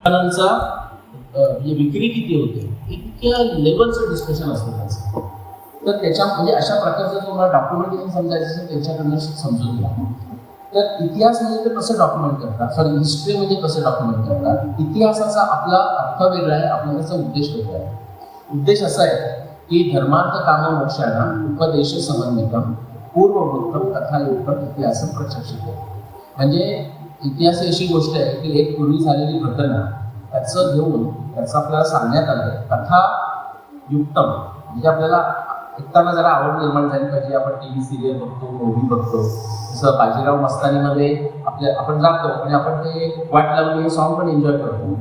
दुकानांचा म्हणजे विक्री किती होते इतक्या लेवलचं डिस्कशन असतं त्याचं. तर त्याच्या म्हणजे अशा प्रकारचं तुम्हाला डॉक्युमेंटेशन समजायचं असेल त्याच्याकडनं समजून घ्या. तर इतिहास म्हणजे ते कसं डॉक्युमेंट करतात, सॉरी हिस्ट्री म्हणजे कसं डॉक्युमेंट करतात. इतिहासाचा आपला अर्थ वेगळा आहे, आपला त्याचा उद्देश वेगळा आहे. उद्देश असा आहे की धर्मार्थ काम मोक्षानं उपदेश समन्वितम पूर्ववृत्तम कथायुक्तम इतिहासम प्रत्यक्षित. म्हणजे इतिहास ही अशी गोष्ट आहे की एक पूर्वी झालेली घटना त्याचं घेऊन त्याचं आपल्याला सांगण्यात आलं. कथा युक्तम म्हणजे आपल्याला ऐकताना जरा आवड निर्माण झाली पाहिजे. आपण टीव्ही सिरियल बघतो, मूव्ही बघतो. जसं बाजीराव मस्तानीमध्ये आपण जातो आणि आपण ते वाट लावली हे सॉन्ग पण एन्जॉय करतो.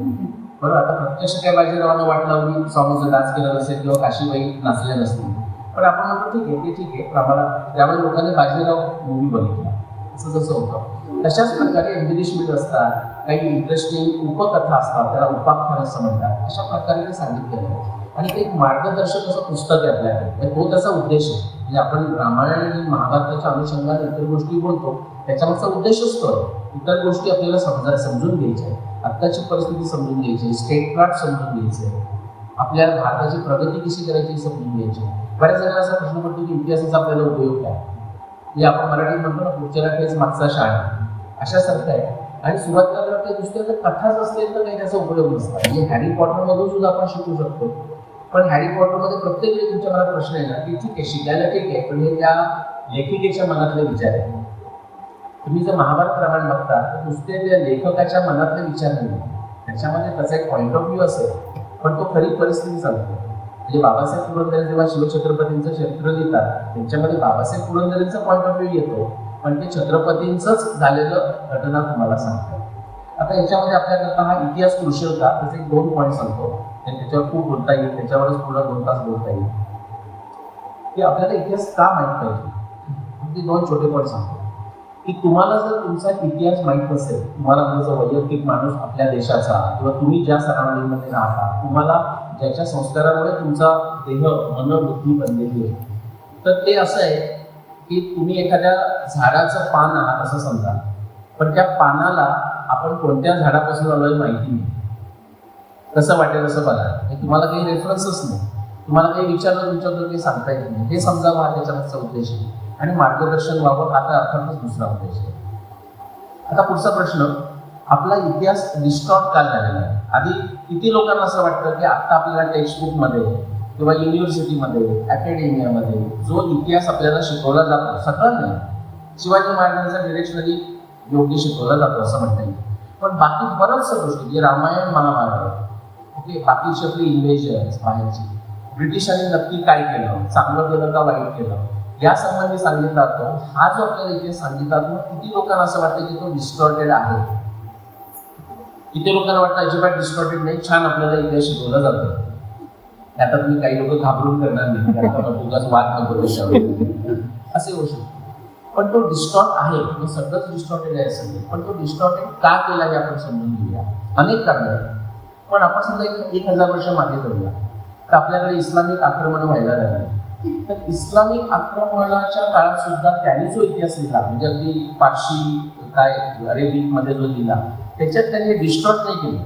बरं, आता प्रत्यक्ष काय बाजीरावानं वाट लावली सॉन्गचा डान्स केला नसेल किंवा काशीबाई नाचल्या नसतील, पण आपण म्हणतो ठीक आहे, ते ठीक आहे. पण आम्हाला त्यामुळे लोकांनी बाजीराव मूव्ही बघितला असं जसं होतं. तशाच प्रकारे एम्बिलिशमेंट असतात, काही इंटरेस्टिंग उपकथा असतात, त्याला उपाख्यान असं म्हणतात. अशा प्रकारे ते सांगितलेलं आहे आणि ते एक मार्गदर्शक असं पुस्तक आहे आपल्याकडे. तो त्याचा उद्देश आहे. म्हणजे आपण रामायण आणि महाभारताच्या अनुषंगाने इतर गोष्टी बोलतो, त्याच्यामागचा उद्देशच तो आहे. इतर गोष्टी आपल्याला समजून घ्यायच्या आहे, आत्ताची परिस्थिती समजून घ्यायची, स्टेटक्राफ्ट समजून घ्यायचे, आपल्या भारताची प्रगती कशी करायची समजून घ्यायची. बऱ्याच जणांना असा प्रश्न पडतो की इतिहासाचा आपल्याला उपयोग काय. म्हणजे आपण मराठीत म्हणतो ना, पुढच्या खेच मागचा शाळा, अशासारखं आहे. आणि सुरुवातीला जर ते दुसऱ्या जर कथाच असतील तर काही त्याचा उपयोग नसतात. म्हणजे हॅरी पॉटरमधून सुद्धा आपण शिकू शकतो. पण हॅरी पॉटरमध्ये प्रत्येक वेळी तुमच्या मनात प्रश्न येणार की ठीक आहे, शिकायला ठीक आहे, पण हे त्या लेखिकेच्या मनातले विचार आहेत. तुम्ही जर महाभारत रामायण बघता तर नुसते त्या लेखकाच्या मनातले विचार नाही, त्याच्यामध्ये त्याचा एक पॉईंट ऑफ व्ह्यू असेल, पण तो खरी परिस्थिती सांगतो. म्हणजे बाबासाहेब पुरंदरे जेव्हा शिवछत्रपतींचं चरित्र लिहितात त्यांच्यामध्ये बाबासाहेब पुरंदरेंचा पॉईंट ऑफ व्ह्यू येतो, पण ते छत्रपतींचंच झालेलं घटना तुम्हाला सांगतात. आता याच्यामध्ये आपल्याकरता हा इतिहास कृषी का त्याचे 2 पॉईंट सांगतो. त्याच्यावर खूप बोलता येईल, त्याच्यावरच पुढे 2 तास बोलता येईल की आपल्याला इतिहास का माहीत पाहिजे. 2 छोटे पॉईंट सांगतो की तुम्हाला जर तुमचा इतिहास माहीत नसेल, तुम्हाला तुमचा वैयक्तिक माणूस आपल्या देशाचा किंवा तुम्ही ज्या सराउंडिंगमध्ये राहता, तुम्हाला ज्याच्या संस्कारामुळे तुमचा देह मनोवृत्ती बनलेली आहे, तर ते असं आहे की तुम्ही एखाद्या झाडाचं पान आहात असं समजा, पण त्या पानाला आपण कोणत्या झाडापासून आलोय माहिती नाही. कसं वाटेल असं बघा, तुम्हाला काही रेफरन्सच नाही, तुम्हाला काही विचारलं तुमच्याकडून काही सांगता येत नाही. हे समजावं हा त्याच्यामागचा उद्देश आहे. आणि मार्गदर्शन व्हावं आता अर्थातच दुसरा उद्देश आहे. आता पुढचा प्रश्न, आपला इतिहास डिस्टॉर्ट का झालेला आहे. आधी किती लोकांना असं वाटतं की आता आपल्याला टेक्स्टबुकमध्ये किंवा युनिव्हर्सिटीमध्ये अकॅडमियामध्ये जो इतिहास आपल्याला शिकवला जातो, सगळं नाही, शिवाजी महाराजांचा डिरेक्शनली योग्य शिकवला जातो असं म्हणता येईल, पण बाकी बऱ्याचशा गोष्टी जे रामायण महाभारत, ओके, बाकीची आपली इन्व्हेजन्स बाहेरची, ब्रिटिशांनी नक्की काय केलं, चांगलं केलं का वाईट केलं, या संबंधी सांगितला जातो. हा जो आपल्याला इतिहास सांगितला जातो, किती लोकांना असं वाटतं की तो डिस्टॉर्टेड आहे. किती लोकांना वाटतं अजिबात डिस्टॉर्टेड नाही, छान आपल्याला इतिहास शिकवला जातो. आता तुम्ही काही लोक घाबरून करणार नाही, उगाच वाद नको असे होऊ शकतो. पण तो डिस्टॉर्ट आहे, म्हणजे सगळंच डिस्टॉर्टेड आहे असं नाही, पण तो डिस्टॉर्टेड का केला हे आपण समजून घेऊया. अनेक कारण आहेत, पण आपण समजा 1000 वर्ष मागे जाऊया तर आपल्याकडे इस्लामिक आक्रमण व्हायला लागले. तर इस्लामिक आक्रमणाच्या काळात सुद्धा त्यांनी जो इतिहास लिहिला, म्हणजे अगदी पारशी काय अरेबिकमध्ये जो लिहिला, त्याच्यात त्यांनी डिस्टॉर्ट नाही केलं.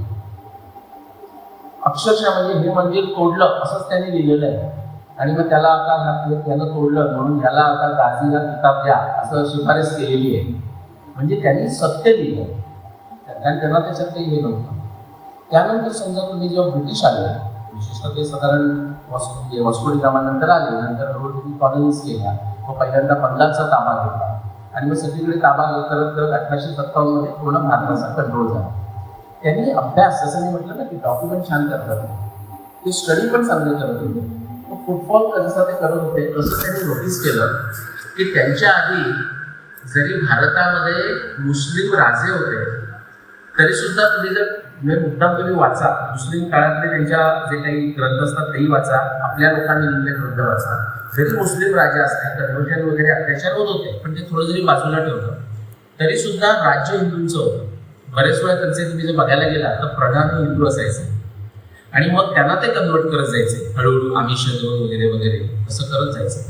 अक्षरशः म्हणजे हे मंदिर तोडलं असंच त्यांनी लिहिलेलं आहे आणि मग त्याला आता त्यानं तोडलं म्हणून ह्याला आता गाझीला किताब द्या असं शिफारस केलेली आहे. म्हणजे त्यांनी सत्य लिहिलं कारण त्यांना त्याच्यात काही हे नव्हतं. त्यानंतर समजा तुम्ही जेव्हा ब्रिटिश आले, विशेषतः ते साधारण वास्को डी गामानंतर आले, नंतर हळूहळू कॉलनीज केल्या, मग पहिल्यांदा बंगालचा ताबा घेतला आणि मग सगळीकडे ताबा करत करत 1857 मध्ये पूर्ण भारताचा कंट्रोल झाला. त्यांनी अभ्यास, जसं मी म्हटलं ना की डॉक्युमेंट छान करतात, ते स्टडी पण चांगले करत होते. फुटबॉल जसं ते करत होते तसं त्यांनी नोटीस केलं की त्यांच्या आधी जरी भारतामध्ये मुस्लिम राजे होते तरी सुद्धा तुम्ही जर मुद्दाम तुम्ही वाचा, मुस्लिम काळातले त्यांच्या जे काही ग्रंथ असतात तेही वाचा, आपल्या लोकांनी लिहिलेले ग्रंथ वाचा. जरी मुस्लिम राजा असतात, कन्वर्जन वगैरे अत्याचार होत होते, पण ते थोडं जरी बाजूला ठेवलं तरी सुद्धा राज्य हिंदूंचं होतं. बरेच वेळा त्यांचे तुम्ही जर बघायला गेला तर प्रधान हिंदू असायचे आणि मग त्यांना ते कन्वर्ट करत जायचे हळूहळू, आमिष वगैरे वगैरे असं करत जायचं.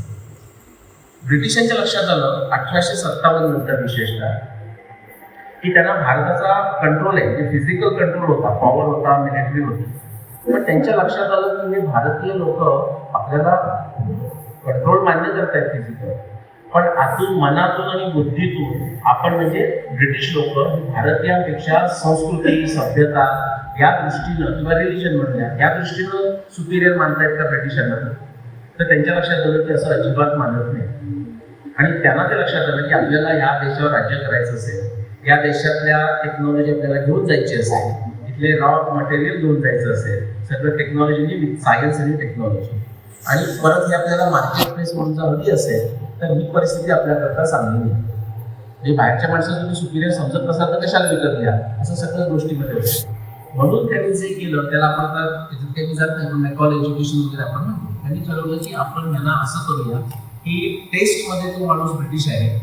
ब्रिटिशांच्या लक्षात आलं 1857 नंतर विशेषतः की त्यांना भारताचा कंट्रोल आहे, जे फिजिकल कंट्रोल होता, पॉवर होता, मिलिटरी होती. पण त्यांच्या लक्षात आलं की हे भारतीय लोक आपल्याला कंट्रोल मान्य करतायत फिजिकल, पण आतून, मनातून आणि बुद्धीतून आपण म्हणजे ब्रिटिश लोक भारतीयांपेक्षा संस्कृती, सभ्यता या दृष्टीनं किंवा रिलिजन म्हणूया या दृष्टीनं सुपिरियर मानतायत का ब्रिटिशांना. तर त्यांच्या लक्षात आलं की असं अजिबात मानत नाही. आणि त्यांना ते लक्षात आलं की आपल्याला या देशावर राज्य करायचं असेल, या देशातल्या टेक्नॉलॉजी आपल्याला घेऊन जायची असेल, इथले रॉ मटेरियल घेऊन जायचं असेल, सगळं टेक्नॉलॉजी विथ सायन्स आणि टेक्नॉलॉजी, आणि परत हे आपल्याला मार्केट प्लेस म्हणून जर हवी असेल तर ही परिस्थिती आपल्याकरता चांगली नाही. म्हणजे बाहेरच्या माणसाला तुम्ही सुपिरियर समजत नसाल तर कशाला विकत घ्या, असं सगळ्या गोष्टीमध्ये होतं. म्हणून त्यांनी जे केलं त्याला आपण आता त्याच्यात काही जात नाही, पण मेकॉल एज्युकेशन वगैरे आपण म्हणतो. त्यांनी ठरवलं की आपण ह्यांना असं करूया की टेस्टमध्ये तो माणूस ब्रिटिश आहे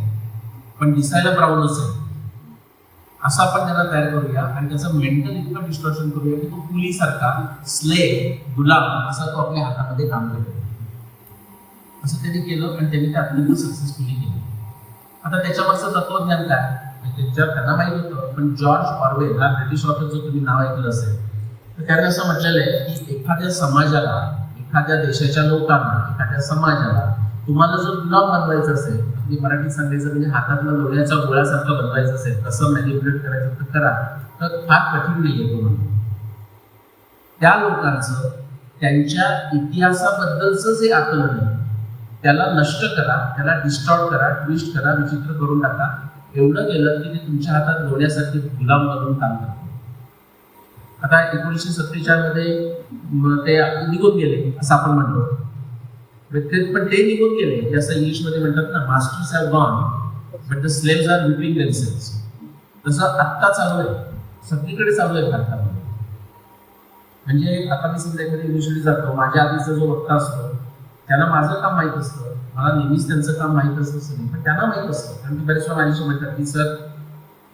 पण दिसायला ब्राऊनच आहे, असं आपण त्याला तयार करूया आणि त्याचं मेंटल इतकं डिस्टॉर्शन करूया की तो पुलीसारखा स्लेव, गुलाम असा तो आपल्या हातामध्ये काम करतो. असं त्यांनी केलं आणि त्यांनी ते अत्यंत सक्सेसफुली केलं. आता त्याच्यावरचं तत्वज्ञान काय, त्यांना माहित होतं, पण जॉर्ज ऑरवेल हा ब्रिटिश ऑथर जो तुम्ही नाव ऐकलं असेल तर त्याने असं म्हटलेलं आहे की एखाद्या समाजाला, एखाद्या देशाच्या लोकांना, एखाद्या समाजाला तुम्हाला जर गुलाम बनवायचं असेल, तुम्ही मराठीत सांगायचं म्हणजे हातातला लोण्याचा गोळ्यासारखं बनवायचं असेल, कसं मॅनिप्युलेट करायचं तर करा, तर फार कठीण नाही आहे. म्हणून त्या लोकांचं त्यांच्या इतिहासाबद्दलचं जे आकलन आहे त्याला नष्ट करा, त्याला डिस्टॉर्ट करा, ट्विस्ट करा, विचित्र करून टाका. एवढं केलं की ते तुमच्या हातात लोण्यासारखे गुलाम बनवून काम करतात. आता 1947 मध्ये ते निघून गेले असं आपण म्हणतो, पण ते निघून गेले जसं इंग्लिशमध्ये म्हणतात ना, masters have gone but the slaves are whipping themselves. तसं आत्ता चालू आहे, सगळीकडे चालू आहे भारतामध्ये. म्हणजे आता मी समजा एखाद्या युनिव्हर्सिटी जातो, माझ्या आधीचा जो वक्ता असतो त्यांना माझं काम माहीत असतं, मला नेहमीच त्यांचं काम माहीत असतं नाही, पण त्यांना माहीत असतं. कारण की बरेच वेळा माझ्याशी म्हणतात की सर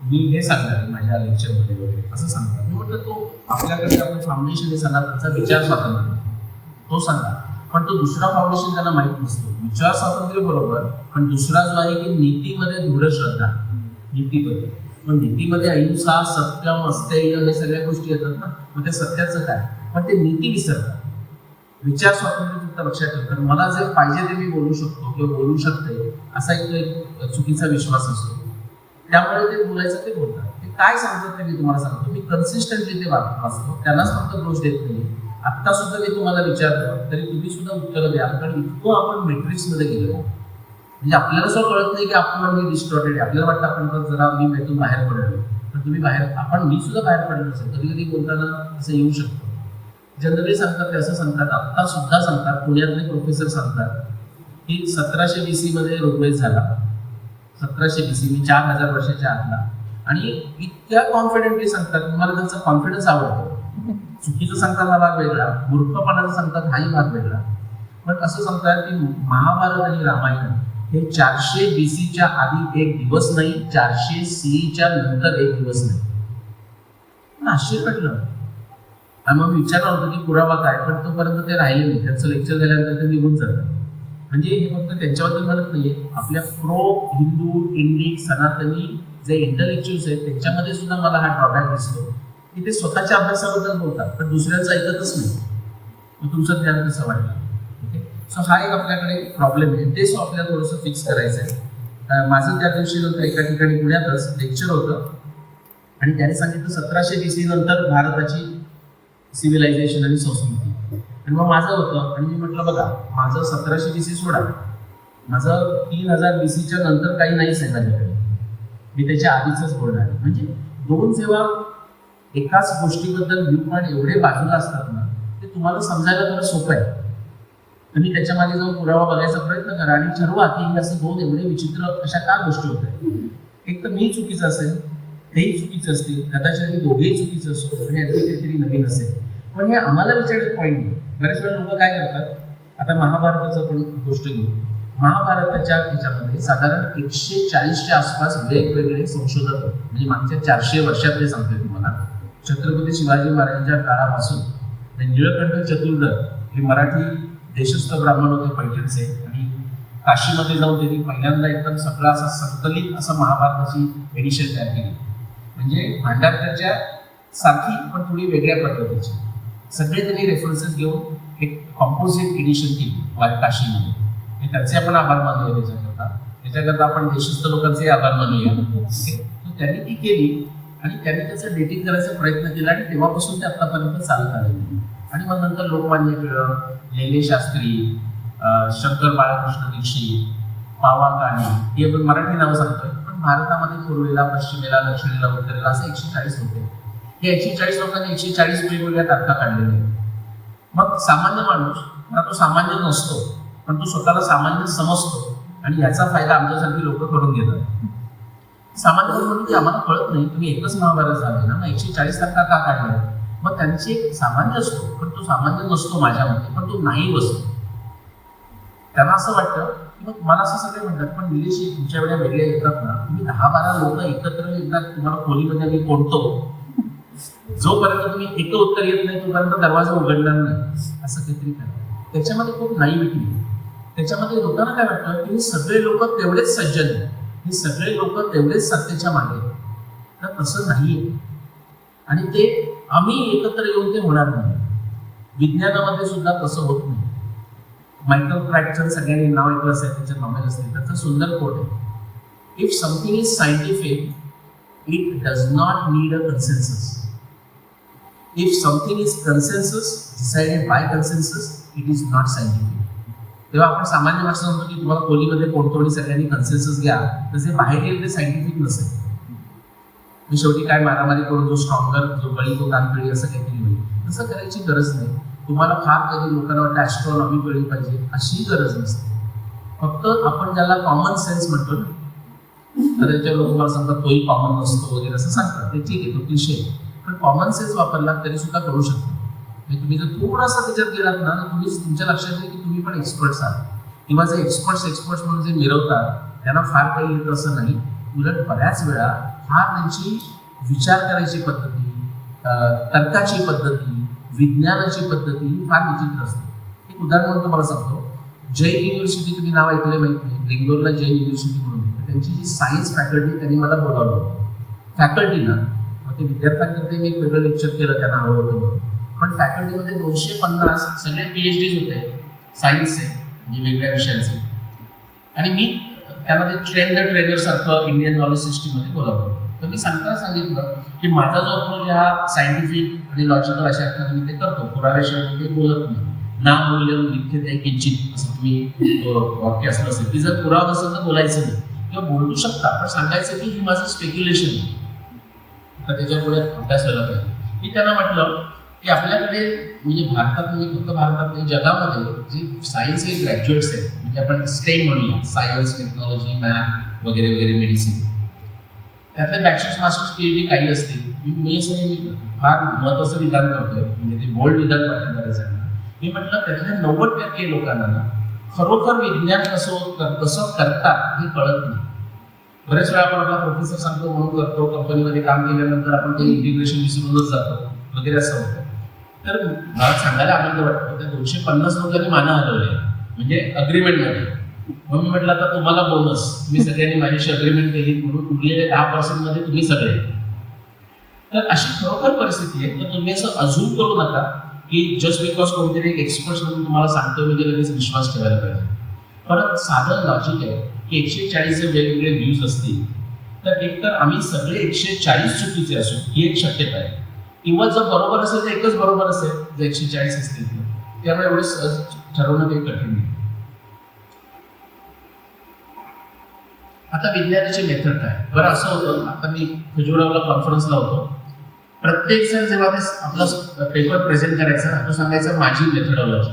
मी हे सांगणार आहे माझ्या लेक्चरमध्ये वगैरे असं सांगतात. मी म्हटलं तो आपल्याकडे आपण फाउंडेशन हे सांगा, त्यांचा विचार स्वातंत्र्य तो सांगा, पण तो दुसरा फाउंडेशन त्यांना माहीत नसतो. विचार स्वातंत्र्य बरोबर, पण दुसरा जो आहे की नीतीमध्ये दृढ श्रद्धा, नीतीमध्ये. मग नीतीमध्ये अहिंसा, सत्यम, अस्तेय हे सगळ्या गोष्टी येतात ना, मग त्या सत्याचं काय, पण ते नीती विसरतात. विचार स्वातंत्र्य तुमचं लक्षात ठेवतात. मला जे पाहिजे ते मी बोलू शकतो किंवा बोलू शकते असा एक चुकीचा विश्वास असतो, त्यामुळे ते बोलायचं ते बोलतात. ते काय सांगतात ते मी तुम्हाला सांगतो, मी कन्सिस्टंटली ते वाचतो, त्यांनाच फक्त दोष देत नाही. आत्ता सुद्धा मी तुम्हाला विचारलं तरी तुम्ही सुद्धा उत्तरं द्या, कारण इतकं आपण मॅट्रिक्समध्ये गेलो. म्हणजे आपल्याला सुद्धा कळत नाही की आपण डिस्टॉर्टेड आहे. आपल्याला वाटतं आपण जरा मी भेटून बाहेर पडलो, पण तुम्ही बाहेर, आपण मी सुद्धा बाहेर पडलो असेल, कधी कधी बोलताना असं येऊ शकतो. जनरली सांगतात ते असं सांगतात, आत्ता सुद्धा सांगतात, पुण्यातले प्रोफेसर सांगतात की 1700 BC मध्ये ऋग्वेद झाला. 1700 BC, मी 4000 वर्षाच्या आतला, आणि इतक्या कॉन्फिडेंटली सांगतात, तुम्हाला त्यांचा कॉन्फिडन्स आवडतो. चुकीचं सांगतात हा भाग वेगळा, मूर्खपणाचं सांगतात हाही भाग वेगळा. पण असं सांगतात की महाभारत आणि रामायण हे 400 BCच्या आधी एक दिवस नाही, 400 CEच्या नंतर एक दिवस नाही. आश्चर्य वाटलं. आणि मग विचारलं होतं की पुरावा काय, पण तोपर्यंत ते राहिले नाही. त्यांचं लेक्चर झाल्यानंतर ते निघून जातात. म्हणजे हे फक्त त्यांच्याबद्दल म्हणत नाहीये, आपल्या प्रो हिंदू, इंडिक, सनातनी जे इंटलेक्च्युअल्स आहेत त्यांच्यामध्ये सुद्धा मला हा ड्रॉबॅक दिसतो की ते स्वतःच्या अभ्यासाबद्दल बोलतात पण दुसऱ्यांचं ऐकतच नाही. मग तुमचं ज्ञान कसं वाटलं? ओके, सो हा एक आपल्याकडे प्रॉब्लेम आहे, ते आपल्याला थोडंसं फिक्स करायचं आहे. माझं त्या दिवशी नंतर एका ठिकाणी पुण्यातच लेक्चर होतं आणि त्याने सांगितलं 1700 BC नंतर भारताची सिव्हिलायझेशन आणि संस्कृती. आणि मग माझं होतं आणि मी म्हटलं बघा, माझं 1700 BC सोडा, माझं 3000 BCच्या नंतर काही नाहीच आहे माझ्याकडे, मी त्याच्या आधीच बोलणार आहे. म्हणजे दोन जेव्हा एकाच गोष्टीबद्दल व्ह्यू पॉईंट एवढे बाजूला असतात ना, ते तुम्हाला समजायला थोडं सोपं आहे. तुम्ही त्याच्या मागे जाऊन पुरावा बघायचा प्रयत्न करा आणि ठरवा की हे असं दोन एवढे विचित्र अशा का गोष्टी होत आहेत. एक तर मी चुकीचं असेल, तेही चुकीचं असतील, कदाचित मी दोघेही चुकीचं असतो आणि आणखी काहीतरी नवीन असेल, पण हे आम्हाला विचारायचं पॉईंट नाही. बरेच वेळा लोक काय करतात, आता महाभारताचं पण गोष्ट घेऊ, महाभारताच्या ह्याच्यामध्ये साधारण 140च्या आसपास वेगवेगळे संशोधक होते. म्हणजे मागच्या 400 वर्षातले सांगतोय तुम्हाला. छत्रपती शिवाजी महाराजांच्या काळापासून निळकंठ चतुर्दर हे मराठी देशस्थ ब्राह्मण होते पैठणचे, आणि काशीमध्ये जाऊन त्यांनी पहिल्यांदा एकदम सगळा असा संकलित असं महाभारताची एडिशन तयार केली. म्हणजे भांडारकरच्या सारखी पण थोडी वेगळ्या पद्धतीची. सगळे त्यांनी रेफरन्सेस घेऊन एक कॉम्पोजिट एडिशन केली काशीमध्ये. हे त्याचे आपण आभार मानूया त्याच्याकरता आपण देशस्थ लोकांचे आभार मानूया. त्यांनी ती केली आणि त्यांनी त्याचं डेटिंग करायचा प्रयत्न केला आणि तेव्हापासून ते आतापर्यंत चालत आलेले. आणि मग नंतर लोकमान्य टिळक, लेले शास्त्री, शंकर बाळकृष्ण दीक्षित, पावा काणे, ही आपण मराठी नावं सांगतोय, पण भारतामध्ये पूर्वेला, पश्चिमेला, दक्षिणेला, उत्तरेला असे 140 होते. हे 140 लोकांनी 140 वेगवेगळ्या तारखा काढलेल्या आहेत. मग सामान्य माणूस हा तो सामान्य नसतो, पण तो स्वतःला सामान्य समजतो आणि याचा फायदा आमच्यासारखी लोक करून घेतात. सामान्य म्हणून की आम्हाला कळत नाही, तुम्ही एकच महाभारत झाले ना, 140 तारखा का काढल्या? मग त्यांची एक सामान्य असतो, पण तो सामान्य नसतो माझ्या मते, पण तो नाही असतो. त्यांना असं वाटतं की मग मला असं सगळे म्हणतात, पण निलेश तुमच्या वेळेला वेगळे येतात ना, तुम्ही 10-12 लोक एकत्र येतात, तुम्हाला खोलीमध्ये मी कोणतो, जोपर्यंत तुम्ही एक उत्तर येत नाही तोपर्यंत दरवाजा उघडणार नाही, असं काहीतरी करा. त्याच्यामध्ये खूप नाईव्हिटी, त्याच्यामध्ये लोकांना काय वाटतं की सगळे लोक तेवढेच सज्जन, हे सगळे लोक तेवढेच सत्तेच्या मागे. तर तसं नाहीये आणि ते आम्ही एकत्र येऊन ते होणार नाही. विज्ञानामध्ये सुद्धा तसं होत नाही. मायकल क्राइकचं सगळ्यांनी नाव ऐकलं असेल, त्याचे नॉवेल असतील, त्याचं सुंदर कोट आहे, if something is scientific it does not need a consensus. If something is consensus decided by consensus it is not scientific. तेव्हा आपण सामान्य माणसं म्हणतो की तुम्हाला खोलीमध्ये कोणतोडी सगळ्यांनी कन्सेन्सस घ्या, तसे बाहेर येईल ते सायंटिफिक नसेल. मी शेवटी काय मारामारी करून जो स्ट्रॉंगर, जो बळी तो कानपिळी असं काहीतरी होईल, तसं करायची गरज नाही. तुम्हाला फार कधी लोकांना वाटतं ॲस्ट्रॉनॉमी कळली पाहिजे, अशी गरज नसते. फक्त आपण ज्याला कॉमन सेन्स म्हणतो ना, तर त्याच्या लोक मला सांगतात तोही कॉमन नसतो वगैरे असं सांगतात, ते ठीक आहे, तो क्लिशे, पण कॉमन सेन्स वापरला तरी सुद्धा कळू शकतो. तुम्ही जर थोडासा त्याच्यात गेलात ना, तर तुम्ही तुमच्या लक्षात येईल की तुम्ही पण एक्सपर्ट्स आहात. किंवा जे एक्सपर्ट्स म्हणून जे मिरवतात त्यांना फार काही येतं असं नाही. उलट बऱ्याच वेळा फार त्यांची विचार करायची पद्धती, तर्काची पद्धती, विज्ञानाची पद्धती फार विचित्र असते. एक उदाहरण म्हणून तुम्हाला सांगतो. जैन युनिव्हर्सिटी, तुम्ही नाव ऐकले माहिती नाही, बेंगलोरला जैन युनिव्हर्सिटी म्हणून, त्यांची जी सायन्स फॅकल्टी त्यांनी मला बोलावलं. फॅकल्टीला मग ते विद्यार्थ्यांकडे मी एक वेगळं लेक्चर केलं, त्यांना हवं होतं, पण फॅकल्टीमध्ये 250 सगळे PhDs होते सायन्सचे, म्हणजे वेगळ्या विषयांचे. आणि मी त्यांना ते ट्रेनर सारखं इंडियन नॉलेज सिस्टीममध्ये बोलावलं. तर मी सांगताना सांगितलं की माझा जो अप्रोच हा सायंटिफिक आणि लॉजिकल अशा अर्थाने मी ते करतो, पुराव्याशिवाय मी ते बोलत नाही. ना मूल्य लिखिते किंचित असं तुम्ही वाक्य असलं असेल की जर पुरावा नसेल तर बोलायचं नाही, किंवा बोलू शकता पण सांगायचं की ही माझं स्पेक्युलेशन आहे. आता त्याच्यापुढे अभ्यास व्हायला पाहिजे. मी त्यांना म्हटलं की आपल्याकडे म्हणजे भारतात नाही, फक्त भारतात नाही, जगामध्ये जे सायन्सचे ग्रॅज्युएट्स आहेत, म्हणजे आपण स्टेम म्हणूया, सायन्स, टेक्नॉलॉजी, मॅथ वगैरे वगैरे, मेडिसिन, त्यातले बॅचलर्स, मास्टर्स, PhD काही असतील. मी फार महत्त्वाचं विधान करतोय, म्हणजे ते बोल्ड विधान वाटतं बऱ्याचजणांना. मी म्हटलं त्यातल्या 90% लोकांना खरोखर विज्ञान कसं करतात हे कळत नाही. बरेच वेळा आपण आपला प्रोफेसर सांगतो म्हणून करतो, कंपनीमध्ये काम केल्यानंतर आपण ते इंटिग्रेशन विसरूनच जातो वगैरे असं होतं. तर मला सांगायला आनंद वाटतो, त्या 250 लोकांनी माना हलवले, म्हणजे अग्रीमेंटमध्ये. म्हणून म्हटलं आता तुम्हाला बोनस, तुम्ही सगळ्यांनी माझ्याशी अग्रीमेंट केली म्हणून उरलेले 10% मध्ये तुम्ही सगळे. तर अशी खरोखर परिस्थिती आहे. तर तुम्ही असं अजून करू नका की जस्ट बिकॉज कोणतरी एक एक्सपर्ट म्हणून तुम्हाला सांगतो म्हणजे लगेच विश्वास ठेवायला पाहिजे. परत साधं लॉजिक आहे की 140 जे वेगवेगळे व्ह्यूज असतील, तर एकतर आम्ही सगळे 140 चुकीचे असू ही एक शक्यता आहे, किंवा जर बरोबर असेल तर एकच बरोबर असेल जर 140 असतील तर. त्यामुळे एवढे सहज ठरवणं काही कठीण नाही. आता विज्ञानाची मेथड काय? बरं असं होतं, आता मी खजुरावला कॉन्फरन्सला होतो. प्रत्येक जण जेव्हा आपला पेपर प्रेझेंट करायचा तो सांगायचा माझी मेथडॉलॉजी.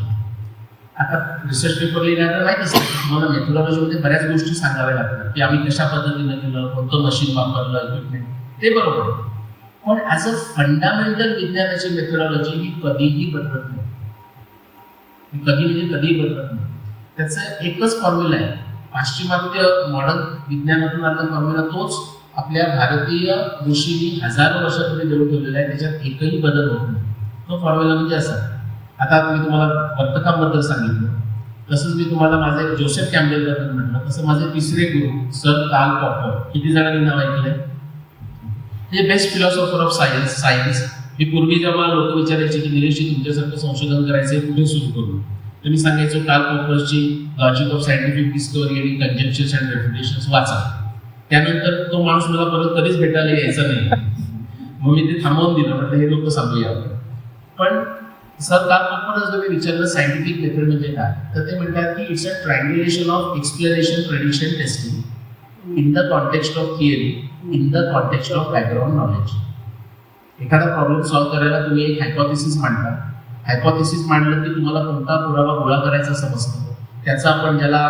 आता रिसर्च पेपर लिहिण्याला माहीत असेल तुम्हाला मेथडॉलॉजीमध्ये बऱ्याच गोष्टी सांगाव्या लागतात की आम्ही कशा पद्धतीने केलं, कोणतं मशीन वापरलं, इक्विपमेंट, ते बरोबर. पण ॲज अ फंडामेंटल विज्ञानाची मेथडॉलॉजी ही कधीही बदलत नाही. कधी म्हणजे कधीही बदलत नाही. त्याचा एकच फॉर्म्युला आहे. पाश्चिमात्य मॉडर्न विज्ञानातून आलेला फॉर्म्युला तोच आपल्या भारतीय ऋषींनी हजारो वर्षापूर्वी देऊन ठेवलेला आहे. त्याच्यात एकही बदल होत नाही. तो फॉर्म्युला म्हणजे असा. आता मी तुम्हाला वर्तकांबद्दल सांगितलं, तसंच मी तुम्हाला माझे जोसेफ कॅम्पबेलबद्दल म्हटलं, तसं माझे तिसरे गुरु सर कार्ल पॉपर, किती जणांनी नाव ऐकलंय? म्हणजे बेस्ट फिलॉसॉफर ऑफ सायन्स. मी पूर्वी जेव्हा लोक विचारायचे की निलेशजी तुमच्यासारखं संशोधन करायचं कुठे सुरू करू, तर मी सांगायचो कार्ल पॉपर्सची लॉजिक ऑफ सायंटिफिक डिस्कवरी आणि कंजंक्शन्स अँड रेफ्युटेशन्स वाचा. त्यानंतर तो माणूस मला परत कधीच भेटायला यायचा नाही. मग मी ते थांबवून दिलं, म्हटलं हे लोक सांगूया आपण. पण सर कार्ल पॉपर जर मी विचारलं सायंटिफिक मेथड म्हणजे काय, तर ते म्हणतात की it's a triangulation of explanation, prediction, testing in the context of theory, in the context of background knowledge. एखादा प्रॉब्लेम सॉल्व्ह करायला तुम्ही एक हायपोथेसिस मांडता. हायपोथेसिस मांडलं की तुम्हाला कोणता पुरावा गोळा करायचा समजतं, त्याचा आपण ज्याला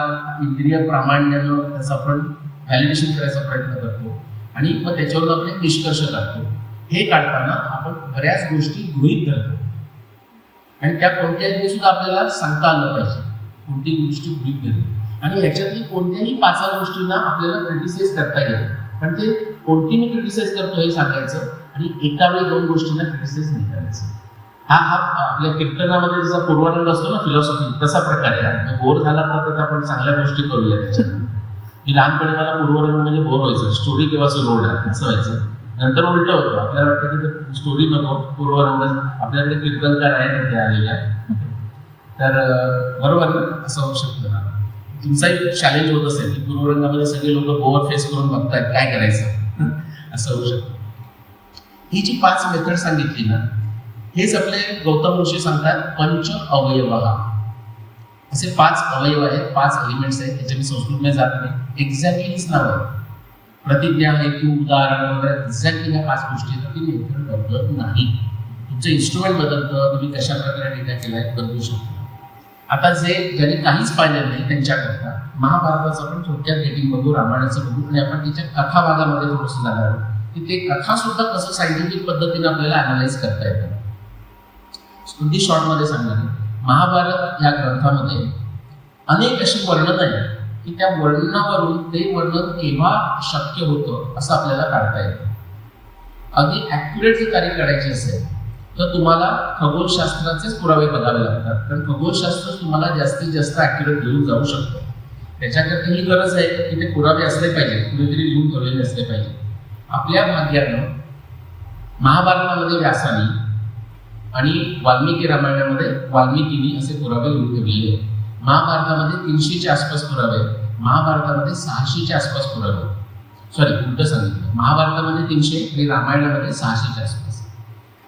इंद्रिय प्रामाण्यानं त्याचा आपण व्हॅलिडेशन करायचा प्रयत्न करतो आणि मग त्याच्यावर आपण एक निष्कर्ष काढतो. हे काढताना आपण बऱ्याच गोष्टी गृहीत धरतो आणि त्या कोणत्याही सुद्धा आपल्याला सांगता आलं पाहिजे, कोणती गोष्टी गृहीत धरतो. आणि ह्याच्यातली कोणत्याही 5 गोष्टींना आपल्याला क्रिटिसाइज करता येईल, पण ते कोणती मी क्रिटिसाइज करतो हे सांगायचं आणि एका वेळी 2 गोष्टींना क्रिटिसाइज नाही करायचं. हा आपल्या कीर्तनामध्ये जसा पूर्वानंद असतो ना फिलॉसॉफी, तसा प्रकार आहे. बोर झाला तर आपण चांगल्या गोष्टी करूया त्याच्यात. मी लहानपणी मला पूर्वरंग म्हणजे बोर व्हायचं, स्टोरी केव्हा सुरू होणार असं व्हायचं. नंतर उलट होतं, आपल्याला वाटतं की स्टोरी नको, पूर्वरंग आपल्याकडे कीर्तनकार आहेत ते आलेल्या. तर बरोबर ना, असं होऊ शकतं ना. तुमचाही चॅलेंज होत असेल की पूर्वरंगामध्ये सगळे लोक बोर फेस करून बघतायत, काय करायचं असं होऊ शकतं. ही जी 5 मेथड सांगितली ना, हेच आपले गौतम ऋषी सांगतात पंच अवयव. असे 5 अवयव आहेत, 5 एलिमेंट्स आहेत. त्याच्या मी संस्कृतमध्ये जात नाही, एक्झॅक्टली हीच नाव आहे. प्रतिज्ञा, हेतू, उदाहरण वगैरे एक्झॅक्टली ह्या 5 गोष्टी आहेत. ती मेथड बदलत नाही. तुमचं इन्स्ट्रुमेंट बदलतं, तुम्ही कशा प्रकारे डेटा केलाय बदलू शकतो. आता ज्यांनी काहीच पाहिलं नाही त्यांच्याकरता महाभारताचं आपण थोडक्यात डेटिंग बघू, रामायणाचं बघू आणि आपण तिच्या कथा भागामध्ये थोडंसं जाणार आहोत की ते कथा सुद्धा कसं सायंटिफिक पद्धतीने आपल्याला अनालाइज करता येतं. अगदी शॉर्टमध्ये सांगणार, महाभारत या ग्रंथामध्ये अनेक अशी वर्णनं आहेत की त्या वर्णनावरून ते वर्णन केव्हा शक्य होतं असं आपल्याला काढता येतं. अगदी ॲक्युरेट जर तारीख काढायची असेल तर तुम्हाला खगोलशास्त्राचेच पुरावे बघावे लागतात, कारण खगोलशास्त्र तुम्हाला जास्तीत जास्त ॲक्युरेट घेऊन जाऊ शकतं. त्याच्याकरता ही गरज आहे की ते पुरावे असले पाहिजे, कुणीतरी लिहून ठेवलेले असले पाहिजे. आपल्या भाग्यानं महाभारतामध्ये व्यासानी आणि वाल्मिकी रामायणामध्ये वाल्मिकीनी असे पुरावे लिहून ठेवलेले आहेत. महाभारतामध्ये 300च्या आसपास पुरावे, महाभारतामध्ये 600च्या आसपास पुरावे. सॉरी, उलट सांगितलं, महाभारतामध्ये 300 आणि रामायणामध्ये 600च्या आसपास.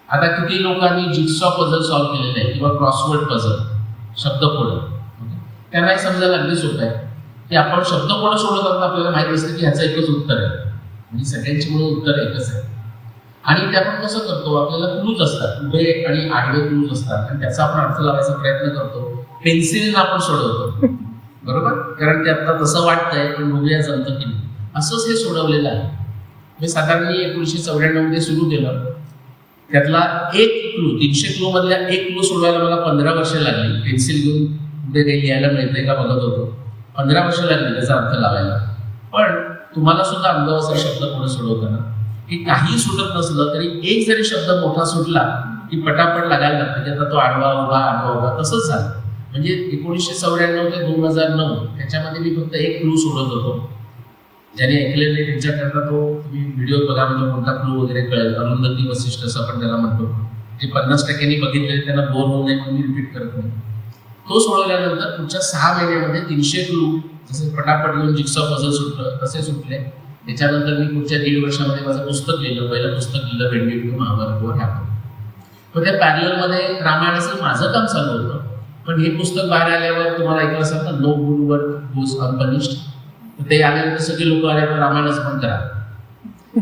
आता किती लोकांनी जिग्सॉ पझल सॉल्व्ह केलेले आहे किंवा क्रॉसवर्ड पझल, शब्दकोड, त्यांनाही समजायला अगदी सोपं आहे की आपण शब्दकोड सोडवताना आपल्याला माहिती असतं की ह्याचं एकच उत्तर आहे, म्हणजे सगळ्यांची म्हणून उत्तर एकच आहे. आणि ते आपण कसं करतो, आपल्याला क्लूज असतात, उभे आणि आडवे क्लूज असतात आणि त्याचा आपण अर्थ लावायचा प्रयत्न करतो. पेन्सिलनं आपण सोडवतो, बरोबर, कारण ते आता तसं वाटतंय पण बघूया जमतं की नाही. असंच हे सोडवलेलं आहे. मी साधारण 1994 मध्ये सुरू केलं. त्यातला एक क्लू, 300 क्लू मधल्या एक क्लू सोडवायला मला 15 वर्ष लागली. पेन्सिल घेऊन कुठे काही लिहायला मिळतंय का बघत होतो. 15 वर्ष लागली त्याचा अर्थ लावायला. पण तुम्हाला सुद्धा अनुभव असेल शब्द पुढे सोडवताना की काही सुटत नसलं तरी एक जरी शब्द मोठा सुटला की पटापट लागायला लागतं की आता तो आडवा उभा आडवा उभा. तसंच झालं. म्हणजे 1994 ते 2009 त्याच्यामध्ये मी फक्त एक क्लू सोडत होतो. ज्याने ऐकले नाही त्यांच्याकरता तो तुम्ही व्हिडिओ बघा, म्हणजे कोणता क्लू वगैरे कळेल. अरुंधती वसिष्ठ असं आपण त्याला म्हणतो. जे 50% बघितले त्यांना बोर होऊ नये म्हणून मी रिपीट करत नाही. तो सोडवल्यानंतर पुढच्या 6 महिन्यामध्ये 300 क्लू जसे पटापट येऊन जिग्सॉ पझल सुटलं तसे सुटले. त्याच्यानंतर मी पुढच्या 1.5 वर्षामध्ये माझं पुस्तक लिहिलं. पहिलं पुस्तक लिहिलं वेंडी टू महाभारतवर ह्यावर. पण त्या पॅरलमध्ये रामायणाचं माझं काम चालू होतं. पण हे पुस्तक बाहेर आल्यावर तुम्हाला ऐकलं असेल ना, नो गुड वर्क गोज अनपनिश्ड. ते आल्यानंतर सगळे लोक आले तर रामायणच पण करा.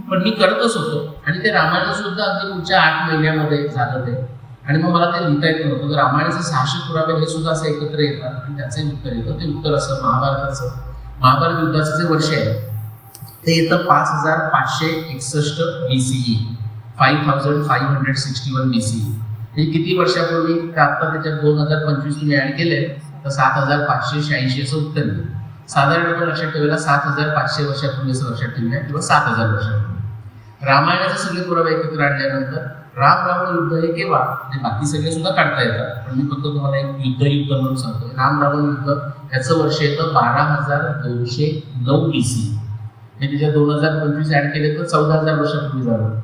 पण मी करतच होतो आणि ते रामायण सुद्धा अगदी पुढच्या 8 महिन्यामध्ये झालं ते. आणि मग मला ते लिहिता येत नव्हतं. तर रामायणाचे 600 पुरावे हे सुद्धा असं एकत्र येतात आणि त्याचे उत्तर येतं. ते उत्तर असं महाभारत युद्धाचं जे वर्ष आहे ते येतं 5561 BCE, 5561 BCE. हे किती वर्षापूर्वी तर आता त्याच्यात 2025 तुम्ही ऍड केले तर 7586 असं उत्तर येईल. साधारण आपण लक्षात ठेवायला 7500 वर्षापूर्वी असं लक्षात ठेवूया किंवा 7000 वर्षापूर्वी. रामायणाचे सगळे पुरावे एकत्र आणल्यानंतर राम रावण युद्ध हे केव्हा, म्हणजे बाकी सगळे सुद्धा काढता येतात पण मी फक्त तुम्हाला एक युद्ध म्हणून सांगतो. राम रावण युद्ध याचं वर्ष येतं 12209 BC. मी त्याच्यात 2025 ऍड केले तर 14,000 वर्षापूर्वी झालं.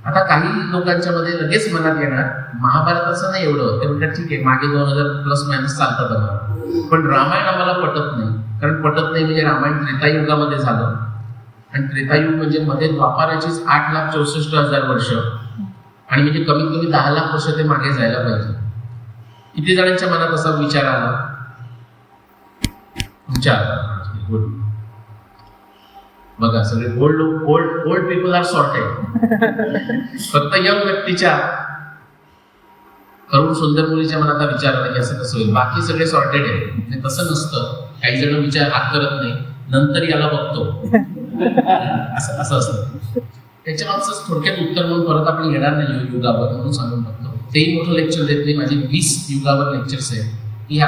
आता काही लोकांच्या मध्ये लगेच मनात येणार महाभारताचं नाही एवढं, ते म्हणतात ठीक आहे मागे 2000 प्लस मायनस चालतात आम्हाला, पण रामायण आम्हाला पटत नाही. कारण पटत नाही म्हणजे रामायण त्रेतायुगामध्ये झालं आणि त्रेतायुग म्हणजे मध्ये द्वापाराचीच 8,64,000 वर्ष आणि म्हणजे कमीत कमी 10 लाख वर्ष ते मागे जायला पाहिजे. किती जणांच्या मनात असा विचार आला? तुमच्या बघा सगळे ओल्ड पीपल आर सॉर्टेड. फक्त यंग व्यक्तीच्या तरुण सुंदर मुलीच्या मनात विचार आला की असं कसं होईल, बाकी सगळे सॉर्टेड आहे. तसं नसतं. काही जण विचार हात करत नाही, नंतर याला बघतो असं असतं. त्याच्या मागचं थोडक्यात उत्तर म्हणून परत आपण येणार नाही युगावर म्हणून सांगून टाकतो. तेही मोठं लेक्चर देत नाही, माझे 20 युगावर लेक्चर्स आहेत की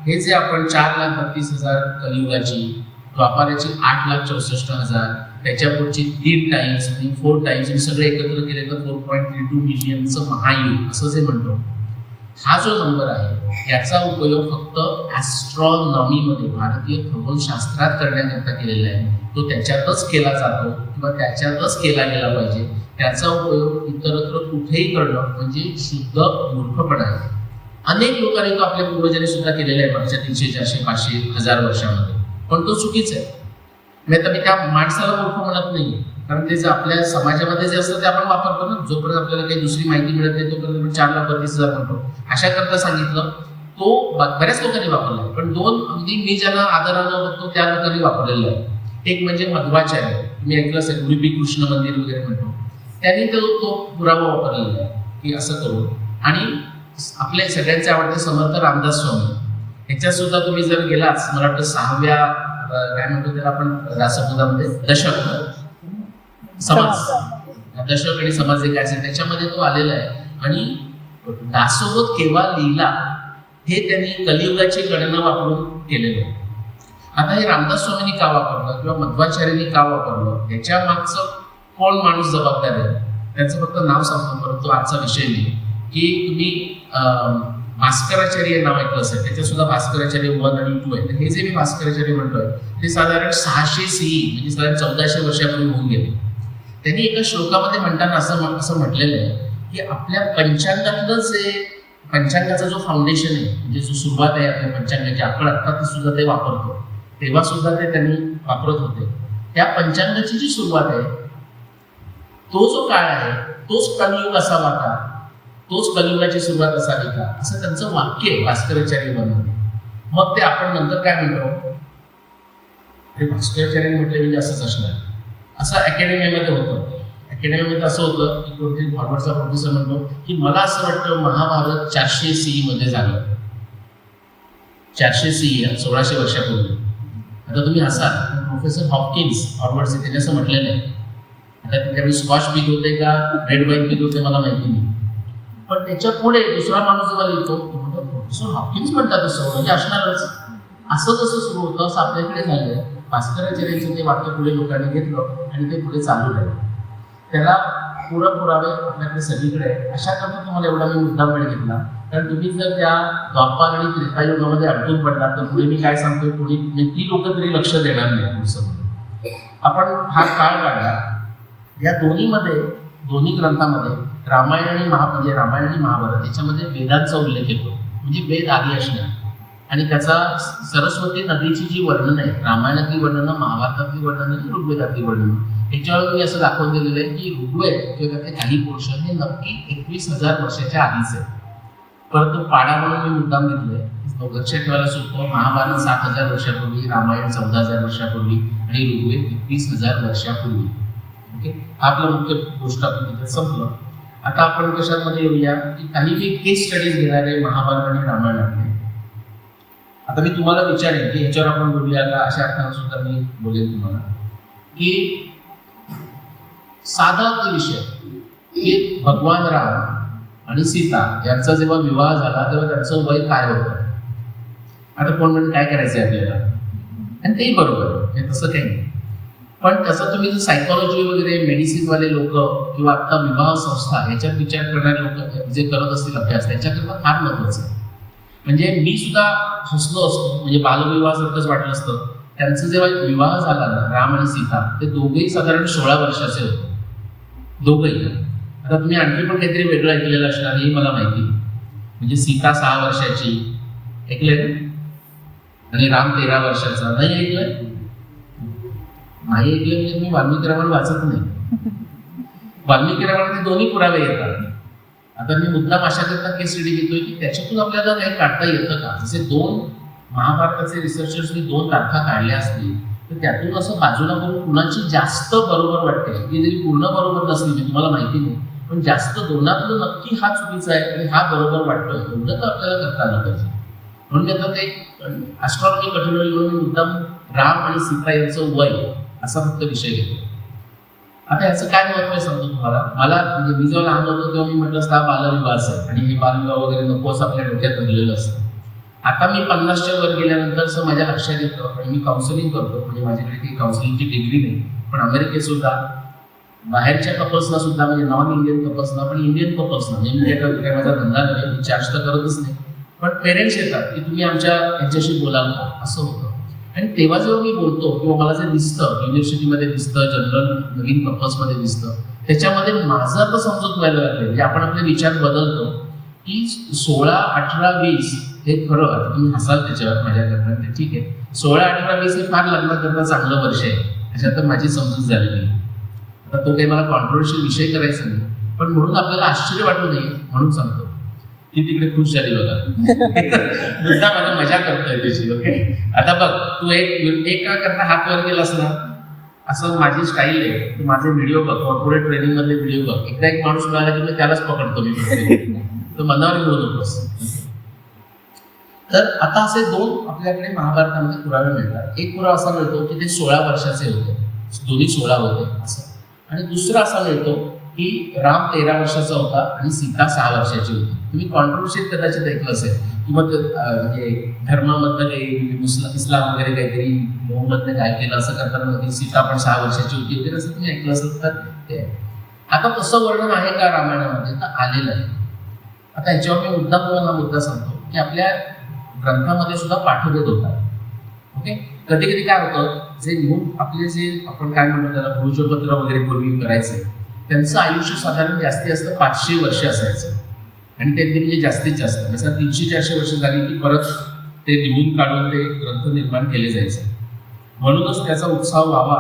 हे जे आपण 4,32,000 कलियुगाची, द्वापाराची 8,64,000, त्याच्या पुढची 3 टाइम्स आणि 4 टाइम्स आणि सगळे एकत्र केले तर 4.32 मिलियनचं महायुग असं जे म्हणतो, हा जो नंबर आहे याचा उपयोग फक्त ॲस्ट्रॉनॉमीमध्ये भारतीय खगोलशास्त्रात करण्याकरता केलेला आहे. तो त्याच्यातच केला जातो किंवा त्याच्यातच केला गेला पाहिजे. त्याचा उपयोग इतरत्र कुठेही करणं म्हणजे शुद्ध मूर्खपणा आहे. अनेक लोकांनी तो आपल्या पूर्वजांनी सुद्धा केलेला आहे मागच्या 300, 400, 500, 1000 वर्षामध्ये, पण तो चुकीचा आहे. मी त्या माणसाला मूर्ख म्हणत नाही, कारण ते जे आपल्या समाजामध्ये जे असतं ते आपण वापरतो ना. जोपर्यंत आपल्याला काही दुसरी माहिती मिळत नाही तोपर्यंत आपण 4,32,000 म्हणतो. अशा करता सांगितलं तो बऱ्याच लोकांनी वापरला आहे, पण 2 अगदी मी ज्यांना आदरानं बघतो त्या लोकांनी वापरलेलं आहे. एक म्हणजे मध्वाचार्य, मी ऐकलं असेल उडुपी कृष्ण मंदिर वगैरे म्हणतो, त्यांनी तो पुरावा वापरलेला आहे की असं करू. आणि आपले सगळ्यांचे आवडते समर्थ रामदास स्वामी, ह्याच्यात सुद्धा तुम्ही जर गेलाच, मला वाटतं 6व्या काय म्हणतो त्याला आपण रासपदामध्ये दशक आणि समाज जे काय असेल त्याच्यामध्ये तो आलेला आहे. आणि दासोबत केव्हा लिहिला हे त्यांनी कलियुगाची गणना वापरून केलेलं आहे. आता हे रामदास स्वामींनी का वापरलं किंवा मध्वाचार्यांनी का वापरलं याच्या मागचं कोण माणूस जबाबदार आहे त्याचं फक्त नाव सांगतो, परंतु आजचा विषय नाही. की तुम्ही भास्कराचार्य नाव ऐकलं असेल, त्याच्यात सुद्धा भास्कराचार्य 1 आणि 2 आहे. तर हे जे मी भास्कराचार्य म्हणतोय ते साधारण 600 CE म्हणजे साधारण 1400 वर्षापूर्वी होऊन गेले. त्यांनी एका श्लोकामध्ये म्हणताना असं म्हटलेलं आहे की आपल्या पंचांगातलं जे पंचांगाचा जो फाउंडेशन आहे म्हणजे जो सुरुवात आहे आपल्या पंचांगाची, आपण आता सुद्धा ते वापरतो, तेव्हा सुद्धा ते त्यांनी वापरत होते. त्या पंचांगाची जी सुरुवात आहे तो जो काळ आहे तोच कलियुग असावा का, तोच कलियुगाची सुरुवात असावी का, असं त्यांचं वाक्य आहे भास्कराचार्य बनवले. मग ते आपण नंतर काय म्हणतो, हे भास्कराचार्य म्हटले म्हणजे असंच असणार. असं अकॅडमीमध्ये होतं. अकॅडमीमध्ये असं होतं की कोणतरी फॉरवर्डचा प्रोफेसर म्हणतो की मला असं वाटतं महाभारत 400 CE मध्ये झालं. 400 CE 1600 वर्षापूर्वी. आता तुम्ही असाल, प्रोफेसर हॉपकिन्स फॉरवर्डचे त्यांनी असं म्हटलेलं आहे. आता त्याच्याकडे स्कॉच पीक होते का रेड वाईन पीक होते मला माहिती नाही, पण त्याच्या पुढे दुसरा माणूस जेव्हा लिहितो प्रोफेसर हॉपकिन्स म्हणतात असं म्हणजे असणारच. असं जसं सुरू होतं असं आपल्याकडे झालंय. भास्कराचार्यांचं ते वाक्य पुढे लोकांनी घेतलं आणि ते पुढे चालू राहिलं. त्याला पुरावे आपल्याकडे सगळीकडे आहे. अशा करता तुम्हाला एवढा मी मुद्दाम वेळ घेतला, कारण तुम्ही जर त्या द्वापार आणि त्रेतायुगामध्ये अडकून पडलात तर पुढे मी काय सांगतोय पुढे ती लोक तरी लक्ष देणार नाही. पुढचं आपण हा काळ काढला. या दोन्ही ग्रंथामध्ये रामायण आणि महाभारत याच्यामध्ये वेदांचा उल्लेख येतो, म्हणजे वेद आधी असणे. आणि त्याचा सरस्वती नदीची जी वर्णन आहे, रामायणातली वर्णनं, महाभारतातली वर्णनं आणि ऋग्वेदातली वर्णनं, याच्यावर मी असं दाखवून दिलेलं आहे की ऋग्वेद किंवा त्यातले काही पोर्शन हे नक्की 21,000 वर्षाच्या आधीच आहे. परंतु पाडा म्हणून मी मुद्दाम घेतलंय, लक्षात ठेवायला सोपं. महाभारत 7,000 वर्षापूर्वी, रामायण 14,000 वर्षापूर्वी आणि ऋग्वेद 21,000 वर्षापूर्वी. ओके, आपलं मुख्य गोष्ट आपण तिथे संपलं. आता आपण कशामध्ये येऊया की काही मी केस स्टडीज घेणार आहे महाभारत आणि रामायणातले. आता मी तुम्हाला विचारेन की ह्याच्यावर आपण बोलूया का, अशा अर्थानं सुद्धा मी बोलेन तुम्हाला की साधा विषय की भगवान राम आणि सीता यांचा जेव्हा विवाह झाला तेव्हा त्यांचं वय काय होतं. आता कोण म्हणजे काय करायचंय आपल्याला, आणि तेही बरोबर आहे, तसं काही नाही. पण त्याचा तुम्ही जर सायकॉलॉजी वगैरे मेडिसिनवाले लोक किंवा आता विवाह संस्था ह्याच्यात विचार करणारे लोक जे करत असतील अभ्यास, त्याच्याकरता फार महत्वाचं आहे. म्हणजे मी सुद्धा हसलो असतो, म्हणजे बालविवाहासारखंच वाटलं असतं त्यांचा जेव्हा विवाह झाला ना, राम आणि सीता, ते दोघेही साधारण 16 वर्षाचे होते, दोघेही. आता तुम्ही आणखी पण काहीतरी वेगळं ऐकलेलं असणार हे मला माहिती. म्हणजे सीता 6 वर्षाची ऐकलंय आणि राम 13 वर्षाचा. नाही ऐकलंय? नाही ऐकलं म्हणजे मी वाल्मिकी रामायण वाचत नाही. वाल्मिकी रामायणात दोन्ही पुरावे येतात. आता मी मुद्दाम अशा करता केस स्टडी घेतोय की त्याच्यातून आपल्याला काही काढता येतं का. जसे 2 महाभारताचे रिसर्चर्सनी 2 तारखा काढल्या असतील तर त्यातून असं बाजूला करून कुणाची जास्त बरोबर वाटते, की जरी पूर्ण बरोबर नसली म्हणजे तुम्हाला माहिती नाही, पण जास्त दोनातलं नक्की हा चुकीचा आहे आणि हा बरोबर वाटतोय एवढं तर आपल्याला करता आलं पाहिजे. म्हणून आता ते ॲस्ट्रॉनॉमी कठीण होईल म्हणून मुद्दाम राम आणि सीता यांचं वय असा फक्त विषय घेतो. आता याचं काय महत्व आहे सांगतो तुम्हाला. मला म्हणजे मी जेव्हा लहान होतो तेव्हा मी म्हटलं असतं हा बालविवाह आहे आणि हे बालविवाह वगैरे नको असं आपल्या डोक्यात भरलेलं असतं. आता मी 50च्या वर गेल्यानंतर असं माझ्या लक्षात येतं आणि मी काउन्सिलिंग करतो. म्हणजे माझ्याकडे काही काउन्सिलिंगची डिग्री नाही, पण अमेरिकेत सुद्धा बाहेरच्या कपल्सना सुद्धा, म्हणजे नॉन इंडियन कपल्सना पण इंडियन कपल्सना, म्हणजे मी काय माझा धंदा नाही, मी चार्ज तर करतच नाही, पण पेरेंट्स येतात की तुम्ही आमच्या यांच्याशी बोलाल का, असं होतं. आणि तेव्हा जेव्हा मी बोलतो किंवा मला जे दिसतं युनिव्हर्सिटीमध्ये दिसतं, जनरल नवीन कपल्समध्ये दिसतं, त्याच्यामध्ये माझं आता समजूत व्हायला लागलं. म्हणजे आपण आपले विचार बदलतो की 16, 18, 20 हे खरं. आता तुम्ही हसाल त्याच्यावर माझ्याकरता, ते ठीक आहे. 16, 18, 20 हे फार लग्नाकरता चांगलं वर्ष आहे, ह्याच्यात तर माझी समजूत झालेली. आता तो काही मला कॉन्ट्रोवर्शियल विषय करायचा नाही, पण म्हणून आपल्याला आश्चर्य वाटू नये म्हणून सांगतो. ती तिकडे खुश झाली बघा. मुद्दा मला मजा करतोय त्याची. ओके, आता बघ तू एक का करता हात वर केलास ना, असं माझी स्टाईल आहे. तू माझे व्हिडिओ बघ, कॉर्पोरेट ट्रेनिंग मधले व्हिडिओ बघ. एकदा एक माणूस मिळाला की मी त्यालाच पकडतो, मी तो मनावर घेऊ नकोस. तर आता असे 2 आपल्याकडे महाभारतामध्ये पुरावे मिळतात. एक पुरावा असा मिळतो की ते 16 वर्षाचे होते, दोन्ही 16 होते असं. आणि दुसरा असा मिळतो की राम 13 वर्षाचा होता आणि सीता 6 वर्षाची होती. तुम्ही कॉन्ट्रोवर्शियल कदाचित ऐकलं असेल किंवा म्हणजे धर्मामधलं काही इस्लाम वगैरे काहीतरी मोहम्मदने काय केलं असं करताना सीता पण 6 वर्षाची होती वगैरे असं तुम्ही ऐकलं असेल तर ते. आता तसं वर्णन आहे का रामायणामध्ये, तर आलेलं आहे. आता ह्याच्यावर मी मुद्दा मुद्दा सांगतो की आपल्या ग्रंथामध्ये सुद्धा पाठभेद होतात. ओके, कधी कधी काय होतं, जे आपले जे आपण काय म्हणतो त्याला भूजपत्र वगैरे पूर्वी करायचे, त्यांचं आयुष्य साधारण जास्ती असतं 500 वर्ष असायचं. आणि ते म्हणजे जास्तीत जास्त जसं 300-400 वर्ष झाली की परत ते लिहून काढून ते ग्रंथ निर्माण केले जायचे. म्हणूनच त्याचा उत्साह व्हावा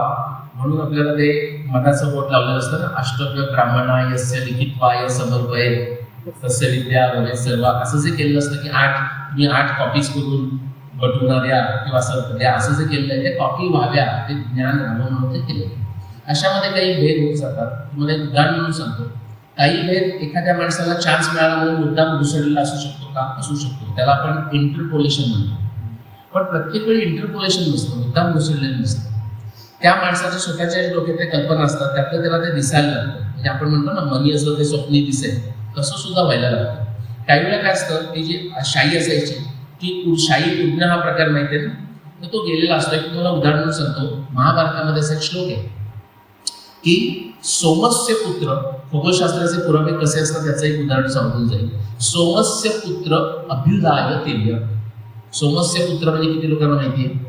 म्हणून आपल्याला ते मनाचं बोट लावलेलं असतं ना, अष्टव्य ब्राह्मणा यस्य लिखित्वाय समर्पये तस्य विद्या वगैरे सर्व, असं जे केलेलं असतं की 8 कॉपीज करून बटवून द्या किंवा असं द्या, असं जे केलेलं आहे ते कॉपी व्हाव्या, ते ज्ञान व्हावं म्हणून ते केलं. अशामध्ये काही भेद होत जातात. तुम्हाला एक उदाहरण म्हणून सांगतो. काही भेद एखाद्या माणसाला चान्स मिळाला म्हणून मुद्दाम घुसळलेला असू शकतो का, असू शकतो, त्याला आपण इंटरपोलेशन म्हणतो. पण प्रत्येक वेळी इंटरपोलेशन नसतं, मुद्दाम घुसळलेलं नसतं. त्या माणसाच्या स्वतःच्या डोक्यात त्या कल्पना असतात, त्यातलं त्याला ते दिसायला लागतं. म्हणजे आपण म्हणतो ना मनी असं ते स्वप्नी दिसेल, तसं सुद्धा व्हायला लागतं. काही वेळा काय असतं, ती जी शाही असायची ती शाही उडणं हा प्रकार माहिती आहे ना, तर तो गेलेला असतो. एक तुम्हाला उदाहरण सांगतो. महाभारतामध्ये असा एक श्लोक आहे की सोमस्य पुत्र, खगोलशास्त्राचे पुरावे कसे असतात त्याचं एक उदाहरण सांगून जाईल. सोमस्य पुत्र अभ्युदय तेर्य. सोमस्य पुत्र म्हणजे किती लोकांना माहिती आहे?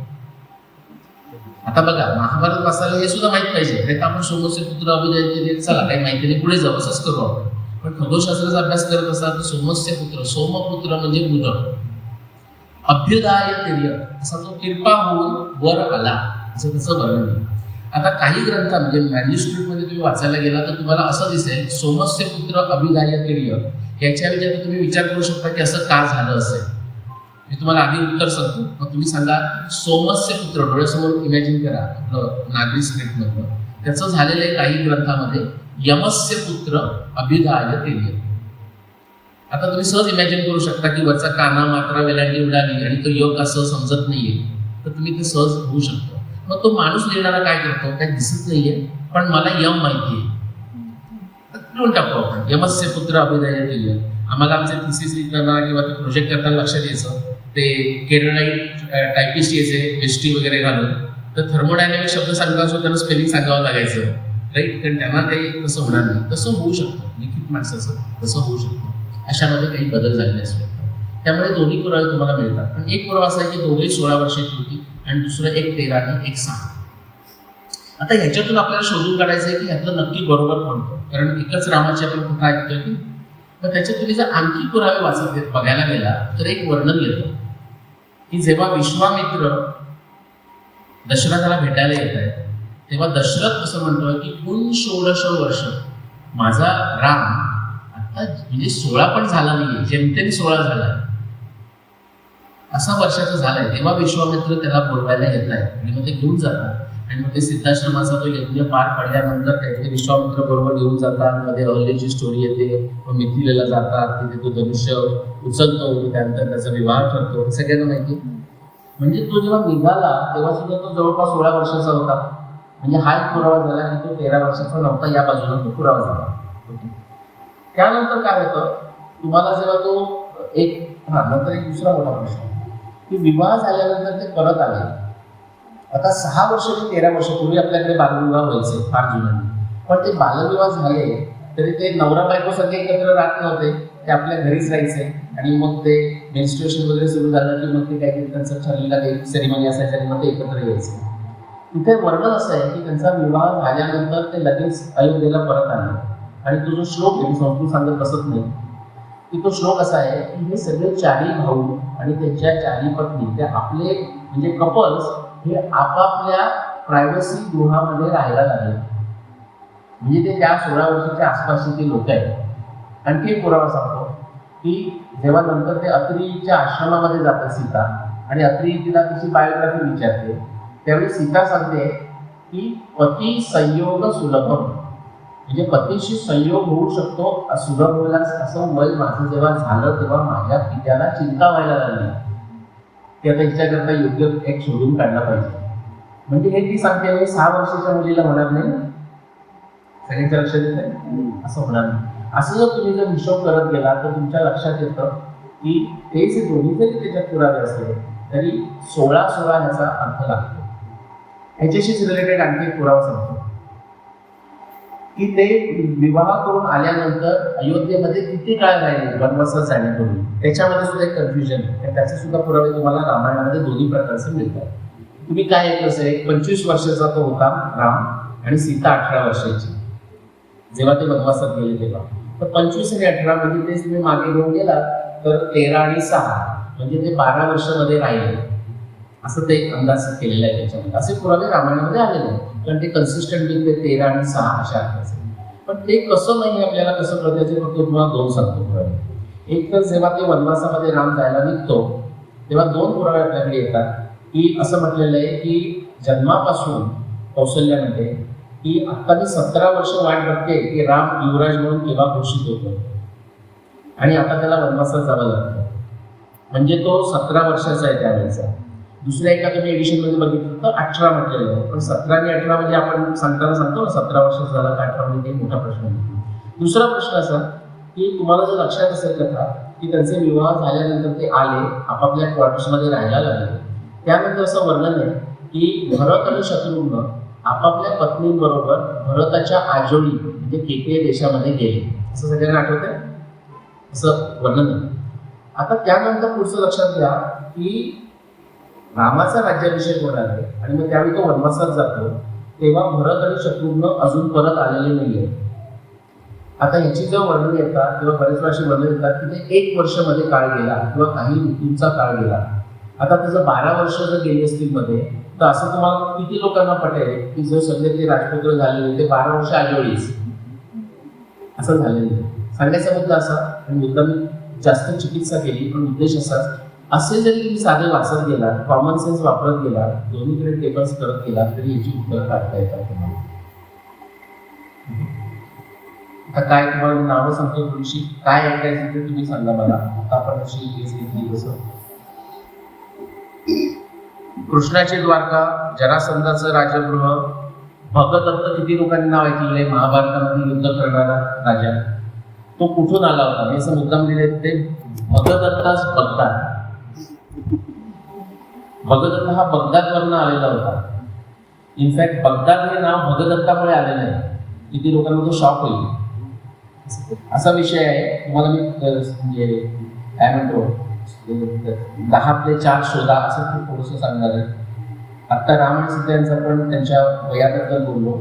आता बघा, महाभारत वाचायला हे सुद्धा माहित पाहिजे. नाही तर आपण सोमस्य पुत्र अभ्युदय तेर्य चला काही माहिती नाही पुढे जाऊ असंच करू आपण. पण खगोलशास्त्राचा अभ्यास करत असाल तर सोमस्य पुत्र, सोमपुत्र म्हणजे बुध, अभ्युदय तेर्य असा तो कृपा होऊन वर आला असं त्याचं वर्णन आहे. आता काही ग्रंथ म्हणजे मॅन्युस्क्रिप्टमध्ये तुम्ही वाचायला गेला तर तुम्हाला असं दिसेल सोमस्य पुत्र अभ्युदय तेर्य. याच्या विचार तुम्ही विचार करू शकता की असं का झालं असेल. मी तुम्हाला आधी उत्तर सांगतो, मग तुम्ही सांगा सोमस्य पुत्र डोळ्यासमोर इमॅजिन करा आपलं नागरी स्क्रिप्टमधलं. त्याचं झालेलं आहे काही ग्रंथामध्ये यमस्य पुत्र अभ्युदय तेर्य. आता तुम्ही सहज इमॅजिन करू शकता की वरचा काना मात्रा वेलांटी उडाली आणि तो योग असं समजत नाहीये, तर तुम्ही ते सहज होऊ शकतो. मग तो माणूस लिहिणारा काय करतो, काही दिसत नाहीये पण मला यम माहिती आहे, लिहून टाकतो आपण यमस्य पुत्र अभ्युदय तेर्य. आम्हाला आमचे थिसिस लिहिताना किंवा ते प्रोजेक्ट करताना लक्षात यायचं, ते केरळाईट टायपिस्ट यायचे वेस्टी वगैरे घालून, तर थर्मोडायनॅमिक शब्द सांगताना त्यांना स्पेलिंग सांगावं लागायचं, राईट. कारण त्यांना काही तसं होणार नाही. तसं होऊ शकतं लिखित माणसाचं, तसं होऊ शकतं. अशामध्ये काही बदल झालेले असतात. त्यामुळे दोन्ही पुरावे तुम्हाला मिळतात. पण एक पुरावा असा आहे की दोघे 16 वर्षाची होती आणि दुसरं एक 13 आणि एक 6. आता ह्याच्यातून आपल्याला शोधून काढायचं आहे की ह्यातलं नक्की बरोबर कोणतं, कारण एकच रामाची आपण कथा ऐकतोय की. मग त्याच्यात तुम्ही जर आणखी पुरावे वाचत बघायला गेला तर एक वर्णन येतं की जेव्हा विश्वामित्र दशरथाला भेटायला येत आहे तेव्हा दशरथ असं म्हणतोय की कुण 16 वर्ष, माझा राम आता म्हणजे 16 पण झाला नाहीये, जेमतेम 16 झालाय, असा वर्षाचा झालाय. तेव्हा विश्वामित्र त्याला बोलवायला येत आहे आणि मग ते घेऊन जातात. आणि मग ते सिद्धाश्रमाचा तो यज्ञ पार पडल्यानंतर ते विश्वामित्र बरोबर घेऊन जातात. मध्ये अहल्येची स्टोरी येते, मग मिथिलेला जातात, तिथे तो धनुष्य उचलतो, त्यानंतर त्याचा विवाह ठरतो, हे सगळ्यांना माहिती. म्हणजे तो जेव्हा निघाला तेव्हा सुद्धा तो जवळपास 16 वर्षाचा होता. म्हणजे हा एक पुरावा झाला की तो 13 वर्षाचा नव्हता, या बाजूला तो पुरावा झाला. त्यानंतर काय होतं, तुम्हाला जेव्हा तो नंतर एक दुसरा मोठा प्रश्न की विवाह झाल्यानंतर ते परत आले. आता 6 वर्ष ते 13 वर्ष पूर्वी आपल्याकडे बालविवाह व्हायचे फार जुनं, पण ते बालविवाह झाले तरी ते नवरा बायको सगळे एकत्र राहत नव्हते, ते आपल्या घरीच राहायचे. आणि मग ते मेन्स्ट्रुएशन वगैरे सुरू झालं की मग ते काहीतरी त्यांचं ठरलेला एक सेरेमनी असायचं आणि मग ते एकत्र यायचे. तिथे वर्णन असं आहे की त्यांचा विवाह झाल्यानंतर ते लगेच अयोध्येला परत आले. आणि तो जो श्लोक आहे, संस्कृत सांगत बसत नाही, की तो श्लोक असा आहे की हे सगळे 4ही भाऊ आणि त्यांच्या 4ही पत्नी ते आपले म्हणजे कपल्स हे आपापल्या प्रायव्हसी गृहामध्ये राहायला लागले. म्हणजे ते त्या 16 वर्षाच्या आसपासचे ते लोक आहेत. आणखी एक पुरावा सांगतो की जेव्हा नंतर ते अत्रीच्या आश्रमामध्ये जातात सीता, आणि अत्री तिला तिची बायोग्राफी विचारते, त्यावेळी सीता सांगते की पती संयोग सुलभम, म्हणजे पतीशी संयोग होऊ शकतो सुलभ व्हायला असं वय माझं जेव्हा झालं तेव्हा माझ्या पित्याला चिंता व्हायला लागली की आता हिच्याकरता योग्य एक शोधून काढला पाहिजे. म्हणजे हे ती सांगते, म्हणजे 6 वर्षाच्या मुलीला होणार नाही, सगळ्यांच्या लक्षात येत नाही, असं होणार नाही. असं जर तुम्ही जर हिशोब करत गेला तर तुमच्या लक्षात येतं की ते जे दोन्ही जरी त्याच्यात पुरावे असले तरी 16 ह्याचा अर्थ लागतो. ह्याच्याशीच रिलेटेड आणखी एक पुरावा सांगतो की ते विवाह करून आल्यानंतर अयोध्येमध्ये किती काळ राहिले वनवासात जाण्यापूर्वी, त्याच्यामध्ये सुद्धा एक कन्फ्युजन आहे. त्याचे सुद्धा पुरावे तुम्हाला रामायणामध्ये दोन्ही प्रकारचे मिळतात. तुम्ही काय ऐकलं असेल, 25 वर्षाचा तो होता राम आणि सीता 18 वर्षाची जेव्हा ते वनवासात गेले तेव्हा. तर 25 आणि 18 म्हणजे तेच तुम्ही मागे घेऊन गेला तर 13 आणि 6 म्हणजे ते 12 वर्षामध्ये राहिले, असं ते एक अंदाज केलेला आहे त्याच्यामध्ये. असे पुरावे रामायणामध्ये आलेले आहेत, कारण ते कन्सिस्टंटली ते 13 आणि 6 अशा अर्थाचे. पण ते कसं नाही आपल्याला कसं कळायचं फक्त तुम्हाला 2 सांगतो पुरावे. एक तर जेव्हा ते वनवासामध्ये राम जायला निघतो तेव्हा 2 पुरावे आपल्याकडे येतात की असं म्हटलेलं आहे की जन्मापासून कौशल्यामध्ये की आता मी 17 वर्ष वाट बघते की राम युवराज म्हणून केव्हा घोषित होतो आणि आता त्याला वनवासात जावं लागतं. म्हणजे तो 17 वर्षाचा आहे त्यावेळेचा. दुसऱ्या एका तुम्ही एडिशनमध्ये बघितलं तर 18 म्हटलेलं आहे, पण 17 आणि 18 म्हणजे आपण सांगताना सांगतो ना 17 वर्षाचा झाला का 18 म्हणजे मोठा प्रश्न आहे. दुसरा प्रश्न असा की तुम्हाला जर लक्षात असेल कथा की त्यांचे विवाह झाल्यानंतर ते आले आपापल्या क्वार्टर्समध्ये राहायला लागले. त्यानंतर असं वर्णन आहे की भरत आणि शत्रुघ्न आपापल्या पत्नींबरोबर भरताच्या आजोळी म्हणजे केके देशामध्ये गेले, असं सगळ्यांना आठवत आहे, असं वर्णन आहे. आता त्यानंतर पुढचं लक्षात घ्या की रामाचा राज्याभिषेक होणार आहे आणि मग त्यावेळी तो वनवासात जातो तेव्हा भरत आणि शत्रुघ्न अजून परत आलेले नाहीये. आता ह्याची जेव्हा वर्णन येतात तेव्हा बरेच वेळा अशी वर्णन येतात की ते 1 वर्ष मध्ये काळ गेला किंवा काही ऋतूंचा काळ गेला. आता त्याचं 12 वर्ष जर गेली असतील मध्ये तर असं तुम्हाला किती लोकांना पटेल की जर सगळे ते राजपुत्र झालेले ते 12 वर्ष आजोळीच असं झालेलं आहे. सांगायचा मुद्दा असा, आणि मुद्दा मी जास्त चिकित्सा केली पण उद्देश असाच, असे जरी तुम्ही साधे वाचत गेला, कॉमन सेन्स वापरत गेला, दोन्हीकडे टेबल्स करत गेला तरी याची उत्तर काढता येतात तुम्हाला. आता काय तुम्हाला नावं सांगतो थोडीशी, काय ऐकायचं ते तुम्ही सांगा मला. आता आपण अशी केस घेतली कसं कृष्णाची द्वारका, जरासंधाचं राजगृह, भगदत्त किती लोकांनी नाव ऐकलेलं आहे, महाभारतामध्ये युद्ध करणारा राजा, तो कुठून आला होता, मी असं मुद्दाम लिहिले ते भगदत्ताच बगदाद. भगदत्त हा बगदादवरनं आलेला होता. इनफॅक्ट बगदाद हे नाव भगदत्तामुळे आलेलं आहे. किती लोकांना तो शॉक होईल असा विषय आहे. तुम्हाला मी म्हणजे काय म्हणतो 10 4 शोधा असं खूप थोडंसं सांगणार आहे. आत्ता राम आणि सीता यांचा पण त्यांच्या वयाबद्दल बोललो.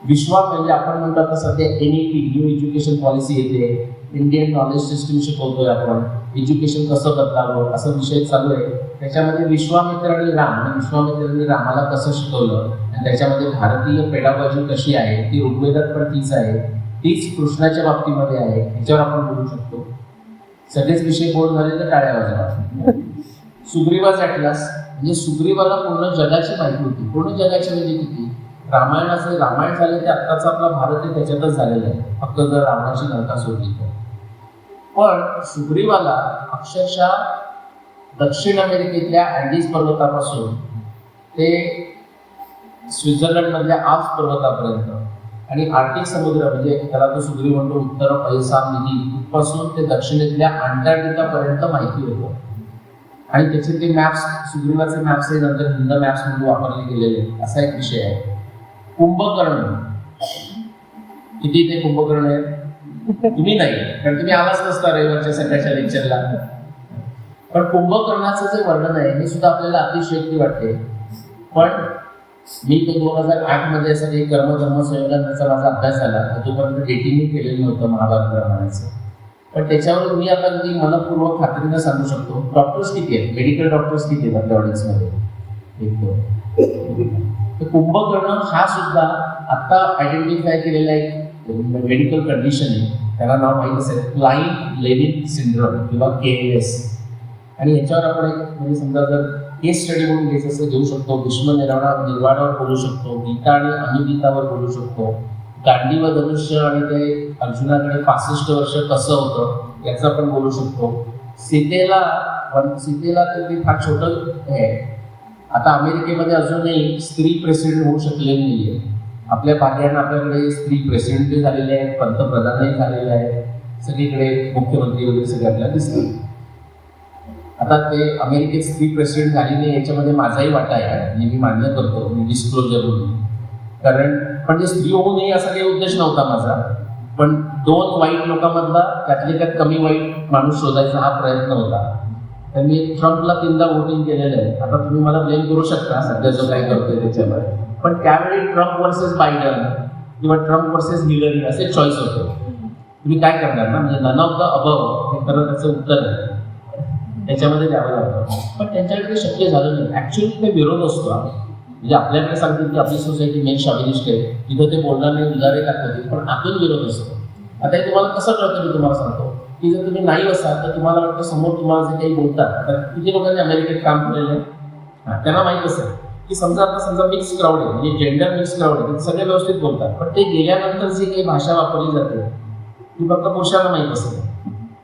विश्वा म्हणजे आपण म्हणतो आता सध्या NEP न्यू एज्युकेशन पॉलिसी येते, इंडियन नॉलेज सिस्टम शिकवतोय आपण, एज्युकेशन कसं बदलावं असा विषय चालू आहे. त्याच्यामध्ये विश्वामित्र आणि राम, विश्वामित्रांनी रामाला कसं शिकवलं आणि त्याच्यामध्ये भारतीय पेडागॉजी कशी आहे ती ऋग्वेदात पण तीच आहे, तीच कृष्णाच्या बाबतीमध्ये आहे, ह्याच्यावर आपण बोलू शकतो. सगळेच विषय बोल झाले तर टाळ्या वाजवा. सुग्रीवाज ॲटलास म्हणजे सुग्रीवाला पूर्ण जगाची माहिती होती. पूर्ण जगाची म्हणजे किती? रामायणाचं रामायण झालं ते आत्ताचा आपला भारत आहे त्याच्यातच झालेलं आहे, फक्त जर रावणाची नौका सोडली तर. पण सुग्रीवाला अक्षरशः दक्षिण अमेरिकेतल्या अँडीज पर्वतापासून ते स्वित्झर्लंडमधल्या आल्प्स पर्वतापर्यंत आणि आर्टिक समुद्र म्हणजे त्याला तो सुग्रीव म्हणतो उत्तर पैसा निधी इथपासून ते दक्षिणेतल्या अंटार्क्टिकापर्यंत माहिती होतं. आणि त्याचे ते मॅप्स, सुग्रीवाचे मॅप्स हे नंतर हिंद मॅप्स म्हणून वापरले गेलेले, असा एक विषय आहे. कुंभकर्ण, किती ते कुंभकर्ण आहे? तुम्ही नाही, कारण तुम्ही आलाच नसता रविवारच्या सकाळच्या लेक्चरला. पण कुंभकर्णाचं जे वर्णन आहे हे सुद्धा आपल्याला अतिशयोक्ती वाटते. पण मी तो 2008 मध्ये असं एक कर्मधर्म संयोजनाचा माझा अभ्यास झाला, तोपर्यंत डेटिंगही केलेलं नव्हतं महाभारत रामायणाचं. पण त्याच्यावर मी आता अगदी मनपूर्वक खात्रीनं सांगू शकतो. डॉक्टर्स किती आहेत, मेडिकल डॉक्टर्स किती आहेत आपल्या ऑडियन्समध्ये? एक दोन. कुंभकर्ण हा सुद्धा आता आयडेंटिफाय केलेला एक मेडिकल कंडिशन आहे, त्याला नाव माहीत असेल क्लाइंट लेविन सिंड्रोम किंवा KLS. आणि याच्यावर आपण एक म्हणजे समजा जर केस स्टडी म्हणून घ्यायचं असं घेऊ शकतो. भीष्म निर्वाणावर बोलू शकतो, गीता आणि अनुगीतावर बोलू शकतो, गांडी व धनुष्य आणि ते अर्जुनाकडे 65 वर्ष कसं होतं याचं आपण बोलू शकतो. सीतेला तर ते फार छोटं आहे. आता अमेरिकेमध्ये अजूनही स्त्री प्रेसिडेंट होऊ शकलेली नाही आहे. आपल्या भाग्यानं आपल्याकडे स्त्री प्रेसिडेंटही झालेले आहेत, पंतप्रधानही झालेले आहेत, सगळीकडे मुख्यमंत्री वगैरे सगळे आपल्याला दिसतात. आता ते अमेरिकेत स्त्री प्रेसिडेंट झाली नाही याच्यामध्ये माझाही वाटा आहे, मी मान्य करतो, मी डिस्क्लोजर म्हणून. कारण म्हणजे स्त्री होऊ नये असा काही उद्देश नव्हता माझा, पण 2 वाईट लोकांमधला त्यातले त्यात कमी वाईट माणूस शोधायचा हा प्रयत्न होता. तर मी ट्रम्पला 3दा वोटिंग केलेलं आहे. आता तुम्ही मला ब्लेम करू शकता सध्या जो काय करतोय त्याच्यावर, पण त्यावेळी ट्रम्प वर्सेस बायडन किंवा ट्रम्प वर्सेस हिलरी असे चॉईस होते. तुम्ही काय करणार ना, म्हणजे नन ऑफ द अबव हे खरं त्याचं उत्तर आहे, त्याच्यामध्ये द्यावं लागतं. पण त्यांच्याकडे शक्य झालं नाही. ॲक्च्युली ते विरोध असतो. म्हणजे आपल्याकडे सांगतील की आपली सोसायटी मेन शॉविनिस्ट आहे, तिथं ते बोलणार नाही, उदारे दाखवतील, पण आतून विरोध असतो. आता हे तुम्हाला कसं कळतं मी तुम्हाला सांगतो की जर तुम्ही नाही असाल तर तुम्हाला वाटतं समोर तुम्हाला जे काही बोलतात, तर किती लोकांनी अमेरिकेत काम केलेलं आहे त्यांना माहीत असेल की समजा मिक्स क्राऊड आहे, म्हणजे जेंडर मिक्स क्राऊड आहे, ते सगळे व्यवस्थित बोलतात, पण ते गेल्यानंतर जी काही भाषा वापरली जाते ती फक्त पुरुषांना माहीत असते.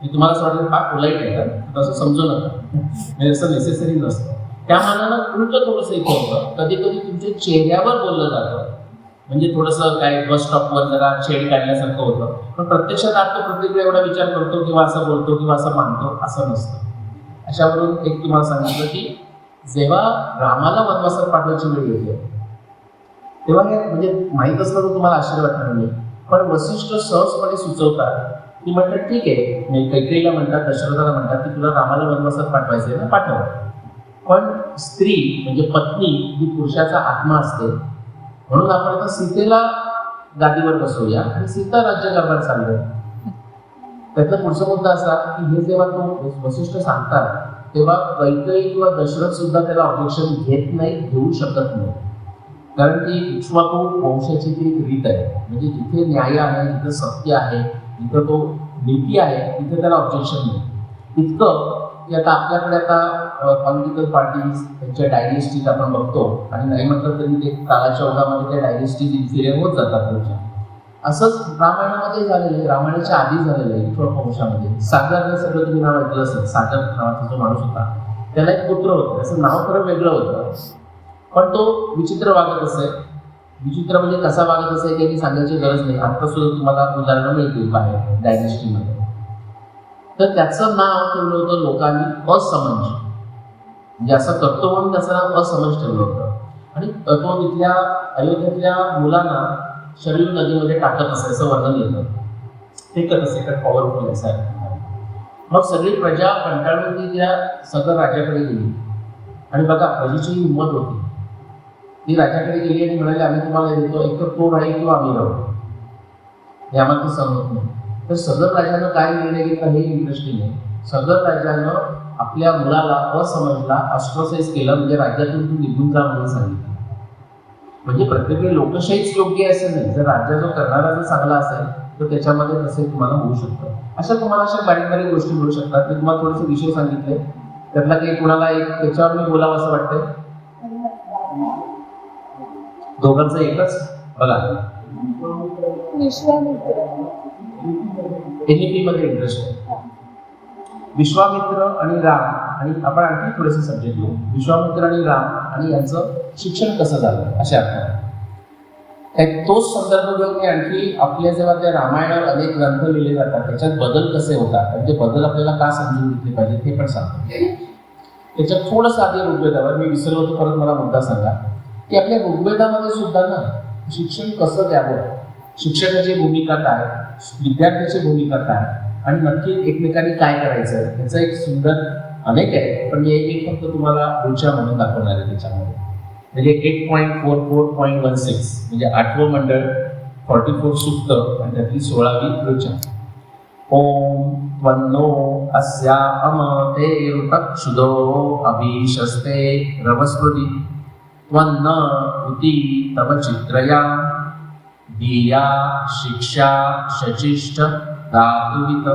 तुम्हाला असं वाटतं फार पोलाईट आहे का, तसं समजू नका, म्हणजे असं नेसेसरी नसतं. त्या मानानं उलट थोडंसं इथं होतं. कधी कधी तुमच्या चेहऱ्यावर बोललं जातं, म्हणजे थोडंसं काय बस स्टॉपवर जरा छेड काढल्यासारखं होतं, पण प्रत्यक्षात आपण प्रत्येक एवढा विचार करतो किंवा असं बोलतो किंवा असं मानतो असं नसतं. अशावरून एक तुम्हाला सांगितलं की जेव्हा रामाला वनवासात पाठवायची वेळ येते तेव्हा हे म्हणजे माहीत असलं तर तुम्हाला आश्चर्य वाटणार नाही, पण वसिष्ठ सहजपणे सुचवतात की म्हणतात ठीक आहे, मी कैकेयीला म्हणतात, दशरथाला म्हणतात की तुला रामाला वनवासात पाठवायचं आहे ना, पाठव. पण स्त्री म्हणजे पत्नी ही पुरुषाचा आत्मा असते, म्हणून आपण आता सीतेला गादीवर बसवूया आणि सीता राज्यकारभार चालू. त्याचा पुढचा मुद्दा असा की हे जेव्हा तो वसिष्ठ सांगतात तेव्हा कैकेयी किंवा दशरथ सुद्धा त्याला ऑब्जेक्शन घेत नाही, घेऊ शकत नाही, कारण ती इक्ष्वाकू वंशाची ती एक रीत आहे. म्हणजे जिथे न्याय आहे, जिथे सत्य आहे, जिथं तो नीती आहे, तिथे त्याला ऑब्जेक्शन नाही. इतकं की आता आपल्याकडे आता पॉलिटिकल पार्टीज त्यांच्या डायनेस्टीज आपण बघतो, आणि नाही म्हटलं तरी ते काळाच्या ओघामध्ये त्या डायनेस्टीज इन्फिरियर होत जातात त्यांच्या. असंच रामायणामध्ये झालेलं आहे, रामायणाच्या आधी झालेलं आहे इक्ष्वाकू वंशामध्ये. सागर सगळं तुम्ही नाव ऐकलं असेल, सागर नावाचा जो माणूस होता त्याला एक पुत्र होतं, त्याचं नाव खरं वेगळं होतं, पण तो विचित्र वागत असे. विचित्र म्हणजे कसा वागत असे काही सांगायची गरज नाही, आता सुद्धा तुम्हाला उदाहरणं मिळतील बाहेर डायनेस्टीमध्ये. तर त्याचं नाव ठेवलं होतं लोकांनी असमंज, म्हणजे असं करतो म्हणून त्याचं नाव असमंज ठेवलं होतं. आणि तो तिथल्या अयोध्येतल्या मुलांना शरीर नदीमध्ये टाकत असे असं वर्णन येतं. फेकत असे, कारण पॉवरफुल आहे. मग सगळी प्रजा कंटाळून ती त्या सगळं राजाकडे गेली. आणि बघा प्रजेची हिंमत होती, ती राजाकडे गेली आणि म्हणाली आम्ही तुम्हाला देतो, एकतर तो राहील किंवा आम्ही राहू, हे आम्हाला ते सहमत नाही. तर सदर राजानं काय निर्णय घेतला हे इंटरेस्टिंग आहे. सदर राजानं आपल्या मुलाला असमजला ऑस्ट्रोसाइज केलं, म्हणजे राज्यातून तू निघून जा म्हणून सांगितलं. म्हणजे प्रत्येक वेळी लोकशाहीच योग्य आहे असं नाही. जर राज्य जो करणारा जर चांगला असेल तर त्याच्यामध्ये तसे तुम्हाला होऊ शकतं. अशा तुम्हाला अशा बारीक बारीक गोष्टी मिळू शकतात. मी तुम्हाला थोडेसे विषय सांगितले, त्यातला काही कुणाला एक त्याच्यावर मी बोलावं असं वाटतंय? दोघांचं एकच बघा, एनईपी मध्ये इंटरेस्ट आहे. विश्वामित्र आणि राम, आणि आपण आणखी थोडेसे सब्जेक्ट घेऊ. विश्वामित्र आणि राम आणि यांचं शिक्षण कसं झालं अशा अर्थाने तोच संदर्भ घेऊन मी आणखी आपल्या जेव्हा त्या रामायणावर अनेक ग्रंथ लिहिले जातात त्याच्यात बदल कसे होतात, म्हणजे बदल आपल्याला का समजून घेतले पाहिजे ते पण सांगतो. त्याच्यात थोडंसं आधी ऋग्वेदावर मी विसरलो होतो, परत मला मुद्दा सांगा की आपल्या ऋग्वेदामध्ये सुद्धा ना शिक्षण कसं द्यावं, शिक्षकाची भूमिका काय, विद्यार्थ्याची भूमिका काय, आणि नक्की एकमेकांनी काय करायचं याचं एक सुंदर अनेक आहे. पण मी एक फक्त तुम्हाला पुढच्या म्हणून दाखवणार आहे त्याच्यामध्ये. म्हणजे 8.44.16 म्हणजे 8वं मंडळ 44 सूक्त आणि त्यातली 16वी रुचा. ओम त्वन्नो अस्या अमते ऋतक्षुदो अभिशस्ते रवस्वती त्वन्न उती तव चित्रया दिया शिक्षा शचिष्ठ धातुवित.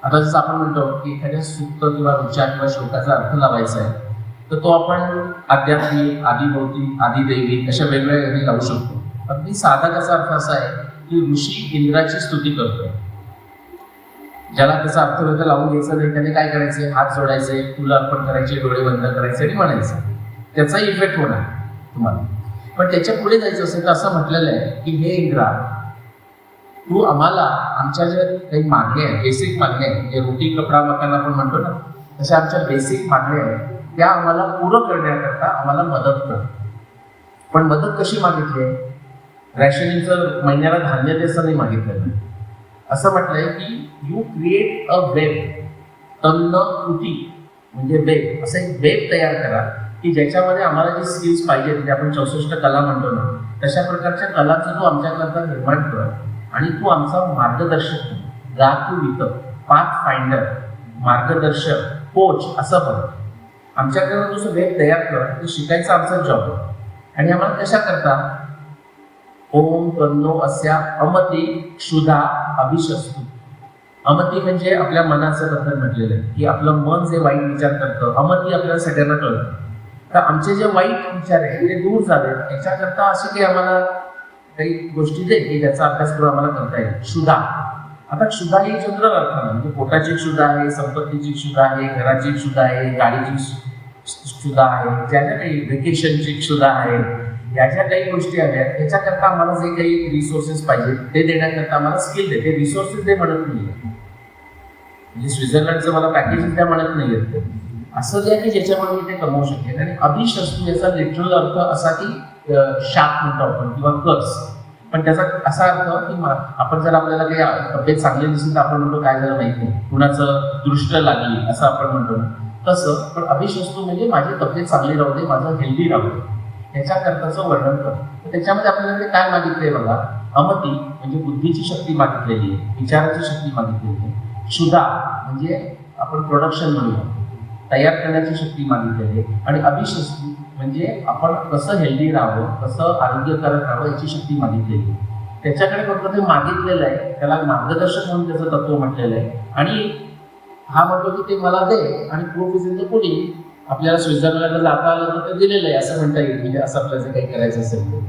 आता जसं आपण म्हणतो की एखाद्या सूक्त किंवा रुचा किंवा श्लोकाचा अर्थ लावायचा आहे तर तो आपण आध्यात्मिक, आदिभौतिक, आदिदैविक अशा वेगवेगळ्या याने लावू शकतो. अगदी साधा त्याचा अर्थ असा आहे की ऋषी इंद्राची स्तुती करतोय. ज्याला त्याचा अर्थ वेगळा लावून घ्यायचा नाही त्याने काय करायचे, हात जोडायचे, फुलं अर्पण करायचे, डोळे बंद करायचे आणि म्हणायचं, त्याचा इफेक्ट होणार तुम्हाला. पण त्याच्या पुढे जायचं असेल तर असं म्हटलेलं आहे की हे इंद्रा, तू आम्हाला आमच्या ज्या काही मागण्या आहेत, बेसिक मागण्या आहेत, म्हणजे रोटी कपडा मकान आपण म्हणतो ना, तशा आमच्या बेसिक मागण्या आहेत त्या आम्हाला पूर्ण करण्याकरता आम्हाला मदत कर. पण मदत कशी मागितली आहे? रॅशनिंगचं महिन्याला धान्य ते असं नाही मागितलं. असं म्हटलंय की यू क्रिएट अ वेब, तन्न कृती म्हणजे वेब, असं एक वेब तयार करा की ज्याच्यामध्ये आम्हाला जे स्किल्स पाहिजे, म्हणजे आपण 64 कला म्हणतो ना, तशा प्रकारच्या कलांचं तू आमच्याकरता निर्माण कर आणि तू आमचा मार्गदर्शक, गातुवित, पाथ फाइंडर, मार्गदर्शक, कोच असं बन. आमच्याकडे तुझं वेब तयार कर, ते शिकायचं आमचा जॉब आहे. आणि आम्हाला कशा करता? ओम तन्नो अस्या अमती क्षुधा अभिशस्तु. अमती म्हणजे आपल्या मनाचं बद्दल म्हटलेलं आहे की आपलं मन जे वाईट विचार करतं, अमती आपल्याला सगळ्यांना कळतं. तर आमचे जे वाईट विचार आहे ते दूर झाले, याच्याकरता असे काही आम्हाला काही गोष्टी दे की ज्याचा अभ्यास करून आम्हाला करता येईल. क्षुधा, आता क्षुधा ही जनरल अर्थ नाही, म्हणजे पोटाची क्षुधा आहे, संपत्तीची क्षुधा आहे, घराची क्षुधा आहे, गाडीची क्षुधा आहे, ज्या ज्या काही व्हेकेशनची क्षुधा आहे, या ज्या काही गोष्टी आहेत त्याच्याकरता आम्हाला जे काही रिसोर्सेस पाहिजे ते देण्याकरता आम्हाला स्किल दे. ते रिसोर्सेस दे म्हणत नाही, म्हणजे स्वित्झर्लंडचं मला पॅकेजेस द्या म्हणत नाही आहेत. असं जे आहे की ज्याच्यामुळे मी ते कमवू शकेल. आणि अभिशस्तू याचा लिटरल अर्थ असा की शाप म्हणतो आपण किंवा कर्स, पण त्याचा असा अर्थ की आपण जर आपल्याला काही तब्येत चांगली दिसली तर आपण म्हणतो काय झालं माहित नाही, कुणाचं दृष्ट लागली असं आपण म्हणतो ना, तसं. पण अभिशस्तू म्हणजे माझी तब्येत चांगली राहू दे, माझं हेल्दी राहू दे, याच्याकरताचं वर्णन करतो. त्याच्यामध्ये आपल्याला काय मागितलंय बघा, अमती म्हणजे बुद्धीची शक्ती मागितलेली आहे, विचाराची शक्ती मागितलेली आहे. क्षुधा म्हणजे आपण प्रोडक्शन म्हणूया, तयार करण्याची शक्ती मागितलेली आहे. आणि अभिशस्तू म्हणजे आपण कसं हेल्दी राहावं, कसं आरोग्यकारक राहावं याची शक्ती मागितलेली आहे. त्याच्याकडे फक्त ते मागितलेलं आहे, त्याला मार्गदर्शक म्हणून त्याचं तत्व म्हटलेलं आहे. आणि हा म्हणतो की ते मला दे आणि proof is in the pudding. आपल्याला स्वित्झर्लंडला जाता आलं तर ते दिलेलं आहे असं म्हणता येईल, म्हणजे असं आपल्याला काही करायचं असेल तर.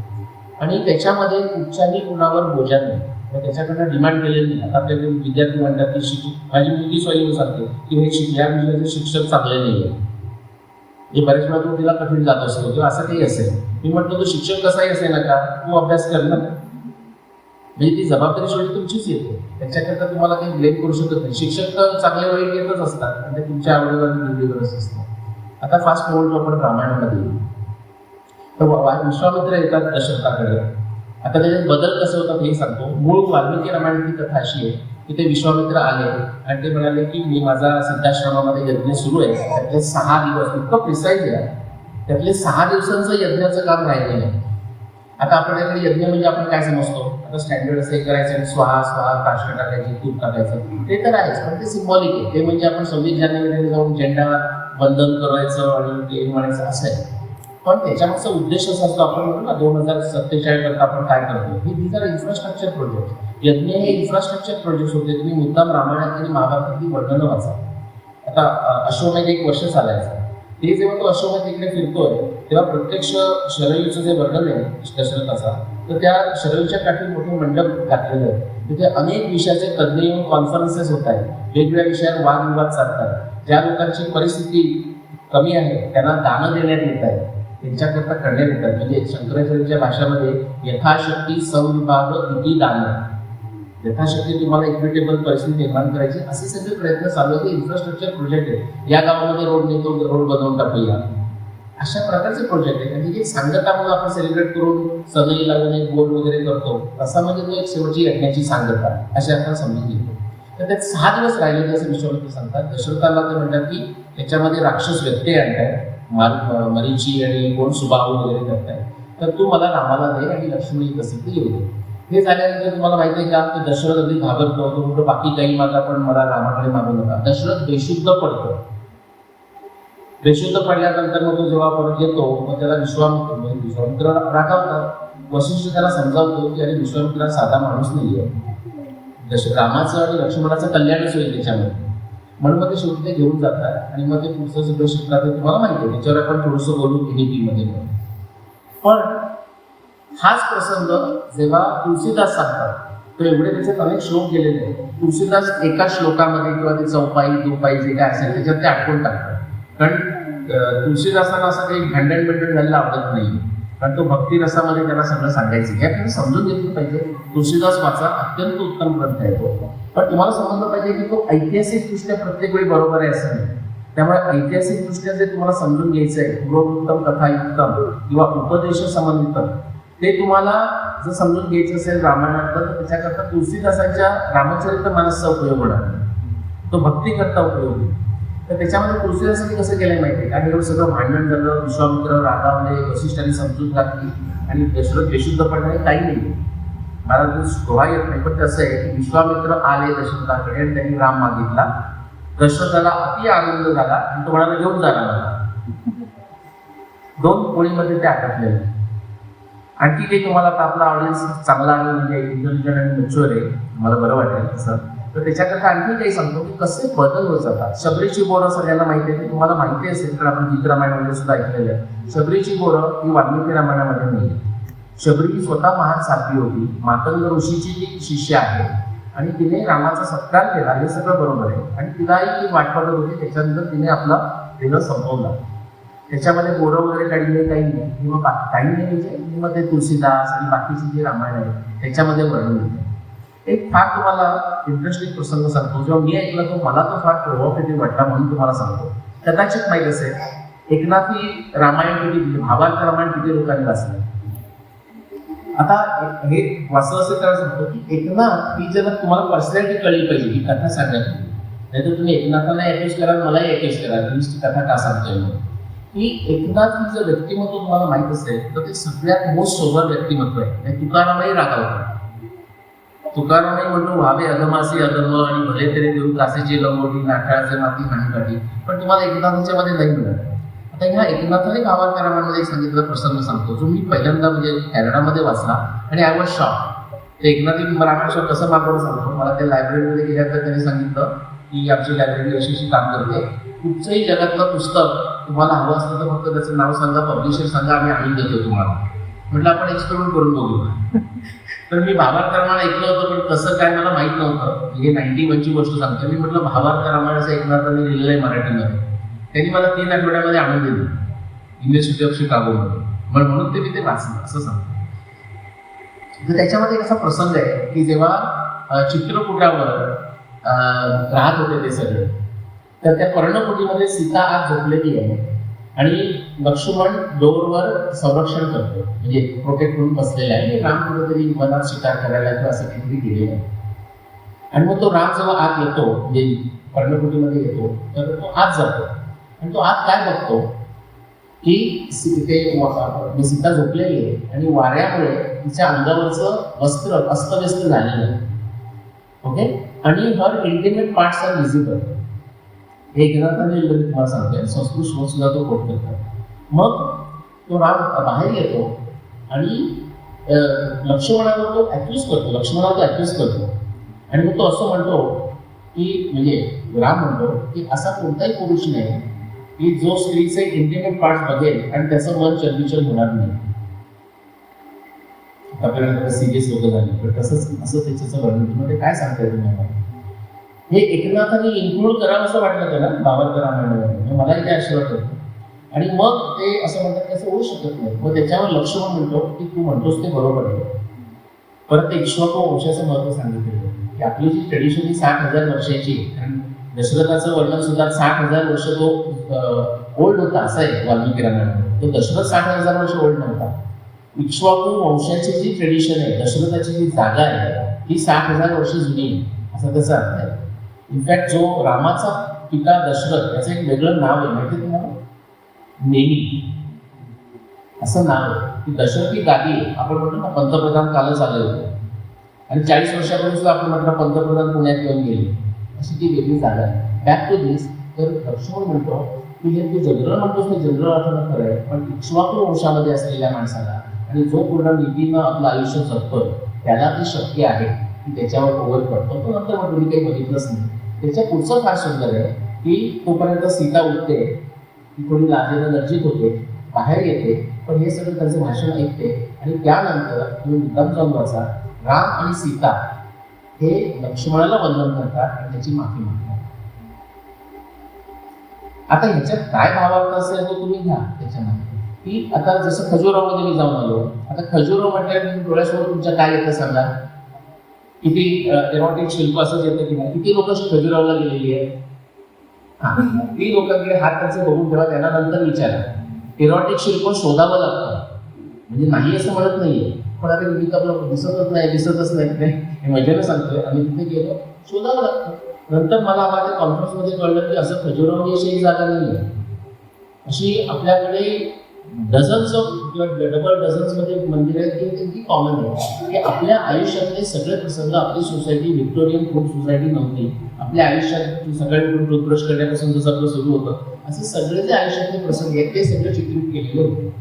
आणि त्याच्यामध्ये कुठच्याही कुणावर बोजा नाही, त्याच्याकडनं डिमांड केलेली नाही. आता आपले विद्यार्थी म्हणतात की माझी मुलगी स्वयं सांगते की हे शिकल्या विषयाचे शिक्षक चांगले नाही आहे, हे बरेच वेळा तू तिला कठीण जात असतो किंवा असं काही असेल. मी म्हटलं तो शिक्षक कसाही असेल ना का, तू अभ्यास कर ना, म्हणजे ती जबाबदारी शेवटी तुमचीच येते. त्याच्याकरता तुम्हाला काही ब्लेम करू शकत नाही. शिक्षक तर चांगले वाईट येतच असतात आणि ते तुमच्या आवडीवर निवडीवरच असतात. आता फास्ट फॉरवर्ड आपण रामायणामध्ये येऊ तर विश्वामित्र येतात दशरथाकडे. आता त्याच्यात बदल कसे होतात हे सांगतो. मूळ वाल्मिकी रामायणाची कथा अशी आहे की ते विश्वामित्र आले आणि ते म्हणाले की मी माझा सिद्धाश्रमामध्ये यज्ञ सुरू आहे, त्यातले 6 दिवस, इतकं प्रिसाईज आहे, त्यातले 6 दिवसांचं यज्ञाचं काम राहिलेलं आहे. आता आपल्याकडे यज्ञ म्हणजे आपण काय समजतो, आता स्टँडर्ड असं करायचं आणि स्वाहा स्वाहा काष्ट टाकायची, तूप टाकायचं, ते तर आहेच, पण ते सिम्बॉलिक आहे. ते म्हणजे आपण 26 जानेवारीला जाऊन झेंडा वंदन करायचं आणि ते म्हणायचं असं आहे. पण त्याच्यामागचा उद्देश असा असतो, आपण म्हणतो ना 2047 करता आपण काय करतो, हे दीज आर इन्फ्रास्ट्रक्चर प्रोजेक्ट. यज्ञ हे इन्फ्रास्ट्रक्चर प्रोजेक्ट होते. तुम्ही मुद्दाम रामायणात आणि महाभारतातली वर्णनं वाचा. आता अश्वमेध एक वर्ष चालायचं, ते जेव्हा तो अश्वमेध इकडे फिरतोय तेव्हा प्रत्यक्ष शरयूचं जे वर्णन आहे दशरथाचा, तर त्या शरयूच्या काठी मोठे मंडप घातलेलं आहे. तिथे अनेक विषयाचे तज्ज्ञ येऊन कॉन्फरन्सेस होत आहेत, वेगवेगळ्या विषयावर वादविवाद चालतात. ज्या लोकांची परिस्थिती कमी आहे त्यांना दानं देण्यात येत आहे, त्यांच्याकरता करण्यात येतात. म्हणजे शंकराचार्यांच्या भाषामध्ये यथाशक्ती संविभाग किती दानं, यथाशक्ती तुम्हाला इक्विटेबल परिस्थिती निर्माण करायची, असे सगळे प्रयत्न चालू आहेत. इन्फ्रास्ट्रक्चर प्रोजेक्ट आहे. या गावामध्ये रोड नेतो, रोड बनवून टाकूया, अशा प्रकारचे प्रोजेक्ट आहे. आणि जे सांगता म्हणून आपण सेलिब्रेट करून सगळी लावून एक बोर्ड वगैरे करतो, तसा म्हणजे तो एक शेवटची यज्ञाची सांगता असे आपण समजून घेतो. तर त्यात 6 दिवस राहिलेले असं विश्वामित्र सांगतात. दशरथाला ते म्हणतात की त्याच्यामध्ये राक्षस व्यत्यय आणताय, मरीची आणि कोण सुबाहू वगैरे करताय, तर तू मला रामाला दे आणि लक्ष्मी असेल तर येऊ दे. हे झाल्यानंतर तुम्हाला माहिती आहे का, की दशरथ अगदी घाबरतो, तो म्हणतो बाकी काही मागा पण मला रामाकडे मागू नका. दशरथ बेशुद्ध पडतो. बेशुद्ध पडल्यानंतर मग तो जेव्हा परत येतो, मग त्याला विश्वामित्र रागावतात. वसिष्ठ त्याला समजावतो की अरे विश्वामित्र साधा माणूस नाहीये, रामाचं आणि लक्ष्मणाचं कल्याणच होईल त्याच्यामध्ये. म्हणून मग ते शेवटी ते घेऊन जातात आणि मग ते पुढचं सगळं शिकतात. तुम्हाला माहिती आहे, त्याच्यावर आपण थोडंसं बोलू मध्ये. पण हाच प्रसंग जेव्हा तुलसीदास सांगतात, तर एवढे त्याच्यात अनेक श्लोक गेलेले आहेत. तुलसीदास एका श्लोकामध्ये किंवा ते चौपाई दुपाई जे काय असेल त्याच्यात ते आटकून टाकतात. कारण तुलसीदासांना असं काही भांडण व्हायला आवडत नाही, कारण तो भक्ती रसामध्ये त्याला सगळं सांगायचं. हे आपल्याला समजून घेतलं पाहिजे. तुलसीदास वाचा, अत्यंत उत्तम ग्रंथ आहे तो. पण तुम्हाला समजलं पाहिजे की तो ऐतिहासिकदृष्ट्या प्रत्येक वेळी बरोबर आहे असं नाही. त्यामुळे ऐतिहासिकदृष्ट्या जे तुम्हाला समजून घ्यायचं आहे, पूर्वोत्तम कथायुक्तम किंवा उपदेश समन्वित, ते तुम्हाला जर समजून घ्यायचं असेल रामायणातलं, तर त्याच्याकरता तुलसीदासांच्या रामचरित्र मानसचा उपयोग होणार, तो भक्तीकरता उपयोग. तर त्याच्यामध्ये तुलसीदासांनी कसं केलंय माहिती आहे, एवढं सगळं भांडण झालं, विश्वामित्र रागावले, वसिष्ठांनी समजून घातली आणि दशरथ बेशुद्ध पडणे काही नाही. मला तो शोभा येत नाही, पण कसं आहे की विश्वामित्र आले दशरथाकडे आणि त्यांनी राम मागितला. दशरथाला अति आनंद झाला आणि तो म्हणाला घेऊन जा मला. 2 ओळीमध्ये ते आटकलेले. आणखी काही तुम्हाला आता आपला ऑडियन्स चांगला आहे म्हणजे इंटेलिजंट आणि मॅच्युअर आहे, मला बरं वाटेल तसं, तर त्याच्याकरता आणखी काही सांगतो की कसे बदल होत जातात. शबरीची बोरं सगळ्यांना माहिती आहे, तुम्हाला माहिती असेल तर आपण गीत रामायणामध्ये सुद्धा ऐकलेलं आहे. शबरीची बोरं ही वाल्मिकी रामायणामध्ये नाही. शबरी ही स्वतः महान साध्वी होती, मातंग ऋषीची ती शिष्य आहे आणि तिने रामाचा सत्कार केला, हे सगळं बरोबर आहे. आणि तिलाही ती वाटपत होती, त्याच्यानंतर तिने आपला देह संपवला. त्याच्यामध्ये बोरं वगैरे काही नाही, काही नाही. मग काही नाही म्हणजे मग ते तुलसीदास आणि बाकीची जी रामायण आहे त्याच्यामध्ये वर्णन होते. एक फार तुम्हाला इंटरेस्टिंग प्रसंग सांगतो. जेव्हा मी ऐकला तो मला तो फार प्रोव्होकेटिव्ह वाटला, म्हणून तुम्हाला सांगतो. कदाचित माहीत असेल एकनाथी रामायण किती, भावार्थ रामायण किती लोकांनी वाचलं. आता हे वाचलं असेल तर सांगतो की एकनाथ ही जर तुम्हाला पर्सनॅलिटी कळली पाहिजे ही कथा सांगायची, नाही तर तुम्ही एकनाथाला ॲटेच करा, मलाही ॲटेच करा, ही कथा का सांगतोय म्हणून. की एकनाथ ही जर व्यक्तिमत्व तुम्हाला माहित असेल तर ते सगळ्यात मोस्ट सोबर व्यक्तिमत्व आहे. तुकारामही रागावतो. तुकारामही म्हणतो व्हावे अधमासी अधम आणि भले तरी देऊ कासेची लंगोटी नाठाळाचे माती हाणीकाठी, पण तुम्हाला एकनाथाच्या मध्ये नाही मिळत. आता ह्या एकनाथाने भावार्थ रामायणामध्ये एक सांगितलेला प्रसंग सांगतो, जो मी पहिल्यांदा म्हणजे कॅनडामध्ये वाचला आणि आय वॉज शॉक. ते एकनाथी रामायण शॉक कसं मागवलं सांगतो. मला त्या लायब्ररीमध्ये गेल्यानंतर त्यांनी सांगितलं की आमची लायब्ररी अशी काम करते, कुठचंही जगातलं पुस्तक तुम्हाला हवं असलं तर फक्त त्याचं नाव सांगा, पब्लिशर सांगा, आम्ही आणून देतो तुम्हाला. म्हटलं आपण एक्सपेरिमेंट करून बघू. तर मी भावार्थ रामायण ऐकलं होतं, पण कसं काय मला माहित नव्हतं. हे 91ची गोष्ट सांगतो मी. म्हटलं भावार्थ रामायणाचं एकनाथाने लिहिलेलं आहे मराठीमध्ये. त्यांनी मला 3 आठवड्यामध्ये आणून दिलं युनिव्हर्सिटी ऑफ शिकागोमध्ये, म्हणून ते मी ते वाचलं असं सांगतो. तर त्याच्यामध्ये एक असा प्रसंग आहे की जेव्हा चित्रकूटावर राहत होते ते सगळे, तर त्या पर्णकुटीमध्ये सीता आज झोपलेली आहे आणि लक्ष्मण डोरवर संरक्षण करतो, म्हणजे प्रोटेक्ट करून बसलेला आहे. राम कुठेतरी मनात शिकार करायला किंवा असं काहीतरी गेलेलं आहे. आणि मग तो राम जेव्हा आत येतो म्हणजे पर्णकुटीमध्ये येतो तर तो आत जातो आणि तो आत काय बघतो की ते सीता झोपलेली आहे आणि वाऱ्यामुळे तिच्या अंगावरचं वस्त्र अस्तव्यस्त झालेलं आहे. ओके, आणि हर इंटिमेट पार्ट्स आर विजिबल. हे एकनाथाने मी तुम्हाला सांगतोय, संस्कृत श्लोक सुद्धा तो कोट करतात. मग तो राम बाहेर येतो आणि लक्ष्मणावर तो ॲक्युज करतो, लक्ष्मणावर तो ॲक्युज करतो आणि मग तो असं म्हणतो की म्हणजे राम म्हणतो की असा कोणताही पुरुष नाही की जो स्त्रीचे इंटिमेट पार्ट बघेल आणि त्याचं मन चलबिचल होणार नाही. आपल्याला सिरियस लोक झाली पण तसंच असं त्याचं वर्णन तुम्ही काय सांगताय तुम्हाला हे एकनाथाने इन्क्लूड करावं असं वाटलं त्याला भावार्थ रामायणामध्ये. मलाही ते आशीर्वाद होतो आणि मग ते असं म्हणतात की असं होऊ शकत नाही. मग त्याच्यावर लक्ष्मण म्हणतो की तू म्हणतोस ते बरोबर आहे. परत ते इक्ष्वाकू वंशाचं महत्व सांगितलेलं की आपली जी ट्रेडिशन ही 60,000 वर्षाची आणि दशरथाचं वर्णन सुद्धा 60,000 वर्ष तो ओल्ड होता असं आहे वाल्मिकी रामायणामध्ये. तो दशरथ 60,000 वर्ष ओल्ड नव्हता. इक्ष्वाकू वंशाची जी ट्रेडिशन आहे, दशरथाची जी जागा आहे ही 60,000 वर्ष जुनी आहे असं त्याचा अर्थ आहे. इनफॅक्ट जो रामाचा पिता दशरथ याचं एक वेगळं नाव आहे माहिती आहे तुम्हाला, नेमी असं नाव आहे. की दशरथ ही गादी आपण म्हणतो ना पंतप्रधान कालच आले होते आणि 40 वर्षापूर्वी सुद्धा आपण म्हटलं पंतप्रधान पुण्यात येऊन गेले, अशी ती वेगळी जागा आहे. बॅक टू दिस, तर लक्ष्मण म्हणतो की हे तू जनरल म्हणतोस ते जनरल अर्थानं खरं आहे, पण इक्ष्वाकू वंशामध्ये असलेल्या माणसाला आणि जो पूर्ण नीतीनं आपलं आयुष्य जगतोय त्याला ती शक्य आहे की त्याच्यावर ओव्हर पडतो. तो नंतर मग तुम्ही काही बघितलंच नाही. त्याच्या पुढचं फार सुंदर आहे की तोपर्यंत सीता उठते, ती थोडी लाजेनं लज्जित होते, बाहेर येते, पण हे सगळं त्यांचं भाषण ऐकते आणि त्यानंतर तुम्ही मुद्दाम जाऊन वाचा, राम आणि सीता हे लक्ष्मणाला वंदन करतात आणि त्याची माफी मागतात. आता ह्याच्यात काय भावार्थ असेल तो तुम्ही घ्या त्याच्यामध्ये की आता जसं खजुरावमध्ये मी जाऊन आलो, आता खजुराव म्हटल्यावर डोळ्यासमोर तुमच्या काय येतं सांगा, किती एरोटिक शिल्प असंच येतं की नाही, किती लोक खजुरावला गेलेली आहेत. ती लोकांकडे हात त्याचे बघून ठेवा, त्यांना नंतर विचारा. एरोटिक शिल्प शोधावं लागतं, म्हणजे नाही असं म्हणत नाहीये, पण आता मी आपलं दिसतच नाही हे मजेनं सांगतोय. आम्ही तिथे गेलो, शोधावं लागतं. नंतर मला आम्हाला कॉन्फरन्समध्ये कळलं की असं खजुरावणी अशी एक जागा नाही आहे, अशी आपल्याकडे डझन्स किंवा डबल डझन्समध्ये मंदिर आहेत की कॉमन आहे. की आपल्या आयुष्यातले सगळे प्रसंग, आपली सोसायटी व्हिक्टोरियन फूड सोसायटी नव्हती, आपल्या आयुष्यात सकाळी उठून टूथब्रश करण्यापासून जसं आपलं सुरू होतं असे सगळे जे आयुष्यातले प्रसंग आहेत ते सगळे चित्रित केलेले होते.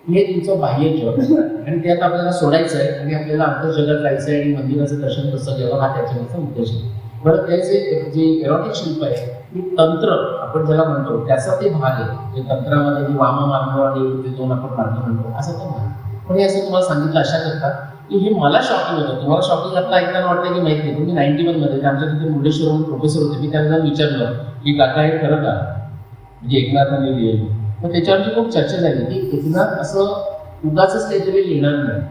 हे तुमचं बाह्य जग आणि त्यात आपल्याला सोडायचं आहे आणि आपल्याला आंतर जगात जायचं आहे आणि मंदिराचं दर्शन कसं घ्यावं हा त्याच्यामागचा उद्देश आहे. बरं, त्याचे जे एरोटिक शिल्प आहे की तंत्र आपण ज्याला म्हणतो त्याचा ते भाग आहे. जे तंत्रामध्ये जे वाम मार्ग आणि ते दोन आपण मार्ग म्हणतो असा तो भाग. पण हे असं तुम्हाला सांगितलं अशा करता की हे मला शॉकिंग होतं. तुम्हाला शॉकिंग आता ऐकताना वाटतं की माहिती नाही. तुम्ही 91 मध्ये आमच्या तिथे मुर्डेश्वर म्हणून प्रोफेसर होते, मी त्यांना विचारलं की काका हे खरं का, म्हणजे एकनाथाने लिहिलं. मग त्याच्यावरची खूप चर्चा झाली की एकनाथ असं उगाचच काहीतरी लिहिणार नाही.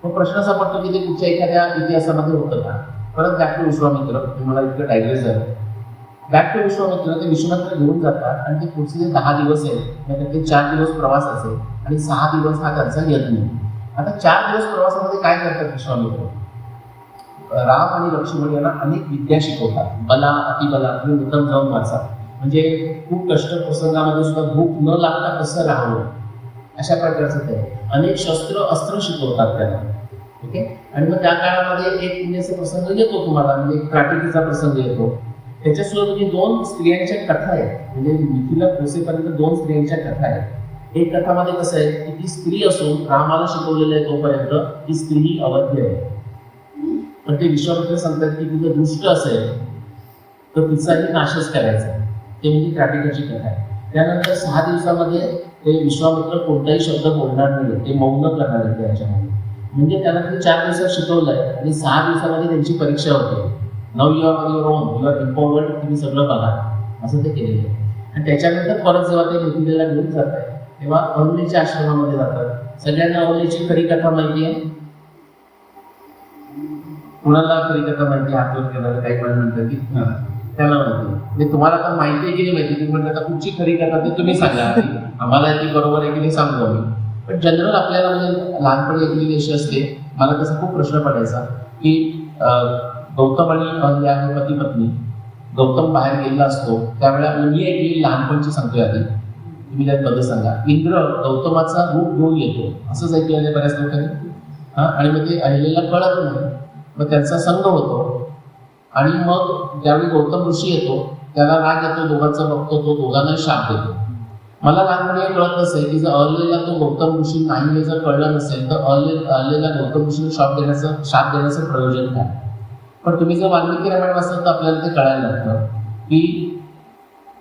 मग प्रश्न असा पडतो की ते कुठच्या एखाद्या इतिहासामध्ये होतं का. परत बॅक टू विश्वामित्र, तुम्हाला इतकं डायग्रेस झालं. बॅक टू विश्वामित्र ते विश्वामित्र घेऊन जातात आणि ते पुढचे जे 10 दिवस आहेत म्हणजे ते 4 दिवस प्रवास असेल आणि 6 दिवस हा त्यांचा यज्ञ. आता 4 दिवस प्रवासामध्ये काय करतात विश्वामित्र, राम आणि लक्ष्मण यांना अनेक विद्या शिकवतात. बला अतिबला, तुम्ही उत्तम जाऊन वाचा. म्हणजे खूप कष्ट प्रसंगामध्ये सुद्धा भूक न लागता कसं राहावं अशा प्रकारचं ते अनेक शस्त्र अस्त्र शिकवतात त्याला. ओके, आणि मग त्या काळामध्ये एक पुण्याचा प्रसंग येतो तुम्हाला, म्हणजे एक त्राटिकीचा प्रसंग येतो. त्याच्यासोबत म्हणजे 2 स्त्रियांच्या कथा आहेत, म्हणजे मिथिला पोसेपर्यंत 2 स्त्रियांच्या कथा आहेत. एक कथामध्ये कसं आहे की ती स्त्री असून रामाला शिकवलेलं आहे तोपर्यंत ती स्त्री ही अवध्य आहे. पण ते विश्वामित्र सांगतात की तिचं दुष्ट असेल तर तिचाही नाशच करायचा. ते म्हणजे त्राटिकाची कथा आहे. त्यानंतर 6 दिवसामध्ये ते विश्वामित्र कोणताही शब्द बोलणार नाही, ते मौन करणार आहे त्याच्यामध्ये. म्हणजे त्याला ते 4 दिवसात शिकवलंय आणि 6 दिवसामध्ये त्यांची परीक्षा होते. Now you are on your own, you are empowered, तुम्ही सगळं बघा असं ते केलेलं आहे. आणि त्याच्यानंतर परत जेव्हा ते मिथिलेला घेऊन जात आहे तेव्हा अवलेच्या आश्रमामध्ये जातात. सगळ्यांना अवलेची खरी कथा माहिती आहे, कुणाला खरी कथा माहिती आहे हातवर केलं काही पण म्हणतात की त्याला माहिती. म्हणजे तुम्हाला पण माहिती आहे की नाही माहिती, तुम्ही म्हणता कुठची खरी कथा ते तुम्ही सांगा, आम्हाला ती बरोबर आहे की नाही सांगू आम्ही. पण जनरल आपल्याला म्हणजे लहानपणी ऐकलेली अशी असते. मला तसा खूप प्रश्न पडायचा की गौतम आणि अहल्या हे पती पत्नी. गौतम बाहेर गेलेला असतो त्यावेळेला मी एक लहानपणची सांगतोय आधी, तुम्ही त्यात बदल सांगा. इंद्र गौतमाचा रूप घेऊन येतो असंच ऐकलेलं बऱ्याच लोकांनी. आणि मग ते अहिलेला कळत नाही, मग त्यांचा संग होतो. आणि मग ज्यावेळी गौतम ऋषी येतो त्याला राग येतो, दोघांचा बघतो, तो दोघांना शाप देतो. मला लहानपणी हे कळत नसेल की जर अहल्येला तो गौतम ऋषी नाही हे जर कळलं नसेल तर अहल्येला गौतम ऋषीने शाप देण्याचं प्रयोजन काय. पण तुम्ही जर वाल्मिकी रामायण वाचलं तर आपल्याला ते कळायला लागतं की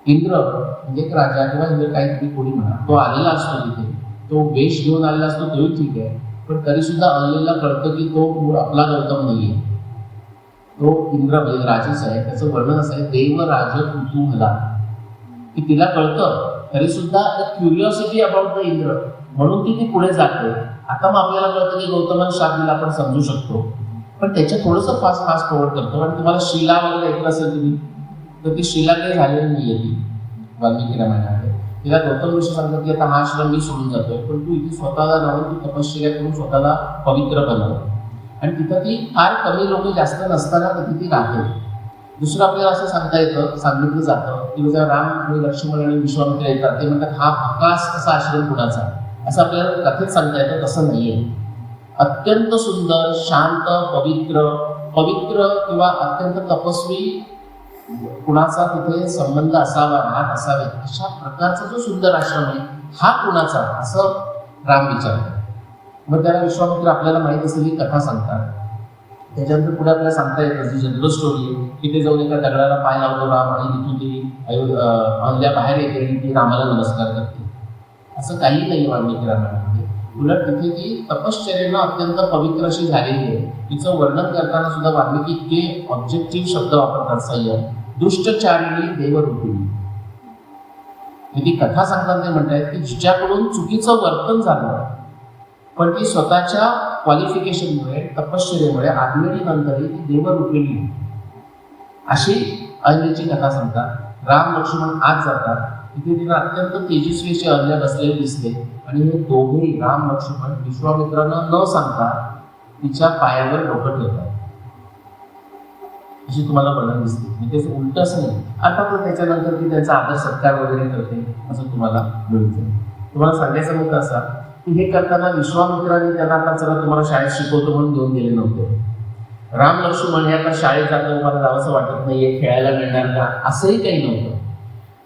इंद्र म्हणजे एक राजा किंवा इंद्र काही कोणी म्हणा, तो आलेला असतो तिथे, तो वेश घेऊन आलेला असतो तोही ठीक आहे, पण तरी सुद्धा अहल्येला कळतं की तो मूळ आपला गौतम नाहीये, तो इंद्र म्हणजे राजेच आहे. त्याचं वर्णन असं आहे, देव राज कुतूहला, की तिला कळतं तरी सुद्धा क्युरिओसिटी अबाउट द इंद्र, म्हणून ती पुढे जाते. आता मग आपल्याला कळतं की गौतमाने शाप दिला आपण समजू शकतो, पण त्याच्या थोडंसं फास्ट फॉरवर्ड करतो. आणि तुम्हाला शिला वगैरे ऐकलं असेल तुम्ही, तर ती शिला काही झालेली नाहीये ती वाल्मिकी रामायणामध्ये. तिला गौतम ऋषी सांगतात की आता हा आश्रम मी सोडून जातोय, पण तू इथे स्वतःला राहून तू तपश्चर्या करून स्वतःला पवित्र बनव. आणि तिथं ती फार कमी लोक जास्त नसताना तिथे ती राहते. दुसरं आपल्याला असं सांगता येतं, सांगितलं जातं की जेव्हा राम आणि लक्ष्मण आणि विश्वामित्र येतात ते म्हणतात हा आकाश असा आश्रम कुणाचा, असं आपल्याला कथेत सांगता येतं. तसं नाहीये. अत्यंत सुंदर, शांत, पवित्र किंवा अत्यंत तपस्वी कुणाचा तिथे संबंध असावा, राहत असावे, अशा प्रकारचा जो सुंदर आश्रम आहे हा कुणाचा, असं राम विचारतात. मग त्याला विश्वामित्र आपल्याला माहित असलेली कथा सांगतात. त्याच्यानंतर पुढे आपल्याला सांगता येतं जी जनरल स्टोरी आहे, तिथे जाऊन एका दगडाला पाय लावतो राम आणि तिथून ती अहल्या बाहेर येते आणि ती रामाला नमस्कार करते. असं काही नाही वाल्मिकी रामायणामध्ये. उलट तिथे ती तपश्चर्येनं अत्यंत पवित्र अशी झालेली आहे. तिचं वर्णन करताना सुद्धा वाल्मिकी इतके ऑब्जेक्टिव्ह शब्द वापरतात, संयम, दुष्टचारिणी देवरूपिणी. ती कथा सांगताना ते म्हणतात की जिच्याकडून चुकीचं वर्तन झालं पण ती स्वतःच्या क्वालिफिकेशनमुळे, तपश्चर्येमुळे आत्मेडीनंतरही ती देवरूपिणी, अशी अहल्येची कथा सांगतात. राम लक्ष्मण आज जातात, तिथे तिला अत्यंत तेजस्वी अशी अहल्या बसलेली दिसते आणि हे दोघेही राम लक्ष्मण विश्वामित्रांना न सांगता तिच्या पायावर डोकं ठेवतात, अशी तुम्हाला वर्णन दिसते. म्हणजे त्याचं उलटच नाही. अर्थात त्याच्यानंतर ती त्यांचा आदर सत्कार वगैरे करते, असं तुम्हाला मिळतं. तुम्हाला सांगायचा मुद्दा असा की हे करताना विश्वामित्रांनी त्यांना आता चला तुम्हाला शाळेत शिकवतो म्हणून घेऊन गेले नव्हते. राम लक्ष्मण हे आता शाळेत जातं, मला जावंसं वाटत नाहीये, खेळायला मिळणार का, असंही काही नव्हतं.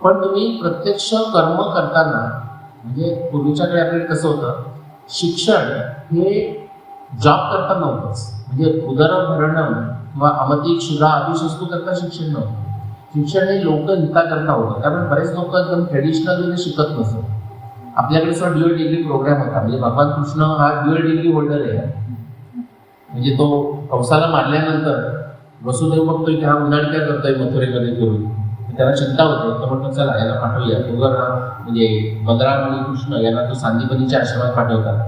पण तुम्ही प्रत्यक्ष कर्म करताना, म्हणजे पूर्वीच्या काळी आपल्याला कसं होतं, शिक्षण हे जॉब करता नव्हतंच. म्हणजे उदरभरणं किंवा अमती क्षुधा अभिशस्त्र करता शिक्षण नव्हतं. शिक्षण हे लोकहिताकरता होतं. कारण बरेच लोक एकदम ट्रेडिशनल शिकत नसत. आपल्याकडे सुद्धा ड्युअल डिग्री प्रोग्राम होता. म्हणजे भगवान कृष्ण हा ड्युअल डिग्री होल्डर आहे. म्हणजे तो कंसाला मारल्यानंतर वसुदेव बघतोय की हा उन्हाळी करतोय मथुरेमध्ये फिरून, त्याला चिंता होते. तर म्हटलं चला याला पाठवूया. म्हणजे बलराम आणि कृष्ण यांना तो सांदीपनीच्या आश्रमात पाठवतात.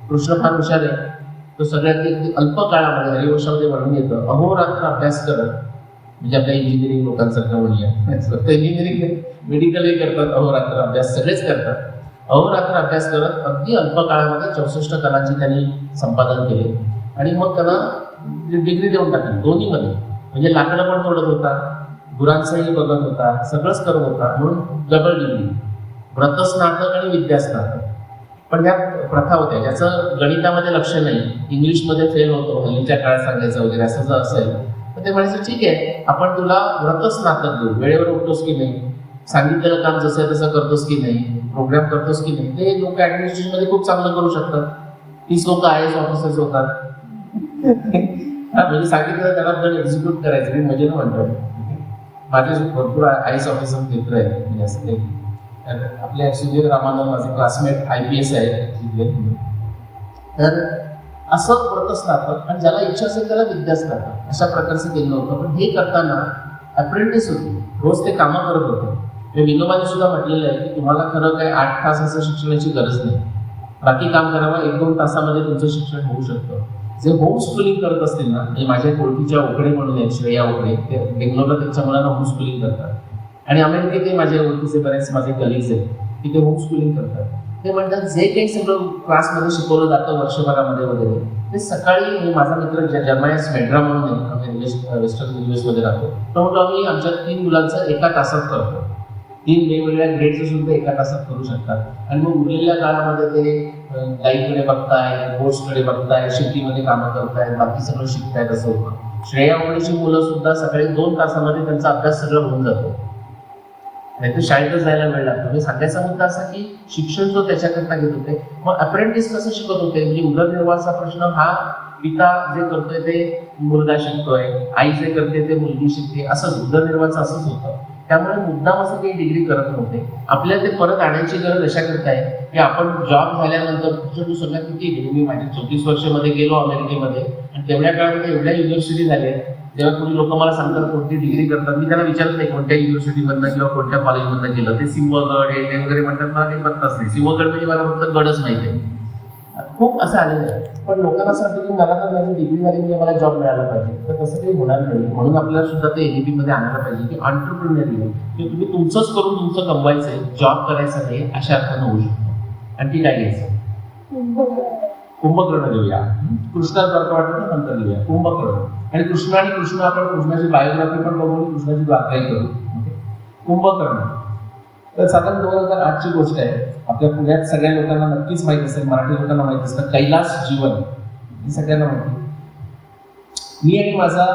कृष्ण फार हुशार आहे. तो सगळ्यात अल्प काळामध्ये हरिवंशामध्ये म्हणून येतं, अहोरात्र अभ्यास करत, म्हणजे आपल्या इंजिनिअरिंग लोकांसारखं म्हणूया, फक्त इंजिनिअरिंग मेडिकलही करतात, अहोरात्र अभ्यास सगळेच करतात. अहोरात्र अभ्यास करत अगदी अल्प काळामध्ये 64 कलांची त्यांनी संपादन केले आणि मग त्यांना डिग्री देऊन टाकली दोन्हीमध्ये. म्हणजे लाकडं पण तोडत होता, गुरांचंही बघत होता, सगळंच करत होता, म्हणून डबल डिग्री, व्रतस्नातक आणि विद्यास्नातक. पण या प्रथा होत्या ज्याचं गणितामध्ये लक्ष नाही, इंग्लिशमध्ये फेल होतो हल्लीच्या काळात सांगायचं वगैरे, असं जर असेल तर ते म्हणायचं ठीक आहे आपण तुला व्रतस्नातक देऊ, वेळेवर उठतोस की नाही, सांगितलेलं काम जसं आहे तसं करतोस की नाही, प्रोग्राम करतोस की नाही. ते लोक ऍडमिनिस्ट्रेशनमध्ये खूप चांगलं करू शकतात. 30 लोक IAS ऑफिसर्स होतात. म्हणजे सांगितलं त्याला जर एक्झिक्यूट करायचं, मी मजेनं म्हणतो. माझे भरपूर IAS ऑफिसर मित्र आहेत, म्हणजे असं काही. आपल्या सुधीर रामानंद माझे क्लासमेट IPS आहेत तिथले. तर असं व्रतस्नातक आणि ज्याला इच्छा असेल त्याला विद्यास्नातक अशा प्रकारचं केलं होतं. पण हे करताना अप्रेंटिस होते, रोज ते कामं करत होते. विनोबाने सुद्धा म्हटलेलं आहे की तुम्हाला खरं काय 8 तास असं शिक्षणाची गरज नाही, बाकी काम करावं 1-2 तासामध्ये तुमचं शिक्षण होऊ शकतं. जे होम स्कूलिंग करत असतील ना, म्हणजे माझ्या ओळखीच्या ओकडे म्हणून आहेत, श्रेया ओकडे, ते बेंगलोरला त्यांच्या मुलांना होम स्कूलिंग करतात. आणि अमेरिकेत ते माझ्या ओळखीचे बरेच माझे कलिग्स आहेत की ते होम स्कूलिंग करतात. ते म्हणतात जे काही सगळं क्लासमध्ये शिकवलं जातं वर्षभरामध्ये वगैरे ते सकाळी म्हणजे माझा मित्र जर्मायस मेड्रा म्हणून आहे, आम्ही वेस्टर्न मध्ये राहतो. तो म्हणतो आम्ही आमच्या 3 मुलांचं एका तासात करतो. 3 वेगवेगळ्या ग्रेडचं सुद्धा एका तासात करू शकतात. आणि मग उरलेल्या काळामध्ये ते गाईकडे बघताय, बोट्सकडे बघताय, शेतीमध्ये कामं करतायत, बाकी सगळं शिकतायत असं होतं. श्रेया ओळीची मुलं सुद्धा सकाळी 2 तासामध्ये त्यांचा अभ्यास सगळं होऊन जातो. नाहीतर शाळेतच जायला वेळ लागतो. म्हणजे सांगायचा मुद्दा असा की शिक्षण जो त्याच्याकरता घेत होते, मग अप्रेंटिस कसं शिकत होते, म्हणजे उदरनिर्वाहाचा प्रश्न हा पिता जे करतोय ते मुलगा शिकतोय, आई जे करते ते मुलगी शिकते, असंच उदरनिर्वाहाचं असंच होतं. त्यामुळे मुद्दाम असं काही डिग्री करत नव्हते. आपल्याला ते परत आणायची गरज अशा करता आहे की आपण जॉब झाल्यानंतर सगळ्यात किती गेलो, मी माझ्या 34 वर्षामध्ये गेलो अमेरिकेमध्ये, आणि तेवढ्या काळामध्ये एवढ्या युनिव्हर्सिटी झाल्या. जेव्हा कोणी लोक मला सांगतात कोणती डिग्री करतात, मी त्यांना विचारत नाही कोणत्या युनिव्हर्सिटीमधनं किंवा कोणत्या कॉलेजमधनं केलं. ते सिंहगड हे वगैरे म्हणतात, मला काही पत्ताच नाही. सिंहगड म्हणजे मला फक्त गडच माहिती आहे. खूप असं आलेलं आहे. पण लोकांना असं वाटतं की मला तर माझी डिग्री झाली म्हणजे मला जॉब मिळाला पाहिजे, तर तसं काही होणार नाही. म्हणून आपल्याला सुद्धा ते एनईपी मध्ये आणायला पाहिजे की एंटरप्रेन्योरियल, की तुम्ही तुमचंच करून तुमचं कमवायचंय, जॉब करायचं नाही, अशा अर्थानं होऊ शकतो. आणखी काय घ्यायचं? कुंभकर्ण घेऊया. कृष्णासारखं वाटतं ना, नंतर घेऊया कुंभकर्ण. आणि कृष्ण आपण कृष्णाची बायोग्राफी पण बघू, कृष्णाची द्वारकाही करू. कुंभकर्ण तर साधारण 2008 ची गोष्ट आहे. आपल्या पुण्यात सगळ्या लोकांना नक्कीच माहित असेल, मराठी लोकांना माहित असतं, कैलास जीवन हे सगळ्यांना माहिती. मी आणि माझा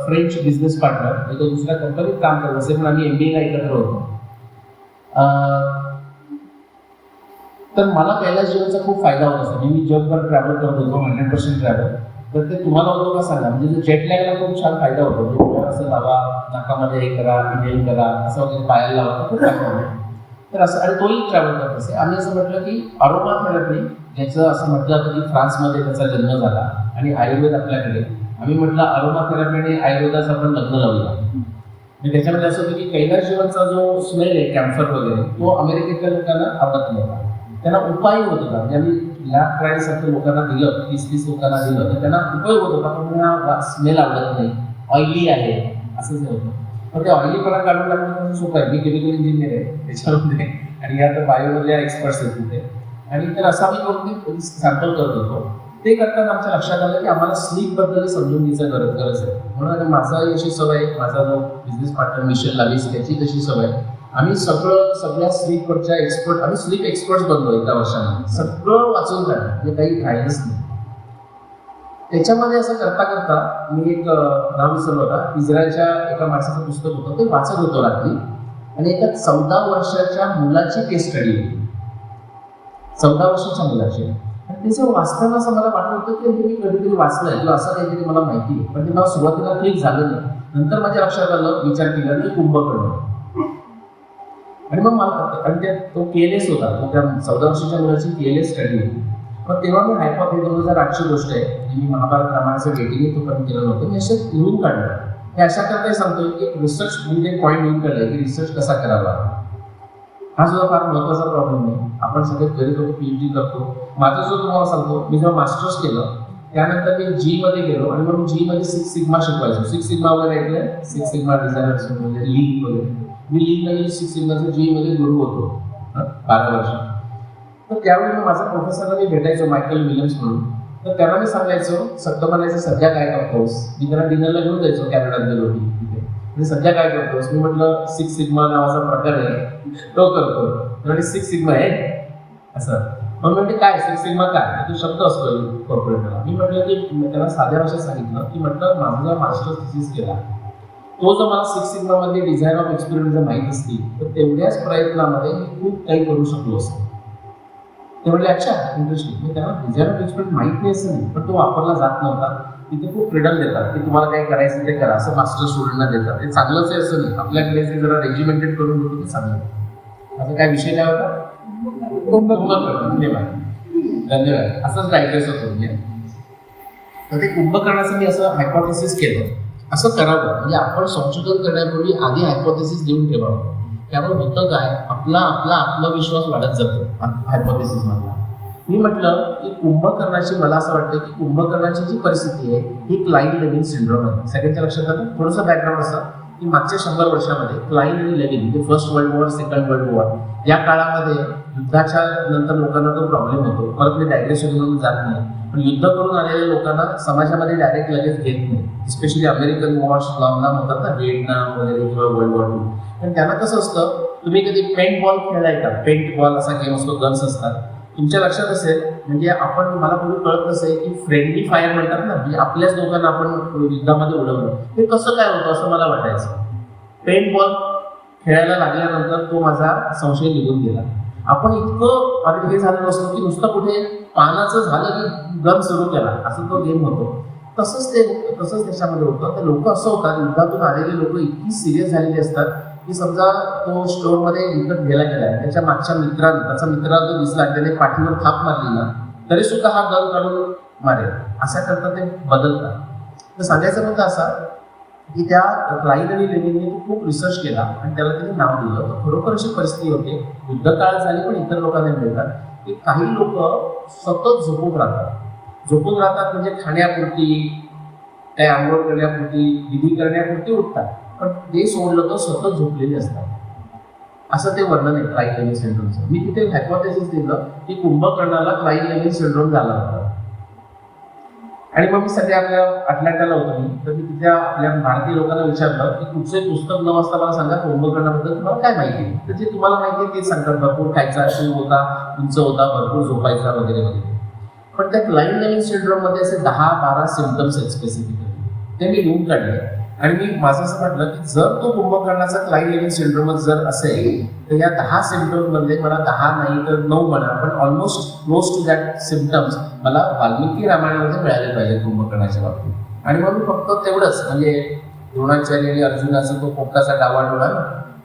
फ्रेंच बिझनेस पार्टनर एका दुसऱ्या कंपनीत काम करत असेल, पण आम्ही MBA ला एकत्र होतो. तर मला कैलास जीवनचा खूप फायदा होत असतो. मी जगभर ट्रॅव्हल करत होतो, 100% ट्रॅव्हल. तर ते तुम्हाला होतो का सांगा, म्हणजे जेट लॅगला खूप छान फायदा होतो. म्हणजे असं लावा, नाकामध्ये हे करा, इनहेल करा, असं वगैरे पायाला लावा, खूप फायदा होतो. तर असं, आणि तोही ट्रॅव्हल करत असे. आम्ही असं म्हटलं की अरोमा थेरपी, ज्याचं असं म्हटलं जातं की फ्रान्समध्ये त्याचा जन्म झाला आणि आयुर्वेद आपल्याकडे. आम्ही म्हटलं अरोमा थेरपी आणि आयुर्वेदाचं आपण लग्न लावूया. म्हणजे त्याच्यामध्ये असं होतं की कैलास जीवनचा जो स्मेल आहे, कॅम्फर वगैरे, तो अमेरिकेतल्या लोकांना आवडत नव्हता. त्यांना उपाय होत होता. म्हणजे आम्ही लॅब ट्रायलसाठी लोकांना दिलं, 30 लोकांना दिलं, तर त्यांना उपयोग होत होता, पण हा स्मेल आवडत नाही, ऑइली आहे, असं जे होतं. पण ते ऑइलीपणा काढून टाकणं सोपं आहे. मी केमिकल इंजिनियर आहे त्याच्यामध्ये, आणि या तर बायोमधल्या एक्सपर्ट्स आहेत तिथे. आणि तर असं आम्ही करून सॅम्पल करत होतो. ते करताना आमच्या लक्षात आलं की आम्हाला स्लीप बद्दल समजून घ्यायचं गरज आहे. म्हणून माझा अशी सवय, माझा जो बिझनेस पार्टनर मिशेल लाविस, त्याची कशी सवय, आम्ही सगळ्या स्लीपवरच्या एक्सपर्ट, आम्ही स्लीप एक्सपर्ट बनलो एका वर्षाने. सगळं वाचून काढलं, म्हणजे काही राहिलंच नाही. त्याच्यामध्ये असं करता करता मी एक नाव विसरलो होता, इस्रायलच्या एका माणसाचं पुस्तक होतं, ते वाचत होतो रात्री. आणि एका 14 वर्षाच्या मुलाची केस स्टडी होती. 14 वर्षाच्या मुलाची. आणि त्याचं वाचताना असं मला वाटलं होतं की मी कधीतरी वाचलंय किंवा असं काहीतरी मला माहिती आहे, पण ते मला सुरुवातीला क्लिक झालं नाही. नंतर माझ्या लक्षात आलं, विचार केला की कुंभकर्ण. आणि मग मला, आणि तो केलेस होता, तो त्या 14 वर्षाच्या मुलाची केलेस स्टडी होती. पण तेव्हा मी 2008ची गोष्ट आहे, मी महाभारत रामायणाचं डेटिंग तो करून केलं नव्हतं, मी असं लिहून काढलं. हे अशा करताही सांगतोय की रिसर्च, मी एक पॉईंट लिहून काढलाय की रिसर्च कसा करावा. हा सुद्धा फार महत्वाचा प्रॉब्लेम नाही. आपण सगळे गरीब लोक PhD करतो. माझं जो तुम्हाला सांगतो, मी जेव्हा मास्टर्स केलं त्यानंतर मी G मध्ये गेलो, आणि मग G मध्ये 6 सिग्मा शिकवायचो. 6 सिग्मा वगैरे ऐकलंय, 6 सिग्मा डिझायनर म्हणजे लीग वगैरे. मी लीग मध्ये 6 सिग्माचं G मध्ये गुरु होतो 12 वर्ष. तर त्यावेळी मी माझ्या प्रोफेसरला मी भेटायचो, मायकल विलियम्स म्हणून. तर त्यांना मी सांगायचो, सत्य म्हणायचं सध्या काय करतोस. मी त्यांना डिनरला घेऊन जायचो कॅनडात गेलो की तिथे. म्हणजे सध्या काय करतोस, मी म्हटलं 6 सिग्मा नावाचा प्रकार आहे तो करतो. म्हणजे 6 सिग्मा आहे असं. मग म्हणजे काय 6 सिग्मा काय, तो शब्द असतो कॉर्पोरेटला. मी म्हटलं की त्यांना साध्या भाषेत सांगितलं की म्हटलं माझा जो मास्टर्स थिसिस केला, तो जर मला 6 सिग्मामध्ये डिझाईन ऑफ एक्सपेरिमेंट जर माहीत असतील, तर तेवढ्याच प्रयत्नामध्ये मी खूप काही करू शकलो असतो. ते म्हटले अच्छा इंटरेस्टिंग. मी त्यांना डिझाईन ऑफ एक्सपेरिमेंट माहीत नाही असं नाही, पण तो वापरला जात नव्हता. तिथे खूप फ्रीडम देतात की तुम्हाला काय करायचं ते करा, असं मास्टर स्टुडंटना देतात. ते चांगलंच आहे असं नाही, आपल्याकडे ते जरा रेजिमेंटेड करून देतो ते चांगलं. आता काय विषय काय होता? धन्यवाद. असंच डायग्रेस होतो म्हणजे. तर ते कुंभकर्णाचं मी असं हायपोथेसिस केलं, असं करावं. म्हणजे आपण संशोधन करण्यापूर्वी आधी हायपोथेसिस देऊन ठेवावं. त्यामुळे होतं काय, आपला आत्मविश्वास वाढत जातो हायपोथेसिस मधला. मी म्हटलं की कुंभकर्णाची, मला असं वाटतं की कुंभकर्णाची जी परिस्थिती आहे ही क्लाईन लेविन सिंड्रोम आहे. सगळ्यांच्या लक्षात आलं? थोडंसं बॅकग्राऊंड असं की मागच्या 100 वर्षामध्ये क्लाईन आणि लेनिन म्हणजे first world war, second world war या काळामध्ये युद्धाच्या नंतर लोकांना तो प्रॉब्लेम होतो. परत मी डायग्रेशन म्हणून जात नाही, पण युद्ध करून आलेल्या लोकांना समाजामध्ये डायरेक्ट लगेच घेत नाही. स्पेशली अमेरिकन वॉर्स लांब होतात ना, व्हिएटनाम वगैरे किंवा वर्ल्ड वॉर 2. पण त्यांना कसं असतं, तुम्ही कधी पेंट बॉल खेळलाय का? पेंट बॉल असा गेम असतो, गन्स असतात. तुमच्या लक्षात असेल, म्हणजे आपण मला पूर्वी कळत असेल की फ्रेंडली फायर म्हणतात ना, म्हणजे आपल्याच लोकांना आपण युद्धामध्ये उडवलं. हे कसं काय होतं असं मला वाटायचं. पेंट बॉल खेळायला लागल्यानंतर तो माझा संशय निघून गेला. आपण इतकं अरे हे झालं नसतं की नुसतं कुठे पानाचं झालं की गन सुरू केला असं तो गेम होतो. तसंच त्याच्यामध्ये होतं. तर लोक असं होतात, युद्धातून आलेले लोक इतकी सिरियस झालेली असतात की समजा तो स्टोअरमध्ये विकत गेला त्याच्या मागच्या त्याचा मित्राला तो दिसला, त्याने पाठीवर थाप मारली ना तरी सुद्धा हा गन काढून मारेल, अशा करता ते बदलतात. तर सांगायचं म्हणजे असा की त्या क्लाईन आणि लेनिनने खूप रिसर्च केला आणि त्याला त्यांनी नाव दिलं. तर खरोखर अशी परिस्थिती होते, युद्ध काळात झाली पण इतर लोकांना मिळतात की काही लोक सतत झोपून राहतात म्हणजे खाण्यापुरती, काय आंघोळ करण्यापुरती, विधी करण्यापुरती उठतात, पण ते सोडलं तर सतत झोपलेले असतात. असं ते वर्णन आहे क्लाईन लेनिन सिंड्रोमचं. मी तिथे हायपोथेसिस दिलं की कुंभकर्णाला क्लाईन लेनिन सिंड्रोम झाला होता. आणि मग मी सध्या आपल्या अटलांटाला होतो मी, तर मी तिथल्या आपल्या भारतीय लोकांना विचारलं की तुमचं पुस्तक न वाचता मला सांगा कुंभकर्णाबद्दल तुम्हाला काय माहिती आहे. तर जे तुम्हाला माहिती आहे तेच सांगतात, भरपूर खायचा, शिव होता, उंच होता, भरपूर झोपायचा वगैरे वगैरे. पण त्या क्लाईन लेनिन सिंड्रोममध्ये असे 10-12 सिम्पटम्स आहेत स्पेसिफिकली, ते मी लिहून काढले. आणि मी माझं असं म्हटलं की जर तो कुंभकर्णाचा क्लाईन लेनिन सिंड्रोम जर असेल तर या 10 सिम्पटम्समध्ये मला 10 नाही तर 9 म्हणा, पण almost close to that symptoms मला वाल्मिकी रामायणामध्ये मिळाले पाहिजे कुंभकर्णाच्या बाबतीत. आणि मग मी फक्त तेवढंच, म्हणजे द्रोणाचार्य आणि अर्जुनाचा तो पोटाचा डावा डोळा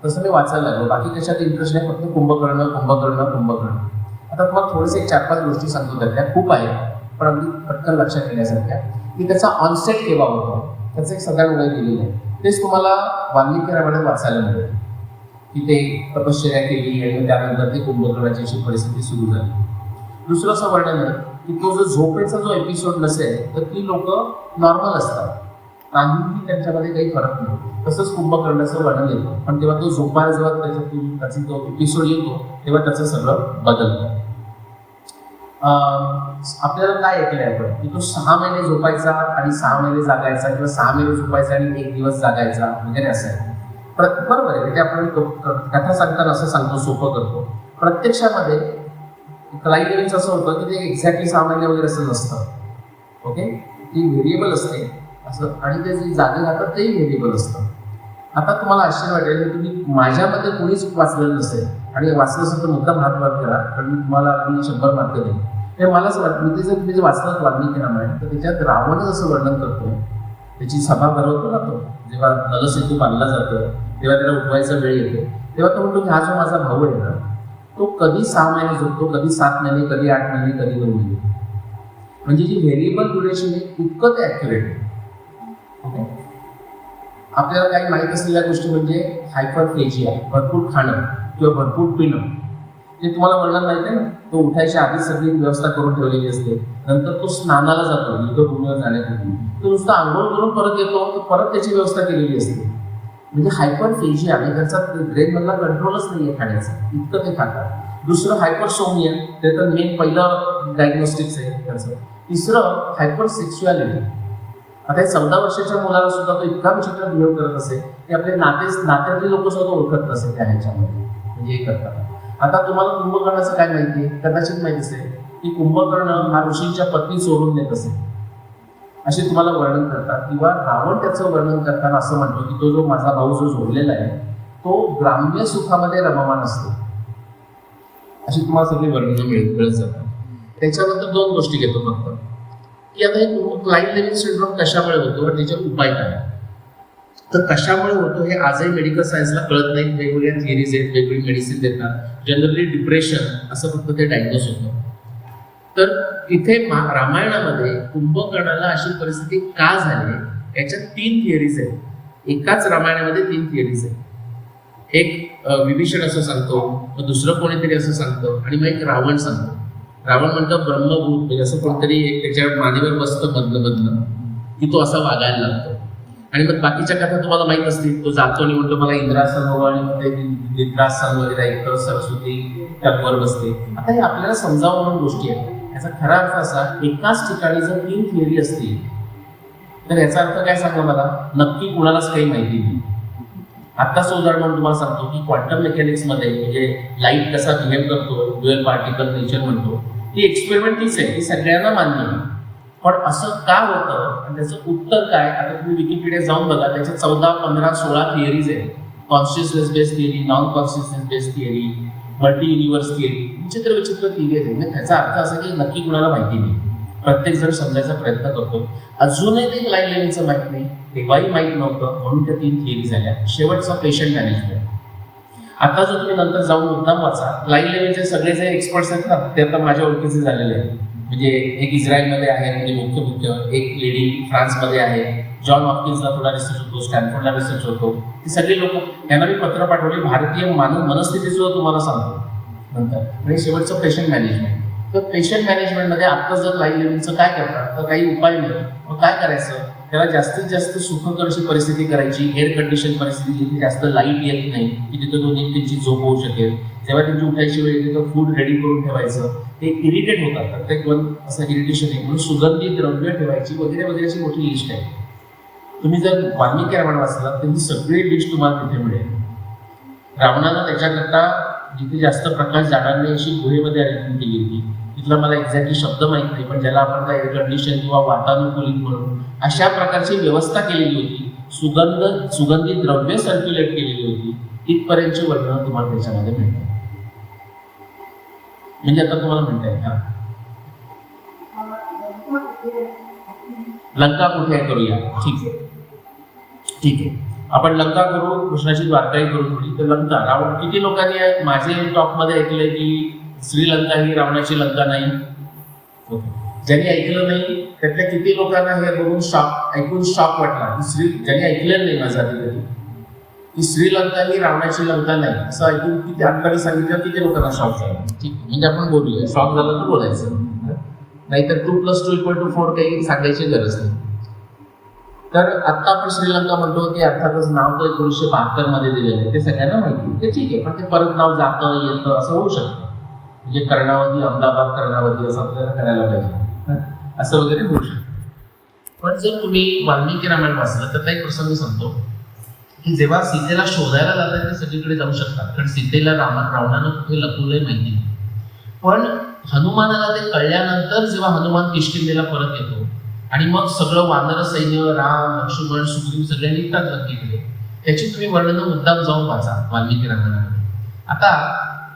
तसं मी वाचायला लागलो. बाकी कशात इंटरेस्ट नाही, फक्त कुंभकर्ण. आता तुम्हाला थोडेसे 4-5 गोष्टी सांगतो, त्यातल्या खूप आहेत पण अगदी पटकन लक्षात येण्यासारख्या, की त्याचा ऑनसेट केव्हा होतो त्याचं एक सगळ्या वेळ दिलेलं आहे. तेच तुम्हाला वाल्मिकी रामायणात वाचायला मिळेल की ते तपश्चर्या केली आणि त्यानंतर ते कुंभकर्णाची अशी परिस्थिती सुरू झाली. दुसरं असं वर्णन आहे की तो जो झोपेचा जो एपिसोड नसेल तर ती लोक नॉर्मल असतात, काहीही त्यांच्यामध्ये काही फरक नाही. तसंच कुंभकर्णाचं वर्णन येतं, पण तेव्हा तो झोपायला जेव्हा त्याचा तो एपिसोड येतो तेव्हा त्याचं सगळं बदलतं. आपल्याला काय ऐकलंय आपण की तो 6 महिने झोपायचा आणि 6 महिने जागायचा, किंवा 6 महिने झोपायचा आणि 1 दिवस जागायचा वगैरे असं आहे. बरोबर आहे, ते आपण कथा सांगताना असं सांगतो, सोपं करतो. प्रत्यक्षामध्ये क्लाईन लेनिनचं असं होतं की ते एक्झॅक्टली 6 महिने वगैरे असं नसतं. ओके, ती व्हेरिएबल असते असं, आणि ते जे जागे राहतात तेही व्हेरिएबल असतं. आता तुम्हाला आश्चर्य वाटेल की तुम्ही माझ्यामध्ये कोणीच वाचलेलं नसेल, आणि वाचलं असेल तर मुद्दाम हात वर करा, कारण मी तुम्हाला अगदी 100 मार्क देईन. हे मलाच वाटतं, मी तुम्ही जे वाचलं वाल्मिकी रामायण, तर त्याच्यात रावण जसं वर्णन करतोय, त्याची सभा भरवतो ना तो, जेव्हा नलसेतू बांधला जातो तेव्हा त्याला उठवायचा वेळ येतो, तेव्हा तो म्हणतो की हा जो माझा भाऊ आहे ना तो कधी 6 महिने झोपतो, कधी 7 महिने, कधी 8 महिने, कधी 9 महिने. म्हणजे जी व्हेरिएबल ड्युरेशन आहे इतकं ते ॲक्युरेट आहे. आपल्याला काही माहीत असलेल्या गोष्टी म्हणजे हायपरप्लेजिया, भरपूर खाणं किंवा भरपूर पिणं. ते तुम्हाला वर्णन माहिती आहे ना, तो उठायच्या आधी सगळी व्यवस्था करून ठेवलेली असते, नंतर तो स्नानाला जातो युद्धभूमीवर जाण्यापूर्वी, तो नुसतं आंघोळ करून परत येतो, तर परत त्याची व्यवस्था केलेली असते. म्हणजे हायपरप्लेजिया, आणि त्याचा ब्रेनमधला कंट्रोलच नाही आहे खाण्याचा, इतकं ते खातात. दुसरं हायपरसोमिया, ते तर मेन पहिलं डायग्नोस्टिक्स आहे त्याचं. तिसरं हायपरसेक्शुअलिटी. आता 14 वर्षाच्या मुलाला सुद्धा तो इतका विचित्र बिहेव करत असेल की आपले नात्यातले लोक सुद्धा ओळखत नसेल त्या ह्याच्यामध्ये, म्हणजे हे करतात. आता तुम्हाला कुंभकर्णाचं काय माहिती आहे, कदाचित माहिती असेल की कुंभकर्ण हा ऋषींच्या पत्नी चोरून नेत असेल, असे तुम्हाला वर्णन करतात. किंवा रावण त्याचं वर्णन करताना असं म्हणतो की तो जो माझा भाऊ जो झोडलेला आहे तो ग्राम्य सुखामध्ये रममाण असतो, अशी तुम्हाला सगळी वर्णनं मिळत जातात. त्याच्यानंतर 2 गोष्टी घेतो फक्त, की आता हे क्लाईन लेनिन सिंड्रोम कशामुळे होतो आणि त्याच्यावर उपाय काय. तर कशामुळे होतो हे आजही मेडिकल सायन्सला कळत नाही. वेगवेगळ्या थिअरीज आहेत, वेगवेगळी मेडिसिन देतात. जनरली डिप्रेशन असं फक्त ते डायग्नोस होतं. तर इथे रामायणामध्ये कुंभकर्णाला अशी परिस्थिती का झाली याच्यात 3 थिअरीज आहेत. एकाच रामायणामध्ये 3 थिअरीज आहेत. एक विभीषण असं सांगतो, मग दुसरं कोणीतरी असं सांगतं, आणि मग एक रावण सांगतो. रावण म्हणतो ब्रह्मभूत, म्हणजे असं कोणतरी एक त्याच्या मानेवर बसतं मधलं की तो असा वागायला लागतो. आणि मग बाकीच्या कथा तुम्हाला माहित असतील. तो जातो आणि म्हणतो मला इंद्रासन हवं आणि मग ते निद्रासन वगैरे ऐकतं, सरस्वती टकवर बसते. आता हे आपल्याला समजावं म्हणून गोष्टी आहेत. याचा खरा अर्थ असा, एकाच ठिकाणी जर 3 थिअरी असतील तर याचा अर्थ काय सांगा मला, नक्की कुणालाच काही माहिती नाही. आत्ताच उदाहरण म्हणून तुम्हाला सांगतो की क्वांटम मेकॅनिक्समध्ये म्हणजे लाईट कसा बिहेव करतो, ड्युअल पार्टिकल नेचर म्हणतो, ती एक्सपेरिमेंट तीच आहे, ती सगळ्यांना मान्य आहे. पण असं का होतं आणि त्याचं उत्तर काय, आता तुम्ही विकिपीडिया जाऊन बघा, त्याच्या 14, 15, 16 थिअरीज आहेत. Consciousness based theory, non consciousness based theory, multi universe theory, विचित्र विचित्र थिअरी आहे. म्हणजे त्याचा अर्थ असा की नक्की कुणाला माहिती नाही, प्रत्येक जण समजायचा प्रयत्न करतो. अजूनही ते लाईन लेव्हलचं माहित नाही, तेव्हाही माहीत नव्हतं, म्हणून त्या 3 थिअरी झाल्या. शेवटचा पेशंट मॅनेजमेंट. आता जो तुम्ही नंतर जाऊन मुद्दाम वाचा, लाईन लेव्हलचे सगळे जे एक्सपर्ट्स आहेत ना, ते आता माझ्या ओळखीचे झालेले आहेत. म्हणजे एक इस्रायलमध्ये आहे, म्हणजे मुख्य एक लेडी फ्रान्समध्ये आहे, जॉन हॉपकिन्सला थोडा रिसर्च होतो, स्टॅनफोर्डला रिसर्च होतो. ही सगळी लोक, त्यांना मी पत्र पाठवले, भारतीय मनस्थिती सुद्धा तुम्हाला सांगतो नंतर. आणि शेवटचं पेशंट मॅनेजमेंट. तर पेशंट मॅनेजमेंटमध्ये आता जर लाईन लेव्हलचं काय करतात, तर काही उपाय नाही. मग काय करायचं, त्याला जास्तीत जास्त सुखकर अशी परिस्थिती करायची, एअर कंडिशन परिस्थिती, जिथे जास्त लाईट येत नाही, की तिथे दोन्ही त्यांची झोप होऊ शकेल. जेव्हा त्यांची उठायची वेळ येते तर फूड रेडी करून ठेवायचं. ते इरिटेट होतात, प्रत्येक वन असं इरिटेशन आहे, म्हणून सुगंधी द्रव्य ठेवायची वगैरे वगैरे अशी मोठी लिस्ट आहे. तुम्ही जर वाल्मिकी रामायण वाचलात तर ही सगळी लिस्ट तुम्हाला तिथे मिळेल. रावणानं त्याच्याकरता जिथे जास्त प्रकाश जाणार नाही अशी गुहेमध्ये अरेंजमेंट केली होती. तिथला मला एक्झॅक्टली शब्द माहित नाही, पण ज्याला आपण काय एअर कंडिशन किंवा वातानुकूलित म्हणून अशा प्रकारची व्यवस्था केलेली होती. सुगंधी द्रव्य सर्क्युलेट केलेली होती. इथपर्यंतचे वर्णन तुम्हाला त्याच्यामध्ये मिळतात. म्हणजे आता तुम्हाला म्हणताय का लंका कुठे आहे करूया, ठीक आहे आपण लंका करू, कृष्णाची द्वारकाही करू थोडी. तर लंका, रावण, किती लोकांनी माझे टॉक मध्ये ऐकलंय की श्रीलंका ही रावणाची लंका नाही? ज्यांनी ऐकलं नाही त्यातल्या किती लोकांना हे बघून ऐकून शॉक वाटला की ज्यांनी ऐकलं नाही माझं आधी कधी की श्रीलंका ही रावणाची लंका नाही, असं ऐकून किती आत्तानी सांगितलं किती लोकांना शॉक झाला? ठीक, म्हणजे आपण बोलूया, शॉक झालं तर बोलायचं, नाहीतर 2+2 = 4 काही सांगायची गरज नाही. तर आता आपण श्रीलंका म्हणतो की अर्थातच नाव तर 1972 मध्ये दिलेलं आहे, ते सगळ्यांना माहिती, ते ठीक आहे. पण ते परत नाव जातं येतं असं होऊ शकतं. म्हणजे कर्णावती, अहमदाबाद कर्णावती असं आपल्याला करायला पाहिजे, असं वगैरे होऊ शकतं. पण जर तुम्ही वाल्मिकी रामायण वाचलं तर काही प्रसंग सांगतो की जेव्हा सीतेला शोधायला जातात ते सगळीकडे जाऊ शकतात, कारण सीतेला रावणानं कुठे लपवलंय माहिती नाही. पण हनुमानाला ते कळल्यानंतर जेव्हा हनुमान किष्किंधेला परत येतो आणि मग सगळं वानर सैन्य, राम, लक्ष्मण, सुग्रीव सगळे निघतात लंकेकडे, त्याची तुम्ही वर्णनं मुद्दाम जाऊन वाचा वाल्मिकी रामायणामध्ये. आता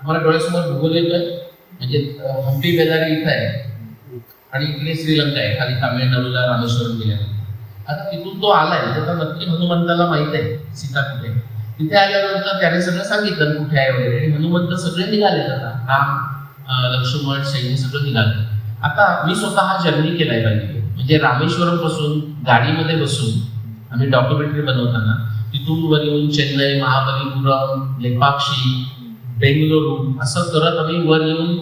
तुम्हाला डोळ्यासमोर भूगोल येतोय, म्हणजे हम्पी बेलारी इथं आहे आणि इकडे श्रीलंका आहे, खाली तामिळनाडूला रामेश्वरम गेल्यानंतर. आता तिथून तो आलाय तर नक्की हनुमंताला माहित आहे सीता कुठे. तिथे आल्यानंतर त्याने सगळं सांगितलं कुठे आहे वगैरे, आणि हनुमंत सगळे निघाले, आता राम, लक्ष्मण, सैन्य सगळं निघालं. आता मी स्वतः हा जर्नी केलाय पाहिजे, म्हणजे रामेश्वरम पासून गाडीमध्ये बसून आम्ही डॉक्युमेंटरी बनवताना तिथून वर येऊन चेन्नई, महाबलीपुरम, लेपाक्षी, बेंगलुरू असं करत आम्ही वर येऊन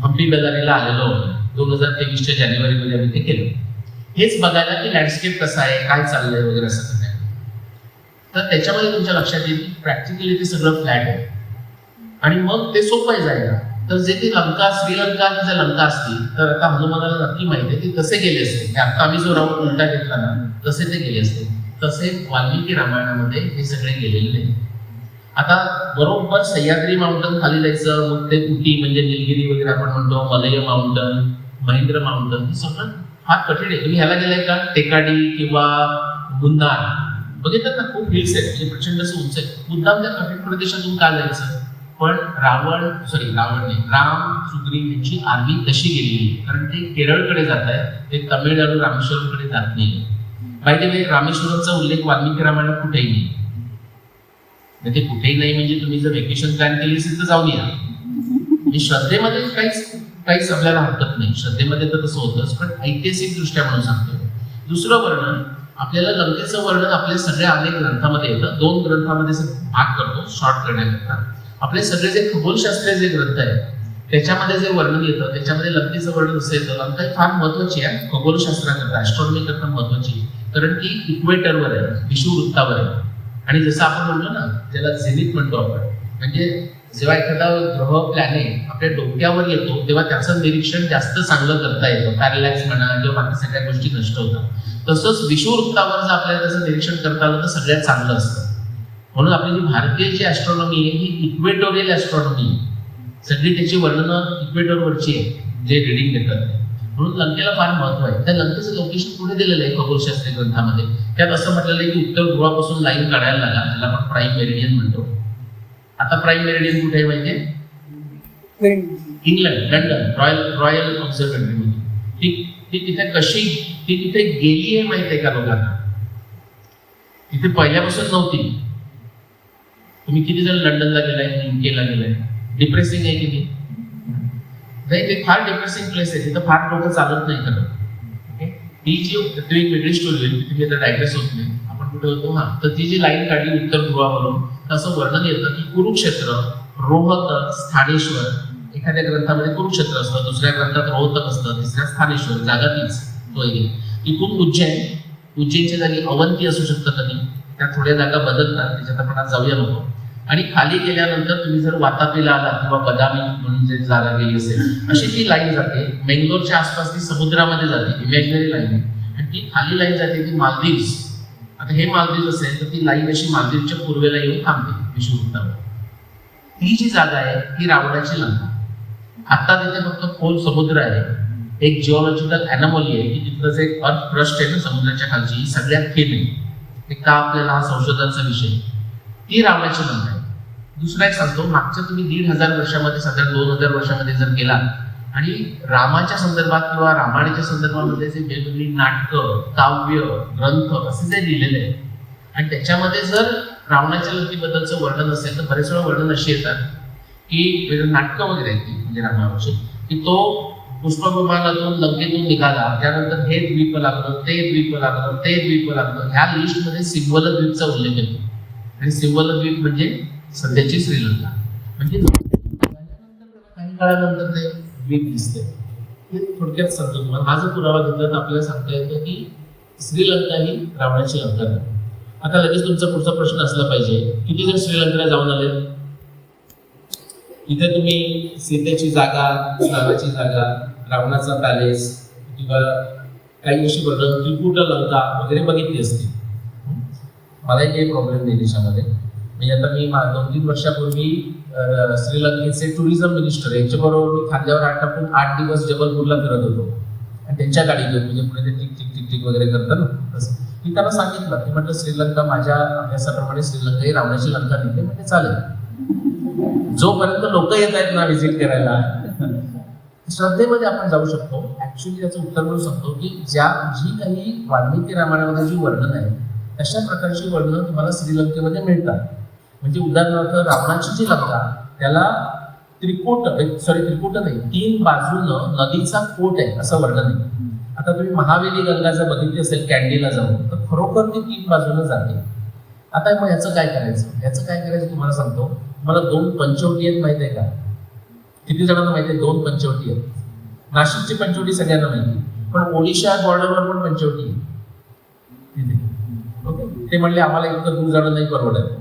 हम्पी बेलारीला आलेलो होतो. 2023 जानेवारीमध्ये आम्ही ते केलं, हेच बघायला की लँडस्केप कसा आहे, काय चाललंय वगैरे असं काय. तर त्याच्यामध्ये तुमच्या लक्षात येईल प्रॅक्टिकली ते सगळं फ्लॅट आहे आणि मग ते सोपं आहे जायला. तर जे ती लंका, श्रीलंका ही जर लंका असती तर आता हनुमानाला नक्की माहिती आहे ते कसे गेले असते. आता आम्ही जो राऊंड उलटा घेतला ना तसे ते गेले असते. तसे वाल्मिकी रामायणामध्ये हे सगळे गेलेले नाही. आता बरोबर सह्याद्री माउंटन खाली जायचं, मग ते उटी म्हणजे निलगिरी वगैरे आपण म्हणतो, मलय माउंटन, महेंद्र माउंटन, हे सगळं फार कठीण आहे. तुम्ही ह्याला गेलाय का, टेकाडी किंवा मुन्नार बघितलं ना, खूप हिल्स आहेत, म्हणजे प्रचंड असं उंच आहे. मुद्दाम त्या कठीण प्रदेशातून का जायचं? पण राम, सुग्रीव यांची आर्मी कशी गेलेली, कारण ते केरळकडे जात आहे, ते तामिळनाडू रामेश्वरमकडे जात नाही. माहिती रामेश्वरमचा उल्लेख वाल्मिकी रामायणात कुठेही नाही. ते कुठेही नाही म्हणजे तुम्ही जर वेकेशन प्लॅन केली असेल तर जाऊन या. श्रद्धेमध्ये काहीच आपल्याला हरकत नाही, श्रद्धेमध्ये तर तसं होतंच, पण ऐतिहासिक दृष्ट्या म्हणून सांगतो. दुसरं वर्णन, आपल्याला लंकेचं वर्णन आपल्या सगळ्या अनेक ग्रंथामध्ये येतं. 2 ग्रंथामध्ये भाग करतो शॉर्ट करण्याकरता. आपले सगळे जे खगोलशास्त्रीय जे ग्रंथ आहेत त्याच्यामध्ये जे वर्णन येतं त्याच्यामध्ये लंकेचं वर्णन असं येतं. लंका ही फार महत्वाची आहे खगोलशास्त्राकरता, ऍस्ट्रॉनॉमी करता महत्वाची, कारण ती इक्वेटरवर आहे, विषुववृत्तावर आहे. आणि जसं आपण म्हणतो ना, ज्याला झेनिथ म्हणतो आपण, म्हणजे जेव्हा एखादा ग्रह प्लॅनेट आपल्या डोक्यावर येतो तेव्हा त्याचं निरीक्षण जास्त चांगलं करता येतं, पॅरलॅक्स म्हणा किंवा बाकी सगळ्या गोष्टी नष्ट होतात. तसंच विषुववृत्तावर जर आपल्याला त्याचं निरीक्षण करता आलं तर सगळ्यात चांगलं असतं. म्हणून आपली जी भारतीय जी ऍस्ट्रॉनॉमी आहे ही इक्वेटोरियल ऍस्ट्रॉनॉमी आहे, सगळी त्याची वर्णनं इक्वेटरवरची आहे जे रिडिंग देतात. म्हणून लंकेला फार महत्व आहे. त्या लंकेचं लोकेशन पुढे दिलेलं आहे खगोलशास्त्रीय ग्रंथामध्ये. त्यात असं म्हटलेलं आहे की उत्तर ध्रुवापासून लाईन काढायला लागा, त्याला आपण प्राईम मेरिडियन म्हणतो. आता प्राईम मेरिडियन कुठे आहे माहितीये? इंग्लंड, लंडन, रॉयल ऑब्झर्वेटरी मध्ये. ती तिथे कशी, ती तिथे गेली आहे माहितीये का लोकांना? तिथे पहिल्यापासून नव्हती. तुम्ही किती जण लंडनला गेलाय, युकेला गेलाय? डिप्रेसिंग आहे किती? नाही, ते फार डिप्रेसिंग प्लेस आहे, तिथं फार लोक चालत नाही खरं. ही जी ती एक वेगळी स्टोरी आहे, तिथे आता डायग्रेस होत नाही. आपण कुठे होतो? हा, तर ती जी लाईन काढली उत्तर ध्रुवावरून, असं वर्णन येतं की कुरुक्षेत्र, रोहतक, स्थानेश्वर, एखाद्या ग्रंथामध्ये कुरुक्षेत्र असतं, दुसऱ्या ग्रंथात रोहतक असतं, तिसऱ्या स्थानेश्वर, जागा तीच तो आहे. इथून उज्जैनच्या जागी अवंती असू शकतं कधी, त्या थोड्या जागा बदलतात, त्याच्यात आपण आज जाऊया नको. आणि खाली गेल्यानंतर तुम्ही जर वातापीला आला किंवा बदामी म्हणून जे जागा गेली असेल, अशी ती लाईन जाते. मेंगलोरच्या आसपास ती समुद्रामध्ये जाते, इमॅजिनरी लाईन आहे. आणि ती खाली लाईन जाते ती मालदीव्स. आता हे मालदीव्स असेल तर ती लाईन अशी मालदीवच्या पूर्वेला येऊन थांबते विषुववृत्तावर. ती जी जागा आहे ती रावणाची लंका. आता तिथे फक्त खोल समुद्र आहे, एक जिओलॉजिकल अॅनॉमली आहे की तिथलं जे अर्थ क्रस्ट आहे ना समुद्राच्या खालची, ही सगळ्यात थिन आहे. ते का आपल्याला हा संशोधनाचा विषय, ती रावणाची लंका आहे. दुसरा एक सांगतो, मागच्या तुम्ही 1500 वर्षामध्ये, साधारण 2000 वर्षामध्ये जर गेला आणि रामाच्या संदर्भात किंवा रामायणाच्या संदर्भामध्ये जे वेगवेगळी नाटकं, काव्य, ग्रंथ असे जे लिहिलेले आहे आणि त्याच्यामध्ये जर रावणाच्या लंकेबद्दलचं वर्णन असेल तर बरेच वेळा वर्णन अशी येतात की नाटकं वगैरे आहेत म्हणजे रामावरची, की तो पुष्पविमानातून लंकेतून निघाला, त्यानंतर हे द्वीप लागलं, ते द्वीप लागलं, ते द्वीप लागलं. ह्या लिस्टमध्ये सिंबल द्वीपचा उल्लेख येतो. आणि सिंबल द्वीप म्हणजे सध्याची श्रीलंका. म्हणजे काही काळानंतर ते द्वीप दिसते. हे थोडक्यात सांगतो तुम्हाला. हा जर पुरावा घेतला तर आपल्याला सांगता येतं की श्रीलंका ही रावणाची लंका नाही. आता लगेच तुमचा पुढचा प्रश्न असला पाहिजे, किती जण श्रीलंकेला जाऊन आले? इथे तुम्ही सीतेची जागा, स्नानाची जागा, रावणाचा पॅलेस किंवा काही अशी वर्णन, त्रिकुट लंका वगैरे बघितली असते. मलाही काही प्रॉब्लेम नाही देशामध्ये. म्हणजे आता मी 2-3 वर्षापूर्वी श्रीलंकेचे टुरिझम मिनिस्टर यांच्याबरोबर मी खांद्यावर हात टाकून 8 दिवस जबलपूरला फिरत होतो आणि त्यांच्या गाडी घेऊन, म्हणजे पुढे ते टिक टिक टिक टिक वगैरे करतात ना तसं. मी त्यांना सांगितलं की म्हटलं श्रीलंका माझ्या अभ्यासाप्रमाणे श्रीलंका ही रावणाची लंका नाही, म्हणजे चालेल जोपर्यंत लोक येत आहेत ना व्हिजिट करायला. श्रद्धेमध्ये आपण जाऊ शकतो. ऍक्च्युली त्याचं उत्तर म्हणू शकतो की जी काही वाल्मिकी रामायणामध्ये जी वर्णन आहे अशा प्रकारची वर्णन तुम्हाला श्रीलंकेमध्ये मिळतात. म्हणजे उदाहरणार्थ रावणाची जी लंका, त्याला त्रिकूट नाही, 3 बाजूनं नदीचा कोट आहे असं वर्णन आहे. आता तुम्ही महावेली गंगा जर बघितली असेल कॅन्डीला जाऊन, तर खरोखर ती 3 बाजूनं जाते. आता मग याचं काय करायचं तुम्हाला सांगतो. मला 2 पंचवटी आहेत माहिती आहे का? किती जणांना माहिती आहे 2 पंचवटी आहेत? नाशिकची पंचवटी सगळ्यांना माहिती, पण ओडिशा बॉर्डरवर पण पंचवटी आहे तिथे. ओके, ते म्हणले आम्हाला इतकं दूर जाणं नाही परवडत.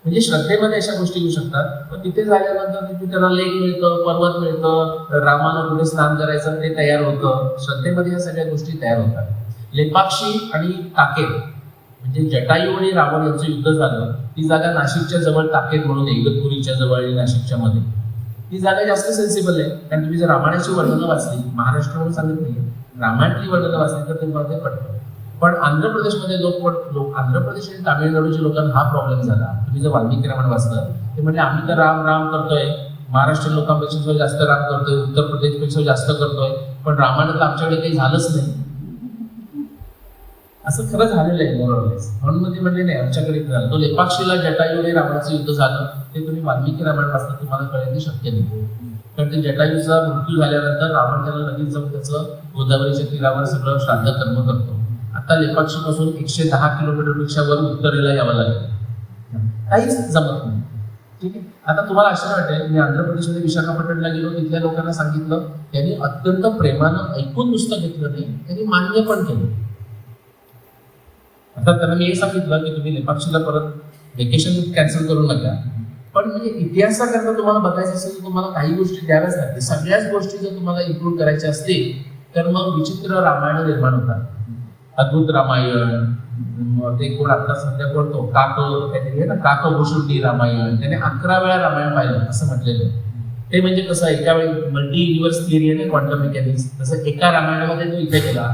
म्हणजे श्रद्धेमध्ये अशा गोष्टी येऊ शकतात. पण तिथे झाल्यानंतर तिथे त्यांना लेक मिळतं, पर्वत मिळतं, रामानं पुढे स्नान करायचं ते तयार होतं. श्रद्धेमध्ये या सगळ्या गोष्टी तयार होतात. लेपाक्षी आणि ताकेत, म्हणजे जटायू आणि रावण यांचं युद्ध झालं, ती जागा नाशिकच्या जवळ ताकेत म्हणून, इगतपुरीच्या जवळ आणि नाशिकच्या मध्ये, ती जागा जास्त सेन्सिबल आहे. कारण तुम्ही जर रामायणाची वर्णनं वाचली, महाराष्ट्र म्हणून सांगत नाही, रामायणातली वर्णनं वाचली तर तुम्हाला ते पडतं. पण आंध्र प्रदेशमध्ये आंध्र प्रदेश आणि तामिळनाडूच्या लोकांना हा प्रॉब्लेम झाला. तुम्ही जर वाल्मिकी रामायण वाचलं ते म्हणजे आम्ही तर राम राम करतोय, महाराष्ट्रीयन लोकांपेक्षा जास्त राम करतोय, उत्तर प्रदेशपेक्षा जास्त करतोय, पण रामायणात आमच्याकडे काही झालंच नाही. असं खरं झालेलं आहे मोरलेस. म्हणून मध्ये म्हणले नाही आमच्याकडे झालं. तो लेपाक्षीला जटायू आणि रावणाचं युद्ध झालं, ते तुम्ही वाल्मिकी रामायण वाचता तुम्हाला कळेल ते शक्य नाही. कारण ते जटायूचा मृत्यू झाल्यानंतर रावण त्याला लगेच जाऊन त्याचं गोदावरीच्या तीरावर सगळं श्राद्ध कर्म करतो. आता लेपाक्षीपासून 110 किलोमीटरपेक्षा वर उत्तरेला यावं लागेल, काहीच जमत नाही. ठीक आहे. आता तुम्हाला आश्चर्य वाटेल, मी आंध्र प्रदेशमध्ये विशाखापट्टणमला गेलो, तिथल्या लोकांना सांगितलं, त्यांनी अत्यंत प्रेमानं ऐकून नुसतं घेतलं नाही, त्यांनी मान्य पण केलं. आता त्यांना मी हे सांगितलं की तुम्ही लेपाक्षीला परत वेकेशन कॅन्सल करू नका, पण म्हणजे इतिहासाकरता तुम्हाला बघायचं असेल तर तुम्हाला काही गोष्टी द्याव्याच लागतील. सगळ्याच गोष्टी जर तुम्हाला इम्प्रूव्ह करायच्या असतील तर मग विचित्र रामायण निर्माण होतात. अद्भुत रामायण, ते कोण आता सध्या बोलतो काहीतरी आहे ना, काकभूषुंडी रामायण, त्याने 11 वेळा रामायण पाहिलं असं म्हटलेलं. ते म्हणजे कसं, एका वेळी मल्टी युनिव्हर्स थिअरी आहे ना, क्वांटम मेकॅनिक्स, तसं एका रामायणामध्ये तो इथे गेला,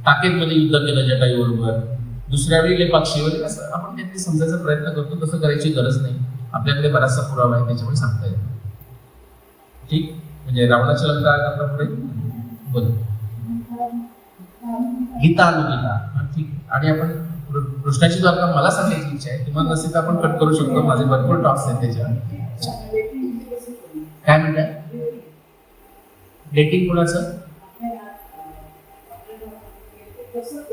टाकेतमध्ये युद्ध केलं जटायूबरोबर, दुसऱ्या वेळी लेपाक्षीवर, असं आपण काहीतरी समजायचा प्रयत्न करतो. तसं करायची गरज नाही, आपल्याकडे बराचसा पुरावा आहे, त्याच्यामुळे सांगता येतो. ठीक, म्हणजे रावणाची लंका करता पुढे बोल गीता अनुगीता. ठीक, आणि आपण कृष्णाची द्वारका मला सांगायची इच्छा आहे, तुम्हाला नसेल तर आपण कट करू शकतो, माझे भरपूर टॉक्स आहेत त्याच्यावर. काय म्हणतात डेटिंग कोणाचं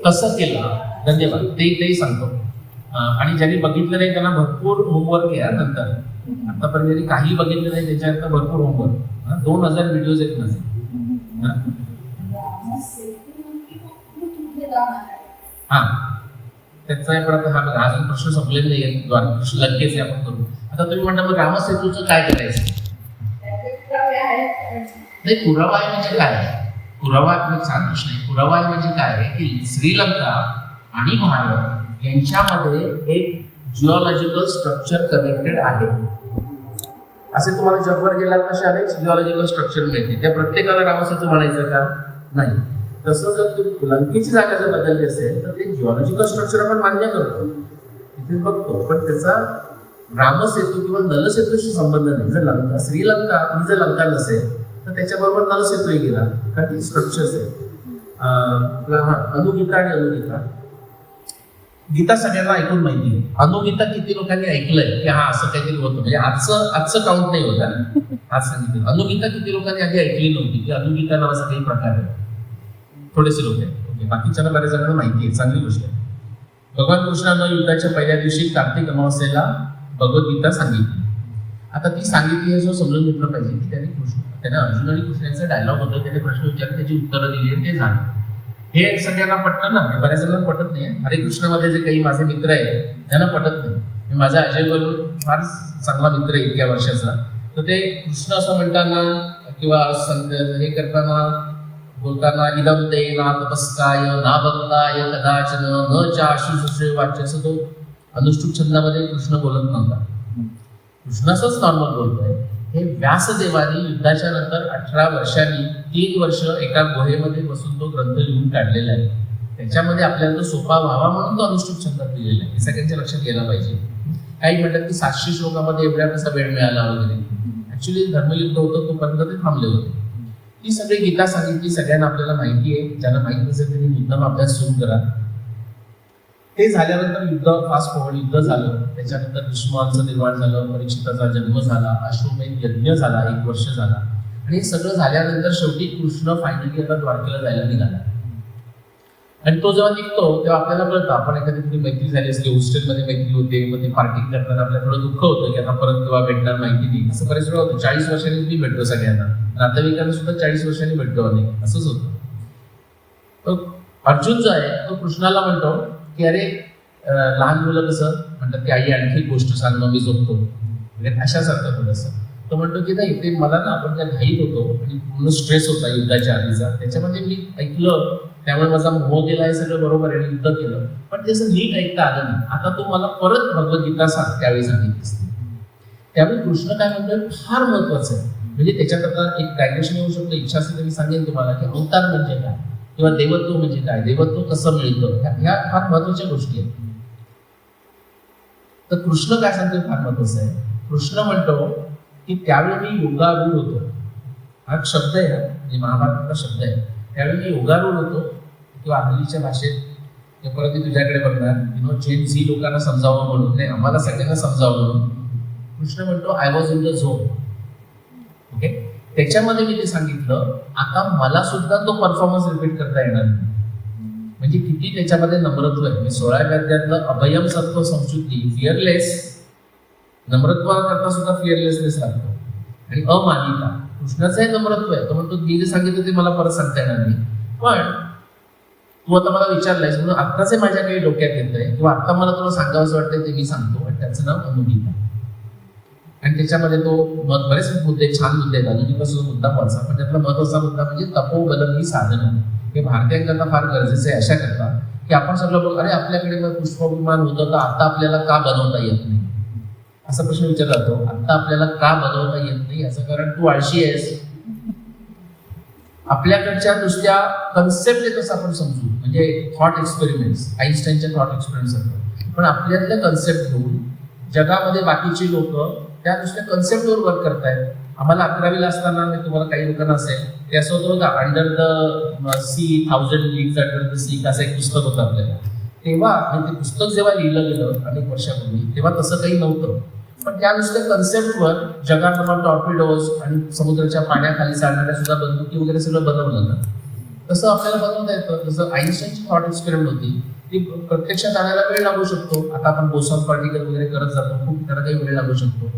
कसं केलं, धन्यवाद, तेही सांगतो. आणि ज्यांनी बघितलं नाही त्यांना भरपूर होमवर्क आहे नंतर. आतापर्यंत काही बघितलं नाही त्याच्यानंतर भरपूर होमवर्क. 2000 व्हिडिओज आहेत माझे. हा, त्याचा हा अजून प्रश्न संपलेला नाही, लगेच आपण करू. आता तुम्ही म्हणता मग रामसेतूचं काय करायचं? नाही, पुरावा आहे म्हणजे काय? पुरावा छान प्रश्न आहे. पुरावा आहे म्हणजे काय आहे की श्रीलंका आणि भारत यांच्यामध्ये एक जिओलॉजिकल स्ट्रक्चर कनेक्टेड आहे. असे तुम्हाला जगभर गेल्यावर कसे अनेक जिओलॉजिकल स्ट्रक्चर मिळते, त्या प्रत्येकाला रामसेतू म्हणायचं का? नाही. तसं जर लंकेची जागा जर बदलली असेल तर ते जिओलॉजिकल स्ट्रक्चर आपण मान्य करतो, तिथे बघतो, पण त्याचा रामसेतू किंवा नलसेतूशी संबंध नाही. जर लंका श्रीलंका ही जर लंका नसेल तर त्याच्याबरोबर नलसेतूही गेला, कारण ती स्ट्रक्चर्स आहे. अनुगीता आणि अनुगीता. गीता सगळ्यांना ऐकून माहिती आहे. अनुगीता किती लोकांनी ऐकलंय की हा असं काहीतरी होतं, म्हणजे आजचं काउंट नाही होता, आज सांगितलं. अनुगीता किती लोकांनी आधी ऐकली नव्हती की अनुगीता नावाचा काही प्रकार आहे? थोडेसे लोक आहेत. ओके, बाकीच्या बऱ्याच जणांना माहिती आहे, चांगली गोष्ट आहे. भगवान कृष्णानं युद्धाच्या पहिल्या दिवशी कार्तिक अमावस्येला भगवद्गीता सांगितली. आता ती सांगितली हे जो समजून घेतलं पाहिजे की त्याने अर्जुन आणि कृष्णाचा डायलॉग होता, त्याने प्रश्न विचारले, त्याची उत्तरं दिली आणि ते झालं. हे सगळ्यांना पटतं ना, बऱ्याच जणांना पटत नाही. हरे कृष्णामध्ये जे काही माझे मित्र आहेत त्यांना पटत नाही. माझा अजय बरोबर फार चांगला मित्र आहे इतक्या वर्षाचा, तर ते कृष्ण असं म्हणताना किंवा हे करताना बोलताना इदम ते ना तपस्काय ना भक्ताय कदाचन न चाशुश्रुषे वाच्य, असं तो अनुष्टुप छंदामध्ये कृष्ण बोलत नव्हता. कृष्ण असंच नॉर्मल बोलतोय. हे व्यासदेवानी युद्धाच्या नंतर 18 वर्षांनी 3 वर्ष एका गुहेमध्ये बसून तो ग्रंथ लिहून काढलेला आहे. त्याच्यामध्ये आपल्याला तो सोपा व्हावा म्हणून तो अनुष्टुप छंदात लिहिलेला आहे. हे सगळ्यांच्या लक्षात गेला पाहिजे. काही म्हणतात की 700 श्लोकामध्ये एवढ्या कसा वेळ मिळाला वगैरे. ऍक्च्युली धर्मयुद्ध होतं तोपर्यंत ते थांबले होते. ती सगळी गीता सांगितली, सगळ्यांना आपल्याला माहिती आहे. ज्यांना माहिती नसेल त्यांनी मुद्दाम अभ्यास सुरू करा. ते झाल्यानंतर युद्ध फास्ट फॉरवर्ड युद्ध झालं. त्याच्यानंतर भीष्मांचं निर्माण झालं, परीक्षिताचा जन्म झाला, अश्वमेध यज्ञ झाला, 1 वर्ष झाला. आणि हे सगळं झाल्यानंतर शेवटी कृष्ण फायनली आता द्वारकेला जायला निघाला. आणि तो जेव्हा निघतो तेव्हा आपल्याला कळतं, आपण एखादी कुठे मैत्री झाली असली, हॉस्टेलमध्ये मैत्री होते, मग ते पार्टी करताना आपल्याला थोडं दुःख होतं की आता परत केव्हा भेटणार माहिती नाही. असं बरेच वेळा होतं. 40 वर्षांनी मी भेटतो सगळ्यांना, नातेवाईकांना सुद्धा 40 वर्षांनी भेटतो नाही, असंच होतं. तो अर्जुन जो आहे तो कृष्णाला म्हणतो की अरे लहान मुलं कसं म्हणतात की आई आणखी गोष्ट सांग मग मी झोपतो, म्हणजे अशासारखं थोडंसं. तो म्हणतो की नाही, ते मला ना आपण त्या घाईत होतो आणि पूर्ण स्ट्रेस होता युद्धाच्या आधीचा, त्याच्यामध्ये मी ऐकलं त्यामुळे माझा मोह गेला, हे सगळं बरोबर आहे, युद्ध केलं, पण ते असं नीट ऐकता आलं नाही. आता तू मला परत भगवद्गीता सांग, त्यावेळी सांगितलीस. त्यावेळी कृष्ण काय म्हणतोय फार महत्वाचं आहे. म्हणजे त्याच्यात आता एक डायग्रेशन येऊ शकतो, इच्छा असेल तर मी सांगेन तुम्हाला की अवतार म्हणजे काय किंवा देवत्व म्हणजे काय, देवत्व कसं मिळतं, ह्या फार महत्वाच्या गोष्टी आहेत. तर कृष्ण काय सांगतो फार महत्वाचं आहे. कृष्ण म्हणतो की त्यावेळी मी योगारूढ होतो. हा शब्द आहे, म्हणजे महाभारताचा शब्द आहे. त्यावेळी मी योगारूढ होतो किंवा हल्लीच्या भाषेत परत मी तुझ्याकडे बघणार जेन झी लोकांना समजावं म्हणून, नाही आम्हाला सगळ्यांना समजावं म्हणून. कृष्ण म्हणतो I was in the zone. Okay, त्याच्यामध्ये मी ते सांगितलं. आता मला सुद्धा तो परफॉर्मन्स रिपीट करता येणार नाही. म्हणजे किती त्याच्यामध्ये नम्रत्व आहे. 16व्या अध्यायातलं अभयम सत्व संस्कृती, फिअरलेस नम्रत्व करता सुद्धा फिअरलेसनेस लागतो आणि अमानिता. कृष्णाचंही नम्रत्व आहे, तो म्हणतो मी जे सांगितलं ते मला परत सांगता येणार नाही, पण तू आता मला विचारलंयस म्हणून आत्ताच माझ्या काही डोक्यात येतंय किंवा आता मला तुला सांगावंसं वाटतंय ते मी सांगतो. आणि त्याचं नाव अनुगीता. आणि त्याच्यामध्ये तो बरेच मुद्दे, छान मुद्दे आहेत, अनुगीता सुद्धा मुद्दा पोहोचा, पण त्यातला महत्वाचा मुद्दा म्हणजे तपोबल ही साधनं. हे भारतीयांकरता फार गरजेचं आहे अशा करता की आपण सगळं बघ, अरे आपल्याकडे मग पुष्पविमान होतं तर आता आपल्याला का बनवता येत नाही, असा प्रश्न विचारला जातो. आता आपल्याला का बनवता येत नाही याचं कारण तू आळशी आहेस. आपल्याकडच्या नुसत्या कन्सेप्ट कसं आपण समजू, म्हणजे थॉट एक्सपेरिमेंट्स, आईन्स्टाईनच्या थॉट एक्सपेरिमेंट्स, पण आपल्यातल्या कन्सेप्ट घेऊन जगामध्ये बाकीची लोक त्या नुसत्या कन्सेप्टवर वर्क करतायत. आम्हाला 11वीला असताना मी तुम्हाला काही लोकांना असेल ते असं होतं बघा, under the sea 1000 leagues under the sea असं एक पुस्तक होतं आपल्याला. तेव्हा ते पुस्तक जेव्हा लिहिलं गेलं अनेक वर्षापूर्वी तेव्हा तसं काही नव्हतं, पण त्या नुसत्या कन्सेप्टवर जगात मग टॉर्पिडोज आणि समुद्राच्या पाण्याखाली चालणाऱ्या सुद्धा बंदुकी वगैरे सगळं बनवलं ना, तसं आपल्याला बनवता येतं. जसं आईन्स्टाईनची थॉट एक्सपेरिमेंट होती ती प्रत्यक्षात आणायला वेळ लागू शकतो. आता आपण बोसॉन पार्टिकल वगैरे करत जातो, खूप त्याला काही वेळ लागू शकतो.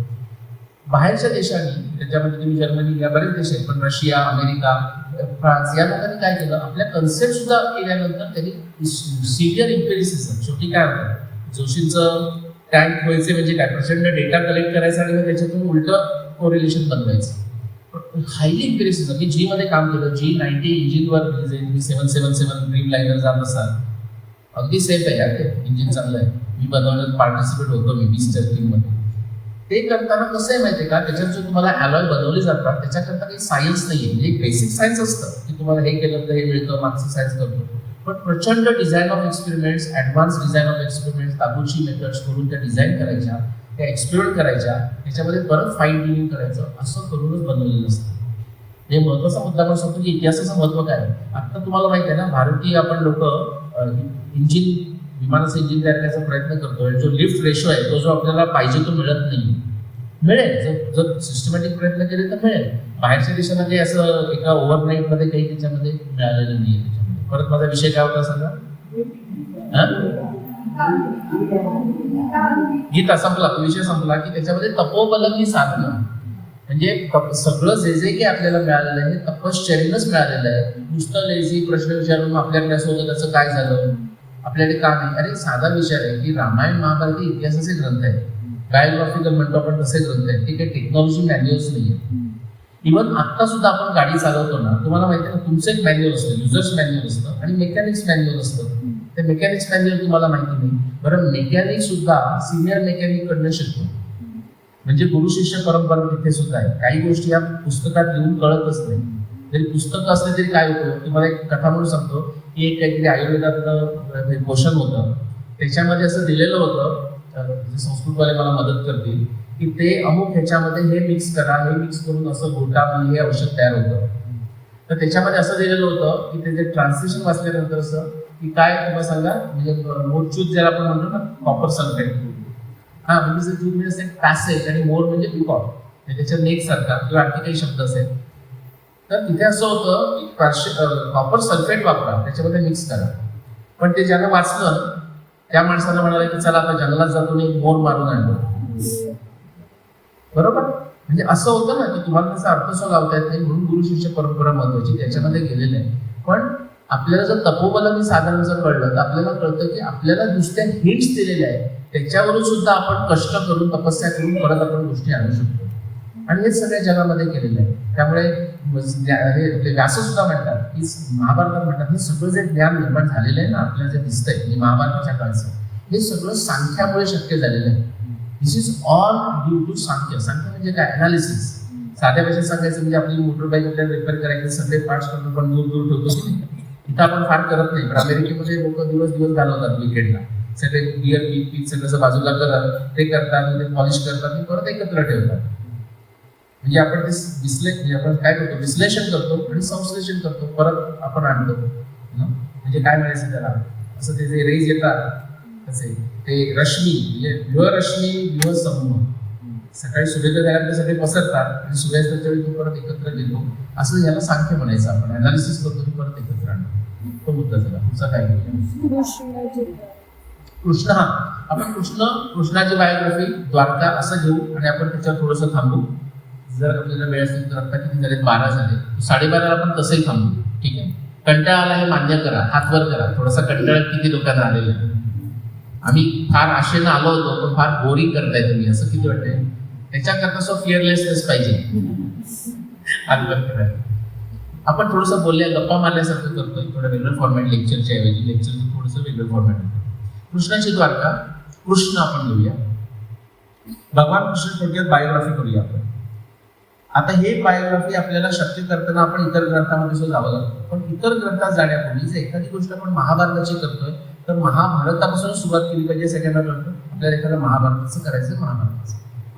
बाहेरच्या देशांनी, त्याच्यामध्ये तुम्ही जर्मनी या बरेच देश आहेत, पण रशिया, अमेरिका, फ्रान्स या लोकांनी काय केलं, आपल्या कन्सेप्ट सुद्धा केल्यानंतर त्यांनी सिव्हिअर इम्पेरिसिझम, शेवटी काय होतं, जोशींचं टँक व्हायचे म्हणजे काय, प्रचंड डेटा कलेक्ट करायचा आणि मग त्याच्यातून उलटं कोरिलेशन बनवायचं. हायली इम्पेरिसिझम. मी जी मध्ये काम केलं, G90 इंजिनवर, तुम्ही 777 ड्रीम लायनर जात असाल, अगदी सेफ आहे यार, इंजिन चांगलं आहे. मी बनवण्यात पार्टिसिपेट होतो मी 20 टेस्टिंगमध्ये. ते करताना कसं आहे माहिती आहे का, त्याच्यात जो तुम्हाला अलॉय बनवले जातात त्याच्याकरता काही सायन्स नाही आहे. म्हणजे एक बेसिक सायन्स असतं की तुम्हाला हे केलं तर हे मिळतं, मागचं सायन्स करतो, पण प्रचंड design of experiments, advance design of experiments, ताबूची मेथड्स करून त्या डिझाईन करायच्या, त्या एक्सपेरिमेंट करायच्या, त्याच्यामध्ये परत फाईन ट्युनिंग करायचं, असं करूनच बनवलेलं असतं. हे महत्वाचा मुद्दा आपण सांगतो की इतिहासाचं महत्व काय आहे. आता तुम्हाला माहिती आहे ना, भारतीय आपण लोक इंजिन, विमानाचं इंजिन तयार करण्याचा प्रयत्न करतो, जो लिफ्ट रेशो आहे तो जो आपल्याला पाहिजे तो मिळत नाही. मिळेल जर सिस्टमॅटिक प्रयत्न केले तर मिळेल. बाहेरच्या देशांना काही असं एका ओव्हरनाईटमध्ये काही त्याच्यामध्ये मिळालेलं नाही आहे. त्याच्यामध्ये परत माझा विषय काय होता सांगा, गीता संपला, तो विषय संपला की त्याच्यामध्ये तपोबल ही साधनं, म्हणजे सगळं जे जे काही आपल्याला मिळालेलं आहे तपश्चर्येनंच मिळालेलं आहे. नुसतं लेझी प्रश्न विचारून आपल्याकडे असं होतं त्याचं काय झालं, आपल्याकडे का नाही. अरे साधा विचार आहे की रामायण महाभारत हे इतिहासाचे ग्रंथ आहेत, बायोग्राफिकल म्हणतो आपण तसे ग्रंथ आहेत, ते काही टेक्नॉलॉजी मॅन्युअल्स नाही आहेत. इव्हन आत्ता सुद्धा आपण गाडी चालवतो ना, तुम्हाला माहिती आहे ना, तुमचं एक मॅन्युअल असतं, युजर्स मॅन्युअल असतं आणि मेकॅनिक्स मॅन्युअल असतं. ते मेकॅनिक्स मॅन्युअल तुम्हाला माहिती नाही. बरं, मेकॅनिक सुद्धा सिनियर मेकॅनिक कडनं शिकतो, म्हणजे गुरु शिष्य परंपरा तिथे सुद्धा आहे. काही गोष्टी या पुस्तकात लिहून कळतच नाही. जरी पुस्तकं असले तरी काय होतं, तुम्हाला एक कथा म्हणून सांगतो की एक काहीतरी आयुर्वेदातलं पोषण होतं, त्याच्यामध्ये असं दिलेलं होतं, संस्कृतवाले मला मदत करतील की ते अमुक ह्याच्यामध्ये हे मिक्स करा, हे मिक्स करून असं घोटा म्हणजे हे औषध तयार होतं. तर त्याच्यामध्ये असं दिलेलं होतं की त्याचे ट्रान्सलेशन वाचल्यानंतर असं की काय तुम्हाला सांगा, म्हणजे मोरचूत ज्याला आपण म्हणतो ना, कॉपर सल्फेट, हा म्हणजे जर तुम्ही असेल पॅसेज आणि मोर म्हणजे पिकॉक, त्याच्या नेक सारखा किंवा आणखी काही शब्द असेल, तर तिथे असं होतं की कॉपर सल्फेट वापरा, त्याच्यामध्ये मिक्स करा. पण ते ज्यानं वाचलं त्या माणसाला म्हणाले की चला आता जंगलात जातो आणि मोर मारून आणलो. बरोबर, म्हणजे असं होतं ना की तुम्हाला त्याचा अर्थ सुद्धा लावता येत नाही, म्हणून गुरु शिष्य परंपरा महत्वाची त्याच्यामध्ये गेलेलं आहे. पण आपल्याला जर तपोबल साधन जर कळलं तर आपल्याला कळतं की आपल्याला नुसत्या हिंट्स दिलेल्या आहेत, त्याच्यावरून सुद्धा आपण कष्ट करून तपस्या करून परत आपण गोष्टी आणू शकतो. आणि हे सगळ्या जगामध्ये केलेलं आहे. त्यामुळे हे व्यास सुद्धा म्हणतात की महाभारतात म्हणतात हे सगळं जे ज्ञान निर्माण झालेलं आहे ना आपल्याला जे दिसतंय म्हणजे महाभारताच्या काळचं, हे सगळं सांख्यामुळे शक्य झालेलं आहे. दिस इज ऑल ड्यू टू सांख्य. सांख्य म्हणजे काय, अनालिसिस. साध्या भाषेत सांगायचं म्हणजे आपली मोटरबाईक आपल्याला रिपेअर करायचे सगळे पार्ट्स पण दूर दूर ठेवतो की नाही, इथं आपण फार करत नाही. पण अमेरिकेमध्ये लोक दिवस दिवस घालवतात विकेटला, सगळे गिअर पीक सगळं बाजूला करत ते करतात, ते पॉलिश करतात आणि परत एकत्र ठेवतात. म्हणजे आपण ते म्हणजे आपण काय करतो, विश्लेषण करतो आणि संश्लेषण करतो, परत आपण आणतो. म्हणजे काय म्हणायचं त्याला, असं ते जे रेज येतात तसे ते रश्मी, म्हणजे व्यूहरश्मी व्यूह समूह, सकाळी सूर्योदय झाल्यानंतर सगळे पसरतात आणि सूर्यास्ताच्या वेळी तो परत एकत्र घेतो. असं याला सांख्य म्हणायचं. आपण अनालिसिस करतो आणि परत एकत्र आणतो. तो मुद्दा झाला. तुमचा काय घेऊया कृष्ण आपण कृष्णाची बायोग्राफी द्वारका असं घेऊ आणि आपण त्याच्यावर थोडंसं थांबू. जर आपल्याला वेळ असेल तर आता किती झाले 12 झाले, 12:30 आपण तसंही थांबू. ठीक आहे, कंटाळा आला हे मान्य करा, हात वर करा. थोडासा कंटाळा किती लोकांना आलेला आहे. आम्ही फार आशेनं आलो होतो पण फार बोरिंग करताय तुम्ही, असं किती वाटतंय. त्याच्याकरता फिअरलेसनेस पाहिजे. हात वर करायला आपण थोडंसं बोलल्या गप्पा मारल्यासारखं करतोय. थोडं वेगळं फॉर्मॅट लेक्चरच्या ऐवजी लेक्चरचं थोडंसं वेगळं फॉर्मॅट. कृष्णाची द्वारका, कृष्ण आपण घेऊया. भगवान कृष्ण थोडक्यात बायोग्राफी करूया आपण. आता हे बायोग्राफी आपल्याला शक्य करताना आपण इतर ग्रंथामध्ये सुद्धा जावं लागतं. पण इतर ग्रंथात जाण्यापूर्वी जर एखादी गोष्ट आपण महाभारताची करतोय तर महाभारतापासून सुरुवात केली पाहिजे. सगळ्यांना कळतं आपल्याला एखादं महाभारताचं करायचं,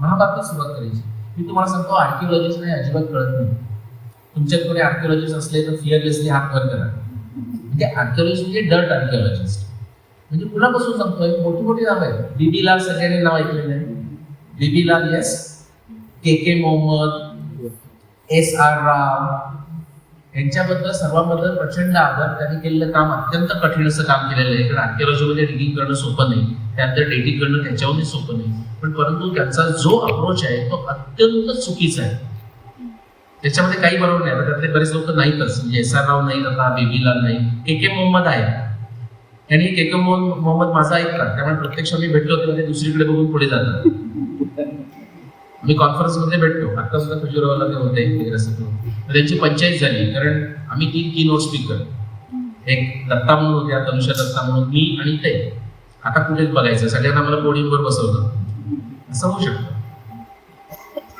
महाभारतात सुरुवात करायची. मी तुम्हाला सांगतो आर्किओलॉजिस्ट नाही अजिबात कळत नाही. तुमच्यात कोणी आर्किओलॉजिस्ट असले तर फिअरलेसली हात वर करा. म्हणजे आर्किओलॉजिस्ट म्हणजे डर्ट आर्किओलॉजिस्ट. म्हणजे कुणापासून सांगतोय, मोठी मोठी नाव आहेत. बीबी लाल सगळ्यांनी नाव ऐकलेलं आहे. बीबी लाल, येस. के मोहम्मद, SR राव यांच्याबद्दल सर्वांबद्दल प्रचंड आदर. त्यांनी केलेलं काम अत्यंत कठीण असं काम केलेलं आहे. कारण आर्किओलॉजीमध्ये डिगिंग करणं सोपं नाही, त्यानंतर डेटिंग करणं त्याच्यावरही सोपं नाही. पण परंतु त्यांचा जो अप्रोच आहे तो अत्यंत चुकीचा आहे. त्याच्यामध्ये काही बरोबर नाही. त्यातले बरेच लोक नाहीतच, म्हणजे SR राव नाही, आता बीबी लाल नाही, के मोहम्मद आहे. आणि के मोहम्मद माझा ऐकतात, त्यामुळे प्रत्यक्ष मी भेटलो होतो ते दुसरीकडे बघून पुढे जातात. मी कॉन्फरन्स मध्ये भेटतो. आता सुद्धा खजुरावाला ते होते, त्यांची पंचायत झाली. कारण आम्ही 3 कीनोट स्पीकर, एक दत्ता म्हणून होत्या, तनुषा दत्ता म्हणून, मी आणि ते. आता कुठेच बघायचं, सगळ्यांना मला पोडियमवर बसवलं, असं होऊ शकतं.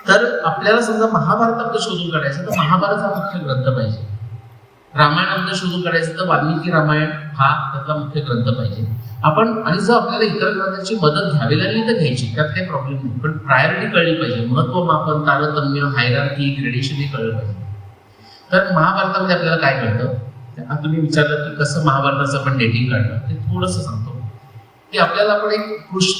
तर आपल्याला समजा महाभारताबद्दल शोधून काढायचं तर महाभारत हा मुख्य ग्रंथ पाहिजे. रामायणाबद्दल शोधून काढायचं तर वाल्मिकी रामायण हा त्यातला मुख्य ग्रंथ पाहिजे. आपण आणि जर आपल्याला इतर ग्रंथांची मदत घ्यावी लागली तर घ्यायची, त्यात काही प्रॉब्लेम नाही. पण प्रायोरिटी कळली पाहिजे. महत्व मापन, तारतम्य, हायरार्की, ग्रेडेशन हे कळलं पाहिजे. तर महाभारतामध्ये आपल्याला काय कळतं, आता तुम्ही विचारलं की कसं महाभारताचं आपण डेटिंग काढलं, ते थोडंसं सांगतो की आपल्याला आपण एक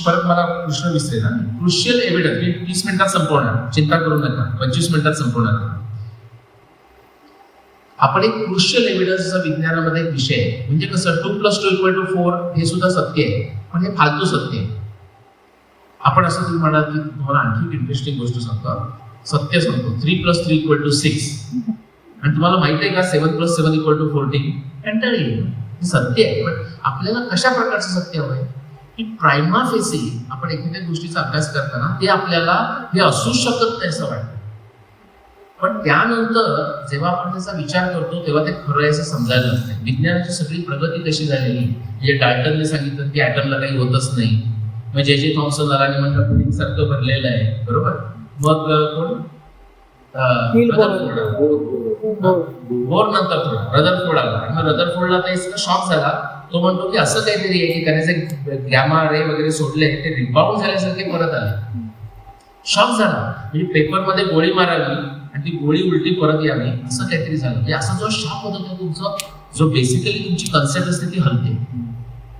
परत मला कृष्ण विसरेल, क्रुशियल एव्हिडन्स. मी 30 मिनिटात संपवणार, चिंता करू नका, 25 मिनिटात संपवणार. आपण एक क्रुशियल एव्हिडन्सचा विज्ञानामध्ये एक विषय आहे. म्हणजे कसं 2+2=4 हे सुद्धा सत्य आहे, पण हे फालतू सत्य आहे. आपण असं तुम्ही म्हणाल की तुम्हाला आणखी इंटरेस्टिंग गोष्ट सांगतो, सत्य सांगतो, 3+3=6 आणि तुम्हाला माहिती आहे का 7+7=14. कंटाळा येईल, हे सत्य आहे. पण आपल्याला कशा प्रकारचं सत्य हवं आहे की प्रायमा फेसी आपण एखाद्या गोष्टीचा अभ्यास करताना ते आपल्याला हे असू शकत नाही असं वाटतं. पण त्यानंतर जेव्हा आपण त्याचा विचार करतो तेव्हा ते खरं आहे असं समजायला लागतं. विज्ञानाची सगळी प्रगती कशी झालेली, म्हणजे डाल्टनने सांगितलं की ॲटमला काही होतच नाही. मग जे थॉम्सन आला म्हणतात सारखं भरलेलं आहे, बरोबर. मग कोण बोर नंतर थोडा रदरफोर्ड आला. मग रदरफोर्डला तर इतका शॉक झाला, तो म्हणतो की असं काहीतरी आहे की त्याने जे गॅमा रे वगैरे सोडले ते रिबाउंड झाल्यासारखे परत आले. शॉक झाला, म्हणजे पेपरमध्ये गोळी मारावी आणि ती गोळी उलटी परत यावी, असं काहीतरी झालं. म्हणजे असा जो शॉक होता तो तुमचा, जो बेसिकली तुमची कन्सेप्ट असते ती हलते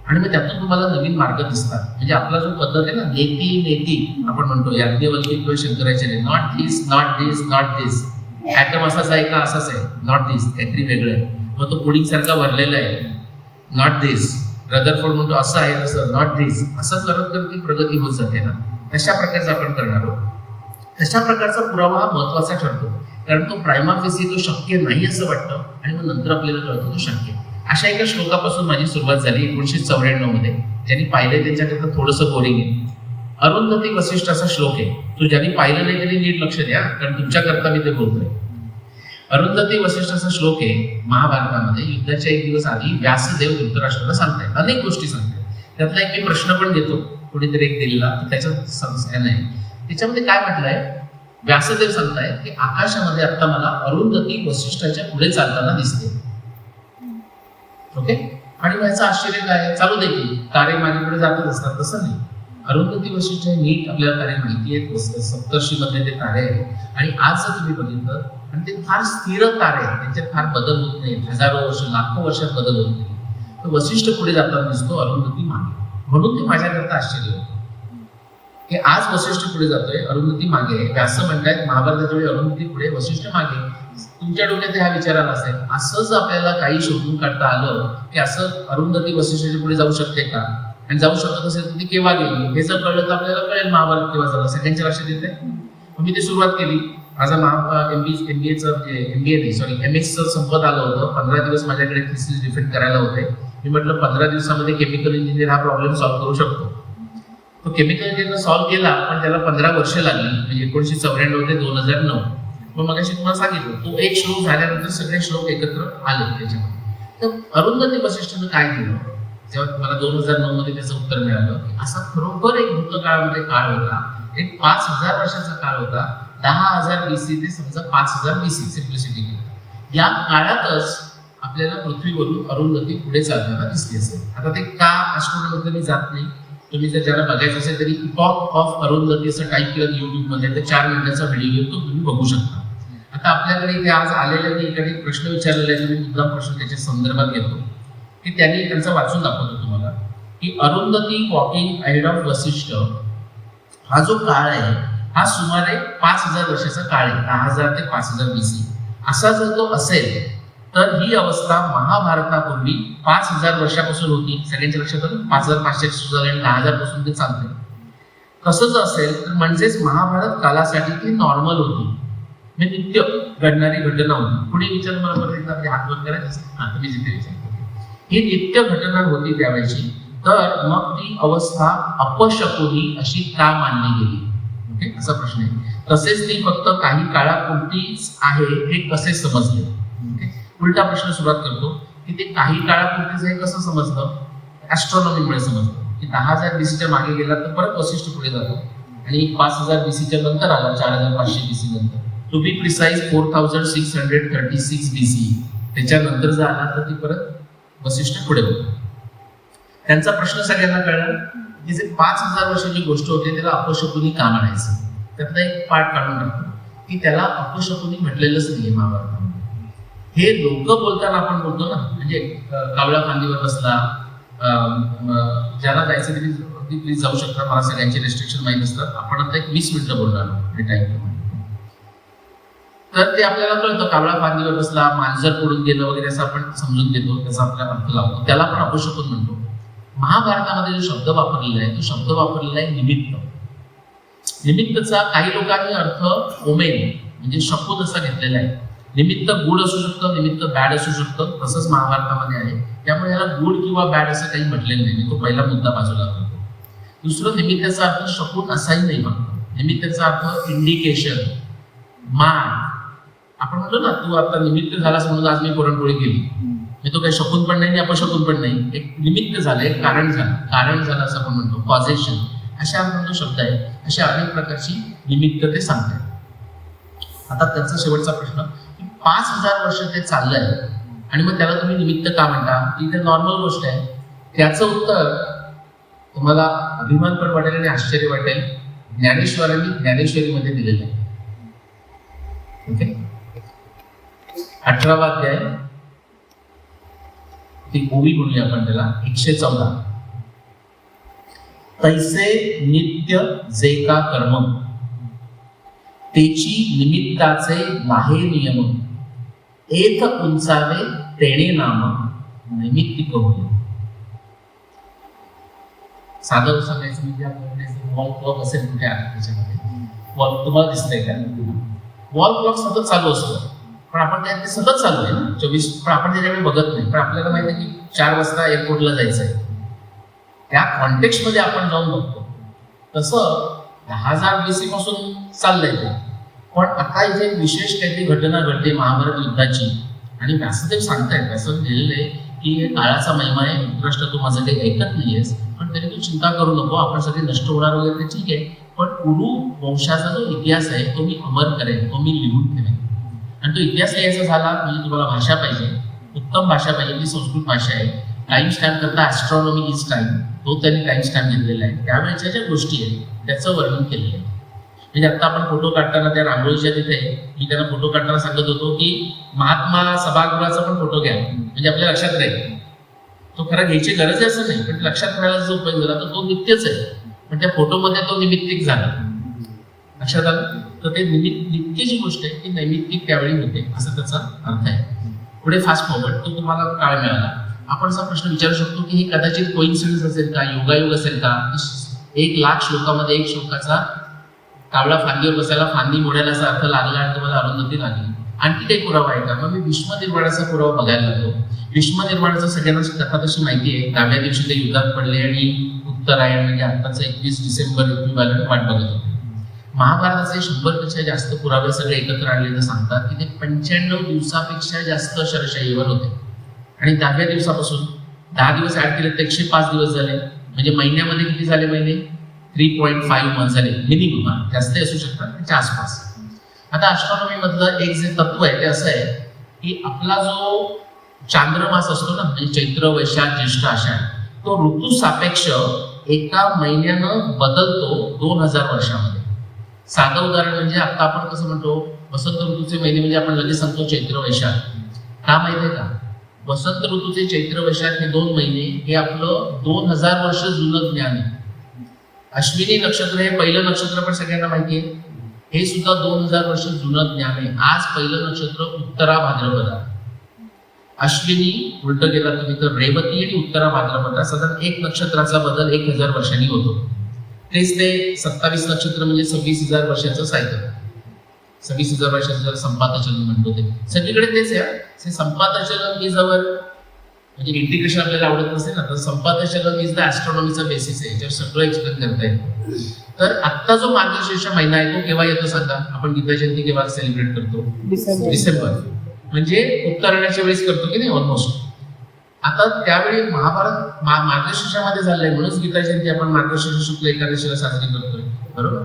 आणि मग त्यातून तुम्हाला नवीन मार्ग दिसतात. म्हणजे आपला जो पद्धत आहे ना, नेती आपण म्हणतो, याज्ञवल्क्य किंवा Shankaracharya, not this, not this, not this. Atom असाच आहे का, असाच आहे, नॉट दिस, काहीतरी वेगळं आहे. मग तो पुडिंग सारखा भरलेला आहे, नॉट दिस. रदरफोर्ड म्हणतो असं आहे तसं, नॉट दिस. असं करत करत ती प्रगती होत जाते ना. तशा प्रकारचं आपण करणार आहोत. तशा प्रकारचा पुरावा हा महत्वाचा ठरतो, कारण तो प्रायमा फेसी तो शक्य नाही असं वाटतं आणि मग नंतर आपल्याला कळतं तो शक्य. अशा एका श्लोकापासून माझी सुरुवात झाली 1994 मध्ये. ज्यांनी पाहिलंय त्यांच्याकरता थोडंसं बोरिंग आहे. अरुंधती वसिष्ठाचा श्लोक आहे. तो ज्यांनी पाहिलं नाही त्यांनी नीट लक्ष द्या, कारण तुमच्याकरता मी ते बोलतोय. अरुंधती वसिष्ठाचा श्लोक आहे महाभारतामध्ये. युद्धाच्या एक दिवस आधी व्यासदेव धृतराष्ट्राला सांगतायत, अनेक गोष्टी सांगतायत. त्यातला एक मी प्रश्न पण देतो, कोणीतरी एक दिलेला, त्याच्यात समस्या नाही. त्याच्यामध्ये काय म्हटलंय, व्यासदेव सांगताय की आकाशामध्ये आता मला अरुंधती वसिष्ठाच्या पुढे चालताना दिसते. ओके, आणि याचं आश्चर्य काय, चालू दे की तारे माझ्याकडे जातच असतात, तसं नाही. अरुंधती वसिष्ठ नीट आपल्याला तारे माहिती आहेत, सप्तर्षी मध्ये ते तारे आहेत. आणि आज जर तुम्ही बघितलं, आणि ते फार स्थिर तारे आहेत, त्यांच्यात फार बदल होत नाही, हजारो वर्ष लाखो वर्षात बदल होत नाही. तर वसिष्ठ पुढे जाताना दिसतो, अरुंधती मागे. म्हणून ते माझ्याकरता आश्चर्य होतं की आज वसिष्ठ पुढे जातोय, अरुंधती मागे आहे. व्यास म्हणतायत महाभारताच्या वेळी अरुंधती पुढे, वसिष्ठ मागे. तुमच्या डोक्यात हा विचार आला असेल, असंच आपल्याला काही शोधून काढता आलं की असं अरुंधती वसिष्ठाच्या पुढे जाऊ शकते का, आणि जाऊ शकत असेल तर ती केव्हा गेली हे जर कळलं तर आपल्याला कळेल महाभारत केव्हा झालं. सगळ्यांच्या लक्षात येते. मी ती सुरुवात केली. माझा एमएसचं संपत आलं होतं. 15 दिवस माझ्याकडे थिसिस डिफेंड करायला होते. मी म्हटलं 15 दिवसामध्ये केमिकल इंजिनियर हा प्रॉब्लेम सॉल्व्ह करू शकतो. तो केमिकल इंजिनियर सॉल्व्ह केला, पण त्याला 15 वर्ष लागली. म्हणजे 1994 ते 2009. मग मगाशी तुम्हाला सांगितलं तो एक श्लोक झाल्यानंतर सगळे श्लोक एकत्र आले त्याच्यामध्ये. तर अरुंधती वसिष्ठनं काय केलं, जेव्हा मला 2009 मध्ये त्याचं उत्तर मिळालं की असा खरोखर एक भूतकाळामध्ये काळ होता, एक 5000 वर्षाचा काळ होता, 10,000 BC ते समजा 5000 BC सिम्प्लिसिटी. या काळातच आपल्याला पृथ्वीवरून अरुंधती पुढे चालताना दिसली असेल. आता ते का ॲस्ट्रॉनॉमीकडे मी जात नाही. तुम्ही जर ज्याला बघायचं असेल तरी इपॉक ऑफ अरुंधती असं टाईप केलं युट्यूबमध्ये तर 4 मिनिटाचा व्हिडिओ तो तुम्ही बघू शकता. आता आपल्याकडे इथे आज आलेल्यांनी एखादी प्रश्न विचारलेला आहे, मी मुद्दाम प्रश्न त्याच्या संदर्भात घेतो की त्यांनी त्यांचा वाचून दाखवतो तुम्हाला की Arundhati walking ahead of Vasishtha हा जो काळ आहे हा सुमारे 5000 वर्षाचा काळ आहे. 10,000 ते 5000 BC असा जर तो असेल तर ही अवस्था महाभारतापूर्वी 5000 वर्षापासून होती. सगळ्यांच्या लक्षात आलं. 5500 सुरू झाले आणि 10,000 पासून ते चालते. तसंच असेल तर म्हणजेच महाभारत कालासाठी ती नॉर्मल होती, म्हणजे नित्य घडणारी घटना होती. पुढे विचार मला परत एकदा आपले हात बंद करायचे. तुम्ही जिथे विचार ही नित्य घटना होती त्यावेळेची. तर मग ती अवस्था अपशकुनी अशी का मानली गेली, ओके असा प्रश्न आहे. तसेच ती फक्त काही काळापुरतीच आहे हे कसे समजले. उलटा प्रश्न सुरुवात करतो की ते काही काळापुरतीच हे कसं समजलं. ॲस्ट्रॉनॉमीमुळे समजलं की 10,000 BCच्या मागे गेला तर परत वसिष्ठ पुढे जातो आणि 5000 BCच्या नंतर आला 4500 BC नंतर. टू बी प्रिसाइज 4636 BC त्याच्यानंतर जर आला तर ती परत वसिष्ठ पुढे होतो. त्यांचा प्रश्न सगळ्यांना कळला की जे 5000 वर्षाची गोष्ट होती त्याला अपशकुनी का म्हणायचं. त्यातला एक पाठ काढून टाकतो की त्याला अपशकुनी म्हटलेलंच नाही महाभारतामध्ये. हे लोक बोलताना आपण बोलतो ना, म्हणजे कावळा फांदीवर बसला, ज्याला जायचं तरी प्लीज जाऊ शकता. मला सगळ्यांचे रेस्ट्रिक्शन माहीत असतात. आपण आता एक 20 मिनिटं बोलणार टाइम. तर ते आपल्याला कळतं कावळा फांदीवर बसला, मांजर पडून गेलं वगैरे असं आपण समजून घेतो, त्याचा आपला अर्थ लावतो. त्याला आपण अपशकुन म्हणतो. महाभारतामध्ये जो शब्द वापरलेला आहे तो शब्द वापरलेला आहे निमित्त. निमित्तचा काही लोकांनी अर्थ ओमेन म्हणजे शपून असा घेतलेला आहे. निमित्त गुड असू शकतं, निमित्त बॅड असू शकतं, तसंच महाभारतामध्ये आहे. त्यामुळे याला गुड किंवा बॅड असं काही म्हटलेलं नाही. तो पहिला मुद्दा बाजूला करतो. दुसरं, निमित्ताचा अर्थ शपून असाही नाही फक्त. निमित्ताचा अर्थ इंडिकेशन, मान. आपण म्हणतो ना तू आता निमित्त झालास म्हणून आज मी पुरणपोळी केली, मी तो काही शकून पण नाही आणि अपशकून पण नाही. एक निमित्त झालं, एक कारण झालं, कारण झालं असं आपण म्हणतो, कॉझेशन. अशा आपण जो शब्द आहे अशा अनेक प्रकारची निमित्त ते सांगतात. आता त्यांचा शेवटचा प्रश्न, 5000 वर्ष ते चाललंय आणि मग त्याला तुम्ही निमित्त का म्हणता, ती तर नॉर्मल गोष्ट आहे. त्याचं उत्तर तुम्हाला अभिमान पण वाटेल आणि आश्चर्य वाटेल. ज्ञानेश्वरांनी ज्ञानेश्वरीमध्ये दिलेलं आहे. ओके, 18वा अध्याय, ती ओवी म्हणूया आपण त्याला, 114. तैसे नित्य जे का कर्म तेची निमित्ताचे नाहे नियम, एक उंचावे तेणे नाम नैमित्तिक होय. साधं सांगायचं म्हणजे आपण वॉल क्लॉक असेल कुठे आहे त्याच्यामध्ये, वॉल तुम्हाला दिसतंय का, वॉल क्लॉक सतत चालू असतो, पण आपण ते सतत चालू आहे ना 24, पण आपण त्याच्याकडे बघत नाही. पण आपल्याला माहिती आहे की 4 वाजता एअरपोर्टला जायचं आहे, त्या कॉन्टेक्स्ट मध्ये आपण जाऊन बघतो. तसं 10,000 BC पासून चाललंय ते. पण आता इथे विशेष काहीतरी घटना घडते महाभारत युद्धाची, आणि व्यासदेव सांगतायत, व्यासदेव लिहिलेलं आहे की हे काळाचा महिमा आहे, धृतराष्ट्र तू माझं काही ऐकत नाहीयेस, पण तरी तू चिंता करू नको, आपण सगळे नष्ट होणार वगैरे ते ठीक आहे, पण कुरु वंशाचा जो इतिहास आहे तो मी अमर करेन, तो मी लिहून ठेवेन. आणि तो इतिहास लिहायचा झाला म्हणजे तुम्हाला भाषा पाहिजे, उत्तम भाषा पाहिजे, ती संस्कृत भाषा आहे. टाइम स्टॅम्प करता ॲस्ट्रॉनॉमी इज टाइम, तो त्यांनी टाइम स्टॅम्प घेतलेला आहे. त्यावेळेच्या ज्या गोष्टी आहेत त्याचं वर्णन केलेलं आहे. म्हणजे आता आपण फोटो काढताना त्या रांगोळीच्या तिथे मी त्यांना फोटो काढताना सांगत होतो की महात्मा सभागृहाचा पण फोटो घ्या, म्हणजे आपल्या लक्षात राहील. तो खरा घ्यायची गरज आहे असं नाही, पण लक्षात राहायला जो उपयोग झाला तो नित्यच आहे, पण त्या फोटोमध्ये तो निमित्तिक झाला. लक्षात आलं? तर ते नित्य जी गोष्ट आहे ती नैमित्तिक त्यावेळी होते, असं त्याचा अर्थ आहे. पुढे फास्ट फॉरवर्ड, तो तुम्हाला काळ मिळाला. आपण असा प्रश्न विचारू शकतो की हे कदाचित कोइन्सिडन्स असेल का, योगायोग असेल का? 1,00,000 श्लोकामध्ये एक श्लोकाचा कावळा फांदीवर बसायला फांदी मोडायला असा अर्थ लागला आणि तुम्हाला अरुंधती लागली. आणखी काही पुरावा आहे का? मग मी भीष्म निर्वाणाचा पुरावा बघायला लागलो. भीष्म निर्वाणाचा सगळ्यांना कथा तशी माहिती आहे. 10व्या दिवशी ते युद्धात पडले आणि उत्तरायण म्हणजे आताचं 21 डिसेंबर इक्विव्हॅलंट वाट बघत होते. महाभारताचे 100पेक्षा जास्त पुरावे सगळे एकत्र आणले तर सांगतात की ते 95 दिवसापेक्षा जास्त शरशाईवर होते. आणि 10व्या दिवसापासून 10 दिवस ऍड केले तर 105 दिवस झाले. म्हणजे महिन्यामध्ये किती झाले महिने? 3.5 मंथ झाले मिनिमम, जास्त असू शकतात त्याच्या आसपास. आता ॲस्ट्रॉनॉमी मधलं एक जे तत्व आहे ते असं आहे की आपला जो चांद्रमास असतो ना, म्हणजे चैत्र वैशाख ज्येष्ठ आषाढ, तो ऋतू सापेक्ष एका महिन्यानं बदलतो 2000 वर्षामध्ये. साधं उदाहरण म्हणजे आता आपण कसं म्हणतो वसंत ऋतूचे महिने म्हणजे आपण लगेच सांगतो चैत्र वैशाख. का माहिती आहे का? वसंत ऋतूचे चैत्र वैशाख हे 2 महिने हे आपलं 2000 वर्ष जुनं ज्ञान आहे. अश्विनी नक्षत्र हे पहिलं नक्षत्र पण सगळ्यांना माहिती आहे, हे सुद्धा 2000 वर्ष जुनं ज्ञान आहे. आज पहिलं नक्षत्र उत्तरा भाद्रपदा. अश्विनी उलट गेला तुम्ही तर रेवती आणि उत्तरा भाद्रपदा, साधारण एक नक्षत्राचा बदल 1000 वर्षांनी होतो. तेच ते 27 नक्षत्र म्हणजे 26,000 वर्षाचं सायकल. 26,000 वर्षाचं संपातचलन म्हणतो ते सगळीकडे तेच आहे. संपातचलन इज अवर, म्हणजे इंटिग्रेशन आपल्याला आवडत नसेल ना तर संपातचलन इज द ॲस्ट्रॉनॉमीचा बेसिस आहे, याच्यावर सगळं एक्सप्लेन करता येतं. तर आत्ता जो मार्गशीर्ष महिना आहे तो केव्हा येतो सांगा? आपण गीता जयंती केव्हा सेलिब्रेट करतो? डिसेंबर. म्हणजे उत्तरायणाच्या वेळेस करतो की नाही ऑलमोस्ट. आता त्यावेळी महाभारत मार्गशीर्षामध्ये झालंय म्हणून गीता जयंती आपण मार्गशीर्ष शुक्ल एकादशीला साजरी करतोय, बरोबर?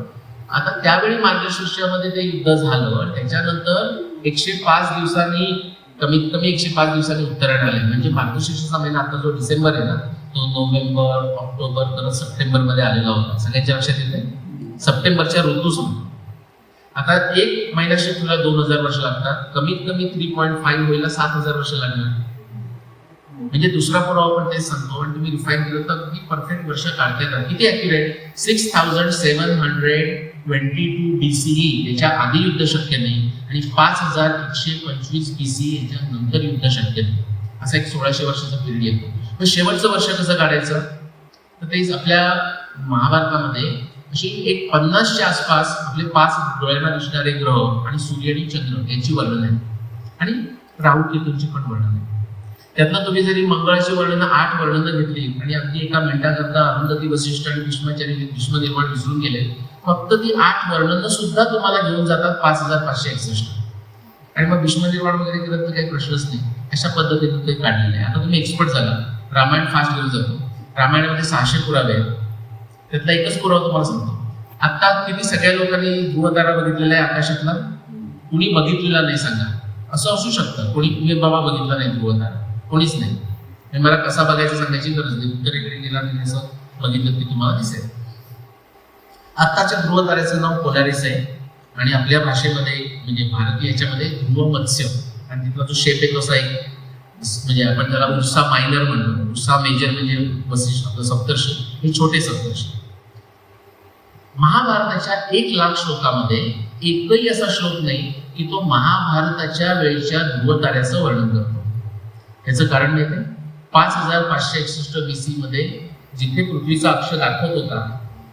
आता त्यावेळी मार्गशीर्षामध्ये ते युद्ध झालं, त्याच्यानंतर 105 दिवसांनी कमीत कमी 105 दिवसांनी उत्तरायण आले. म्हणजे मार्गशीर्षाचा महिना आता जो डिसेंबर आहे ना तो नोव्हेंबर, ऑक्टोबर तर सप्टेंबर मध्ये आलेला होता. सगळ्यांच्या लक्षात येते सप्टेंबरच्या ऋतू संपला. आता एक महिना शिफ्टला 2000 वर्ष लागतात, कमीत कमी 3.5 व्हायला 7000 वर्ष लागणार. म्हणजे दुसरा पुरावा पण तेच सांगतो आणि तुम्ही रिफाईन केलं तर किती परफेक्ट वर्ष काढता येतात. किती ॲक्युरेट? 6722 BCE याच्या आधी युद्ध शक्य नाही आणि 5125 BCE याच्या नंतर युद्ध शक्य नाही. असा एक 1600 वर्षाचा पिरियड येतो. मग शेवटचं वर्ष कसं काढायचं? तर तेच आपल्या महाभारतामध्ये अशी एक 50च्या आसपास आपले 5 डोळ्यांना दिसणारे ग्रह आणि सूर्य आणि चंद्र यांची वर्णन आहे आणि राहू केतूंची पण वर्णन आहे. त्यातनं तुम्ही जरी मंगळाची वर्णनं 8 वर्णनं घेतली आणि अगदी एका मिनिटाकरता अरुंधती वसिष्ठ आणि भीष्म निर्वाण विसरून गेले, फक्त ती 8 वर्णनं सुद्धा तुम्हाला घेऊन जातात 5561. आणि मग भीष्म निर्वाण वगैरे केलं तर काही प्रश्नच नाही. अशा पद्धतीने ते काढलेलं आहे. आता तुम्ही एक्सपर्ट झाला, रामायण फास्ट घेऊन जातो. रामायणामध्ये 600 पुरावे आहेत, त्यातला एकच पुरावा तुम्हाला सांगतो. आता किती सगळ्या लोकांनी ध्रुवतारा बघितलेला आहे आकाशातला? कुणी बघितलेला नाही सांगा. असं असू शकतं कोणी तुम्ही बाबा बघितला नाही ध्रुवतारा, कोणीच नाही. मला कसा बघायचं सांगायची गरज नाही. उत्तरेकडे गेला नाही असं बघितलं की तुम्हाला दिसेल. आत्ताच्या ध्रुवताऱ्याचं नाव पोलारिस आहे आणि आपल्या भाषेमध्ये म्हणजे भारतीय याच्यामध्ये ध्रुव मत्स्य आणि तिथला जो शेप आहे कसा आहे म्हणजे आपण त्याला उर्सा मायनर म्हणतो. उर्सा मेजर म्हणजे वसिष्ठ आपलं सप्तर्षी, हे छोटे सप्तर्षी. महाभारताच्या 1,00,000 श्लोकामध्ये एकही असा श्लोक नाही की तो महाभारताच्या वेळच्या ध्रुवताऱ्याचं वर्णन करतो. याचं कारण माहिती आहे? 5561 BC मध्ये जिथे पृथ्वीचा अक्ष दाखवत होता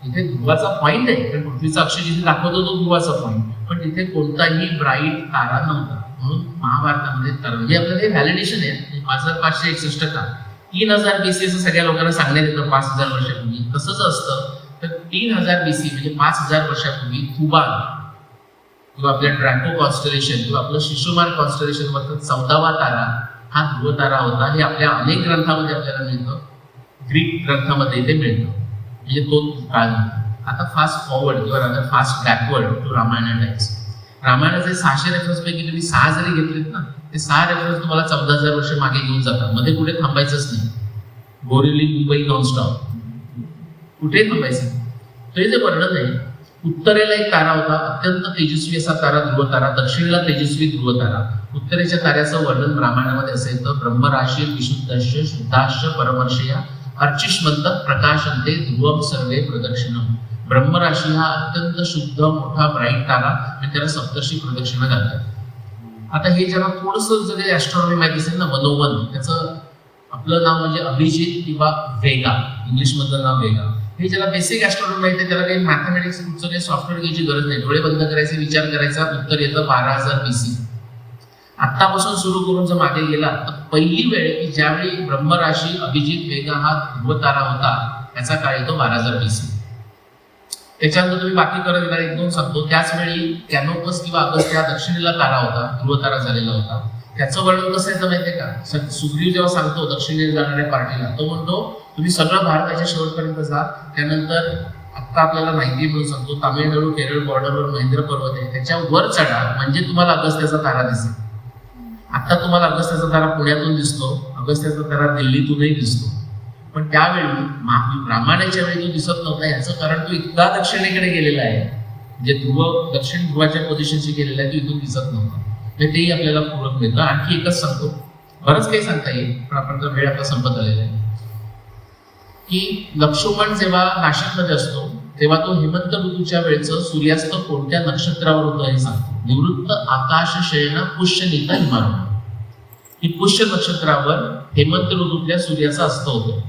तिथे ध्रुवाचा पॉइंट आहे, कारण पृथ्वीचा अक्ष जिथे दाखवत होतो ध्रुवाचा पॉइंट, पण तिथे कोणताही ब्राईट तारा नव्हता. म्हणून महाभारतामध्ये तारा म्हणजे आपल्याला हे व्हॅलिडेशन आहे. 5561 का 3000 BC असं सगळ्या लोकांना सांगण्यात येतं 5000 वर्षापूर्वी. तसंच असतं तर 3000 BC म्हणजे 5000 वर्षापूर्वी थुबाल किंवा आपल्या ड्रॅको कॉन्स्टलेशन किंवा आपलं शिशुमार कॉन्स्टलेशन वरचा 14वा तारा हा ध्रुव तारा होता. हे आपल्या अनेक ग्रंथामध्ये आपल्याला मिळतं, ग्रीक ग्रंथामध्ये ते मिळतं. म्हणजे तो काळ. आता फास्ट फॉरवर्ड किंवा fast backward to Ramayana times. रामायणाचे 600 रेफरन्स पैकी तुम्ही 6 जरी घेतलेत ना, ते 6 रेफरन्स तुम्हाला 14,000 वर्ष मागे घेऊन जातात. मध्ये कुठे थांबायचंच नाही. बोरिवली मुंबई नॉनस्टॉप, कुठेही थांबायचं. ते जे वर्णन आहे, उत्तरेला एक तारा होता, अत्यंत तेजस्वी असा तारा ध्रुव तारा. दक्षिणेला तेजस्वी ध्रुव तारा. उत्तरेच्या ताऱ्याचं वर्णन रामायणामध्ये असेल तर ब्रह्मराशी विशुद्धस्य शुद्धाश्च परमर्षया अर्चिष्मंत प्रकाशन्ते ध्रुवम सर्वे प्रदक्षिणम. ब्रह्मराशी हा अत्यंत शुद्ध मोठा ब्राईट तारा आणि त्याला सप्तर्षी प्रदक्षिणा घालतात. आता हे ज्याला थोडंसं जरी ॲस्ट्रॉनॉमी माहिती असेल ना, 101 त्याचं आपलं नाव म्हणजे अभिजित किंवा वेगा, इंग्लिश मधलं नाव वेगा. हे ज्याला बेसिक ऍस्ट्रॉनॉमी माहिती त्याला काही मॅथमॅटिक्स काही सॉफ्टवेअर घ्यायची गरज नाही. डोळे बंद करायचे, विचार करायचा, उत्तर येतं 12,000 BC. आतापासून सुरू करून जर मागे गेला तर पहिली वेळ की ज्यावेळी ब्रह्मराशी अभिजित वेगा हा ध्रुवतारा होता त्याचा काळ येतो 12,000 BC. त्याच्यानंतर तुम्ही बाकी करत येणार 1-2 सांगतो. त्याच वेळी कॅनोपस किंवा अगस्त्य हा दक्षिणेला तारा होता, ध्रुवतारा झालेला होता. त्याचं वर्णन कसं यायचं माहितीये का? सुग्रीव जेव्हा सांगतो दक्षिणेला जाणाऱ्या पार्टीला, तो म्हणतो तुम्ही सगळं भारताच्या शेवटपर्यंत जा, त्यानंतर आता आपल्याला माहिती म्हणून सांगतो तामिळनाडू केरळ बॉर्डरवर महेंद्र पर्वत आहे, त्याच्यावर चढा म्हणजे तुम्हाला अगस्त्याचा तारा दिसेल. आता तुम्हाला अगस्त्याचा तारा पुण्यातून दिसतो, अगस्त्याचा तारा दिल्लीतूनही दिसतो, पण त्यावेळी रामायणाच्या वेळी तो दिसत नव्हता. याचं कारण तो इतका दक्षिणेकडे गेलेला आहे, म्हणजे दक्षिण ध्रुवाच्या पोझिशनशी गेलेला आहे, तो इथून दिसत नव्हता. तेही आपल्याला पूरक मिळतं. आणखी एकच सांगतो, बरंच काही सांगता येईल पण आपण तर वेळ आता संपत आलेला आहे, की लक्ष्मण जेव्हा नाशिकमध्ये असतो तेव्हा तो हेमंत ऋतूच्या वेळचं सूर्यास्त कोणत्या नक्षत्रावर होतं हे सांगतो. निवृत्त आकाश शयन पुष्य नीता हिमालय, ही पुष्य नक्षत्रावर हेमंत ऋतूतल्या सूर्याचा अस्त होतो.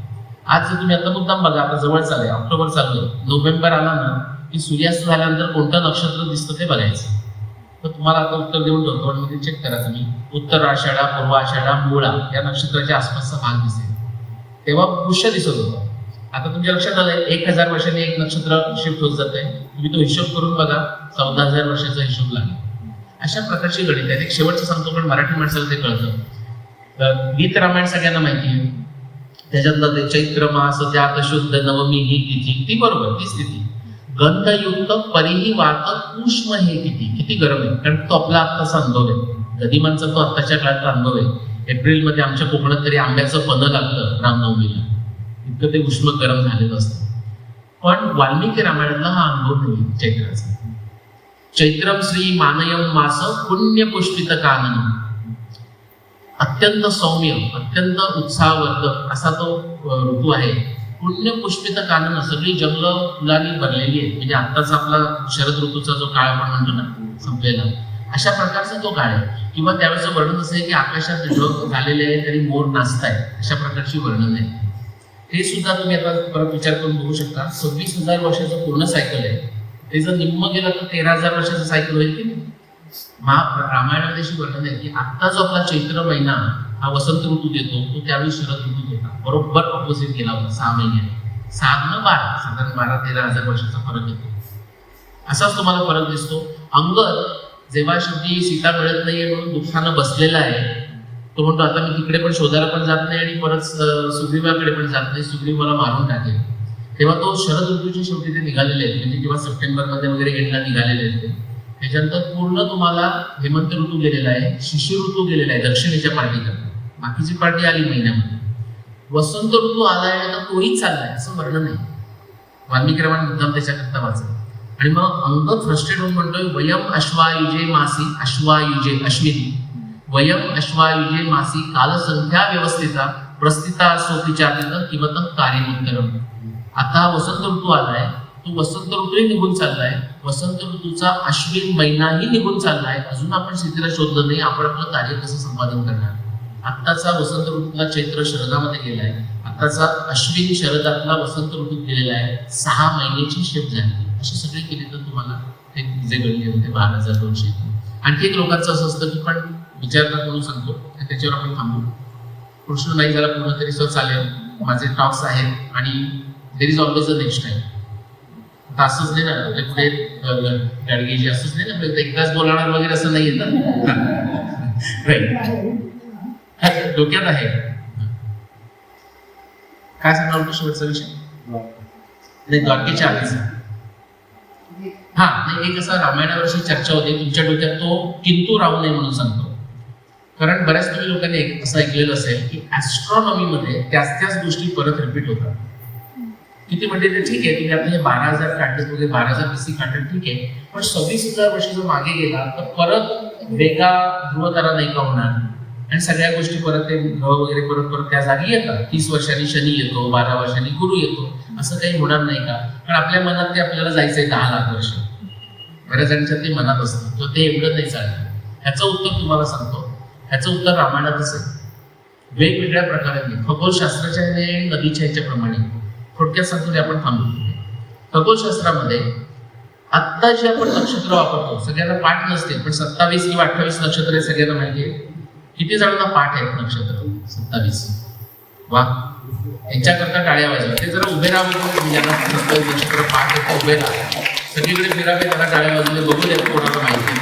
आज जर तुम्ही आता मुद्दाम बघा, आता जवळ चालू आहे, ऑक्टोबर चालू आहे, नोव्हेंबर आला ना की सूर्यास्त झाल्यानंतर कोणतं नक्षत्र दिसतं ते बघायचं. तर तुम्हाला आता उत्तर देऊन ठेवतो आणि म्हणजे चेक करा तुम्ही. उत्तर आषाढा, पूर्व आषाढा, मूळा या नक्षत्राच्या आसपासचा भाग दिसेल, तेव्हा पुष्य दिसत होतं. आता तुमच्या लक्षात आलंय 1000 वर्षांनी एक नक्षत्र शिफ्ट होत जात आहे. तुम्ही तो हिशोब करून बघा, 14,000 वर्षाचा हिशोब लागेल. अशा प्रकारची गणित आहे. एक शेवटचं सांगतो पण मराठी माणसाला ते कळतं. गीत रामायण सगळ्यांना माहिती आहे, त्याच्यातलं ते चैत्र मास त्यात शुद्ध नवमी ही तिथी, ती बरोबर तीच तिथी. गंधयुक्त परिही वात उष्म हे किती गरम आहे, कारण तो आपला आत्ताचा अनुभव आहे. गदिमांचा तो आत्ताच्या काळातला अनुभव आहे. एप्रिलमध्ये आमच्या कोकणात तरी आंब्याचं पनं लागतं रामनवमीला, इतकं ते उष्म गरम झालेलं असतं. पण वाल्मिकी रामायणातला हा अनुभव नाही चैत्राचा. चैत्रम श्री मानयम मास पुण्य पुष्पित कानन, अत्यंत सौम्य, अत्यंत उत्साहवर्धक असा तो ऋतू आहे. पुण्य पुष्पित कानन, सगळी जंगलं फुलांनी भरलेली आहे. म्हणजे आत्ताचा आपला शरद ऋतूचा जो काळ आपण म्हणतो ना संपलेला, अशा प्रकारचा तो काळ आहे. किंवा त्यावेळेचं वर्णन असं आहे की आकाशात ढग झालेले आहे तरी मोर नाचताय, अशा प्रकारची वर्णन आहे. हे सुद्धा तुम्ही आता परत विचार करून बघू शकता. 26,000 वर्षाचं पूर्ण सायकल आहे, ते जर निम्म गेलं तर 13,000 वर्षाचं सायकल होईल की नाही. रामायणामध्ये अशी वर्णन आहे की आत्ता जो आपला चैत्र महिना हा वसंत ऋतूत येतो, तो त्यावेळी शरद ऋतूत होता, बरोबर ऑपोजिट गेला होता 6 महिन्याने. 6 12 साधारण 12-13,000 वर्षाचा फरक येतो. असाच तुम्हाला फरक दिसतो. अंगद जेव्हा शेवटी सीता मिळत नाहीये म्हणून दुःखानं बसलेला आहे, तो म्हणतो आता मी तिकडे पण शोधायला पण जात नाही आणि परत सुग्रीवाकडे पण जात नाही, सुग्रीव मला मारून टाकेल. तेव्हा तो शरद ऋतूच्या शेवटी ते निघालेले आहेत, म्हणजे किंवा सप्टेंबरमध्ये वगैरे एंडला निघालेले आहेत. त्याच्यानंतर पूर्ण तुम्हाला हेमंत ऋतू गेलेला आहे, शिशिर ऋतू गेलेला आहे दक्षिणेच्या पार्टीला, बाकीची पार्टी आली महिन्यामध्ये. वसंत ऋतू आलाय तर तोही चाललाय असं वर्णन नाही. वाल्मिकी रामायण मुद्दाम त्याच्याकरता वाचलं. आणि मग अंगद फ्रस्ट्रेट होऊन म्हणतोय वयम अश्वायुजे मासी, अश्वायुजे अश्विनी, वयम अश्वायुजे मासी कालसंख्या व्यवस्थिता प्रस्थिता सोपीचारित किंवा कार्यमंतरम. आता वसंत ऋतू आलाय, तो वसंत ऋतूही निघून चाललाय, वसंत ऋतूचा अश्विन महिनाही निघून चाललाय, अजून आपण शेतीला शोधलं नाही, आपण आपलं कार्य कसं संपादन करणार. आत्ताचा वसंत ऋतूला चैत्र शरदामध्ये गेलाय, आत्ताचा अश्विन शरदातला वसंत ऋतूत गेलेला आहे. 6 महिन्याची शिफ्ट झाली. अशी सगळी केली तर तुम्हाला ते जे गणले होते 12,200. आणखी एक लोकांचं असं असतं की पण विचारतात म्हणून सांगतो, त्याच्यावर आपण थांबू. प्रश्न नाही झाला पूर्ण तरी सर चालेल, माझे टॉक्स आहेत आणि there is always a next time. आता असंच नाही ना पुढे गाडगेजी असंच नाही ना एकदाच बोलणार वगैरे असं नाही येत ना. डोक्यात आहे काय सांगणार होतो शेवटचा विषय नाही द्वारकेच्या आधीचा. हा नाही, एक असा रामायणावरची चर्चा होती तुमच्या डोक्यात, तो किंतु राहू नये म्हणून सांगतो. कारण बऱ्याच तुम्ही लोकांनी असं ऐकलेलं असेल की ऍस्ट्रॉनॉमीमध्ये त्याच गोष्टी परत रिपीट होतात. किती म्हणजे ते ठीक आहे, तुम्ही आता हे 12,000 काढले वगैरे 12,000 BC काढले ठीक आहे, पण 26,000 वर्ष जर मागे गेला तर परत वेगा ध्रुवतारा नाही का होणार आणि सगळ्या गोष्टी परत ते ग्रह वगैरे परत त्या जागी येतात. 30 वर्षांनी शनी येतो, 12 वर्षांनी गुरु येतो, असं काही होणार नाही का. कारण आपल्या मनात ते आपल्याला जायचंय 10 लाख वर्ष, बऱ्याच जणांच्या ते मनात असतं, तर ते एवढं नाही चालणार. ह्याचं उत्तर तुम्हाला सांगतो, ह्याचं उत्तर रामायणातच आहे. वेगवेगळ्या प्रकाराने खगोलशास्त्राच्या आणि नदीच्या ह्याच्याप्रमाणे थोडक्यात सांगतो आपण थांबतो. खगोलशास्त्रामध्ये आत्ता जे आपण नक्षत्र वापरतो सगळ्यांना पाठ नसते, पण 27 किंवा 28 नक्षत्र हे सगळ्यांना माहिती आहे. किती जणांना पाठ आहेत नक्षत्र? 27. वा, यांच्याकरता टाळ्या वाजवा. ते जरा उभे राहा, ज्यांना 27 नक्षत्र पाठ आहेत ते उभे राहा. सगळीकडे फिरावे, त्याला टाळ्या वाजवले, बघू द्या कोणाला माहिती.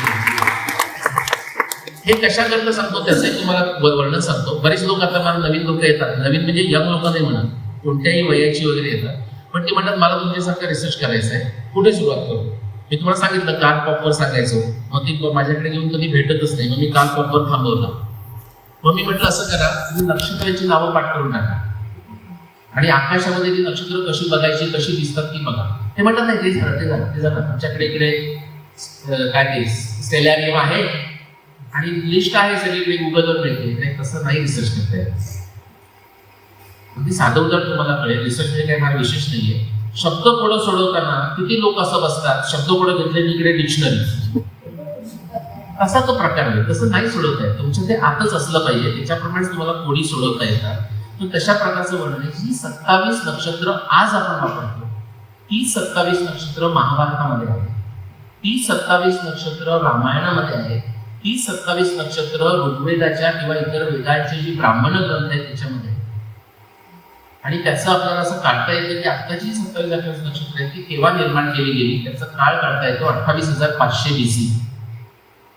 हे कशा करता सांगतो त्याचंही तुम्हाला वर्णन सांगतो. बरेच लोक आता मला नवीन लोक येतात, नवीन म्हणजे यंग लोक नाही म्हणा, कोणत्याही वयाची वगैरे येतात, पण ते म्हणतात मला तुमच्यासारखं रिसर्च करायचं आहे, कुठे सुरुवात करू? मी तुम्हाला सांगितलं कार्ल पॉपर सांगायचो, मग ती माझ्याकडे येऊन कधी भेटतच नाही, मग मी कार्ल पॉपर थांबवला. मग मी म्हटलं असं करा, तुम्ही नक्षत्राची नावं पाठ करून टाका आणि आकाशामध्ये ती नक्षत्र कशी बघायची, कशी दिसतात ती बघा. ते म्हणतात नाही ते झालं आमच्याकडे इकडे काय ते स्टेलॅरियम आहे आणि लिस्ट आहे सगळीकडे गुगलवर मिळते. तसं नाही रिसर्च करता येत. अगदी साधं उदाहरण तुम्हाला कळेल. रिसर्च म्हणजे काही फार विशेष नाहीये. शब्दकोडं सोडवताना किती लोक असं बसतात, शब्दकोडं घेतले इकडे डिक्शनरी, असा तो प्रकार आहे. तसं नाही सोडवता येत. तुमच्या ते आतच असलं पाहिजे, त्याच्याप्रमाणे तुम्हाला कोडी सोडवता येतात. तर तशा प्रकारचं वर्णन आहे. ही 27 नक्षत्र आज आपण वापरतो, ती 27 नक्षत्र महाभारतामध्ये आहे, ती 27 नक्षत्र रामायणामध्ये आहे, ती 27 नक्षत्र ऋग्वेदाच्या किंवा इतर वेदांची जी ब्राह्मण ग्रंथ आहेत त्याच्यामध्ये. आणि त्याचं आपल्याला असं काढता येतं की आत्ताची 27 नक्षत्र आहेत ती केव्हा निर्माण केली गेली, त्याचा काळ काढता येतो 28,500 BC,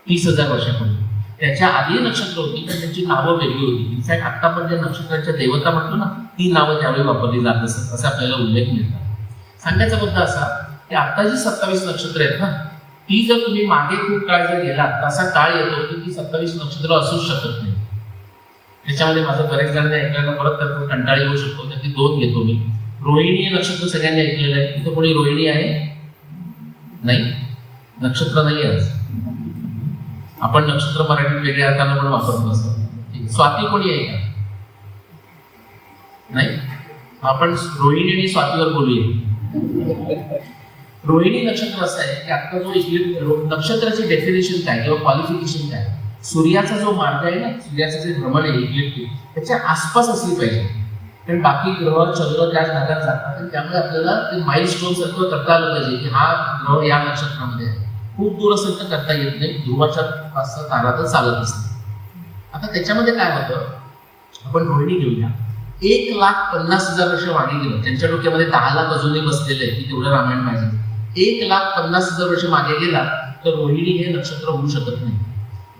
30,000 वर्षापूर्वी. त्याच्या आधी नक्षत्र होती पण त्यांची नावं वेगळी होती. इनफॅक्ट आता आपण ज्या नक्षत्राच्या देवता म्हणतो ना, ती नावं त्यावेळी वापरली जात असत, असं आपल्याला उल्लेख मिळतात. सांगायचा मुद्दा असा की आता जी 27 नक्षत्र आहेत ना, ती जर तुम्ही मागे खूप काळ जर गेला तर असा काळ येतो की ती 27 नक्षत्र असूच शकत नाही. त्याच्यामध्ये माझं बरेच जणांनी ऐकायला परत त्याचा कंटाळा येऊ शकतो, त्यातली 2 घेतो मी. रोहिणी हे नक्षत्र सगळ्यांनी ऐकलेलं आहे. इथं कोणी रोहिणी आहे? नाही, नक्षत्र नाही आहे. आपण नक्षत्र मराठीत वेगळ्या अर्थानं पण वापरतो असं. स्वाती कोणी आहे का? नाही. आपण रोहिणी आणि स्वातीवर बोलूया. रोहिणी नक्षत्र असं आहे की आता जो नक्षत्राची डेफिनेशन काय किंवा क्वालिफिकेशन काय, सूर्याचा जो मार्ग आहे ना, सूर्याचं जे भ्रमण आहे इक्लिप्टिक, त्याच्या आसपास असली पाहिजे. कारण बाकी ग्रह चंद्र त्याच भागात जातात आणि त्यामुळे आपल्याला ते माइलस्टोन सारखं करता आलं पाहिजे की हा ग्रह या नक्षत्रामध्ये आहे. खूप दूर असेल तर करता येत नाही, ध्रुवाच्या पाच तारा तर चालत असते. आता त्याच्यामध्ये काय होतं, आपण रोहिणी घेऊया. 1,50,000 वर्ष मागे गेलं, त्यांच्या डोक्यामध्ये 10 लाख अजूनही बसलेले आहे की तेवढं रामायण पाहिजे. 1,50,000 वर्ष मागे गेला तर रोहिणी हे नक्षत्र होऊ शकत नाही.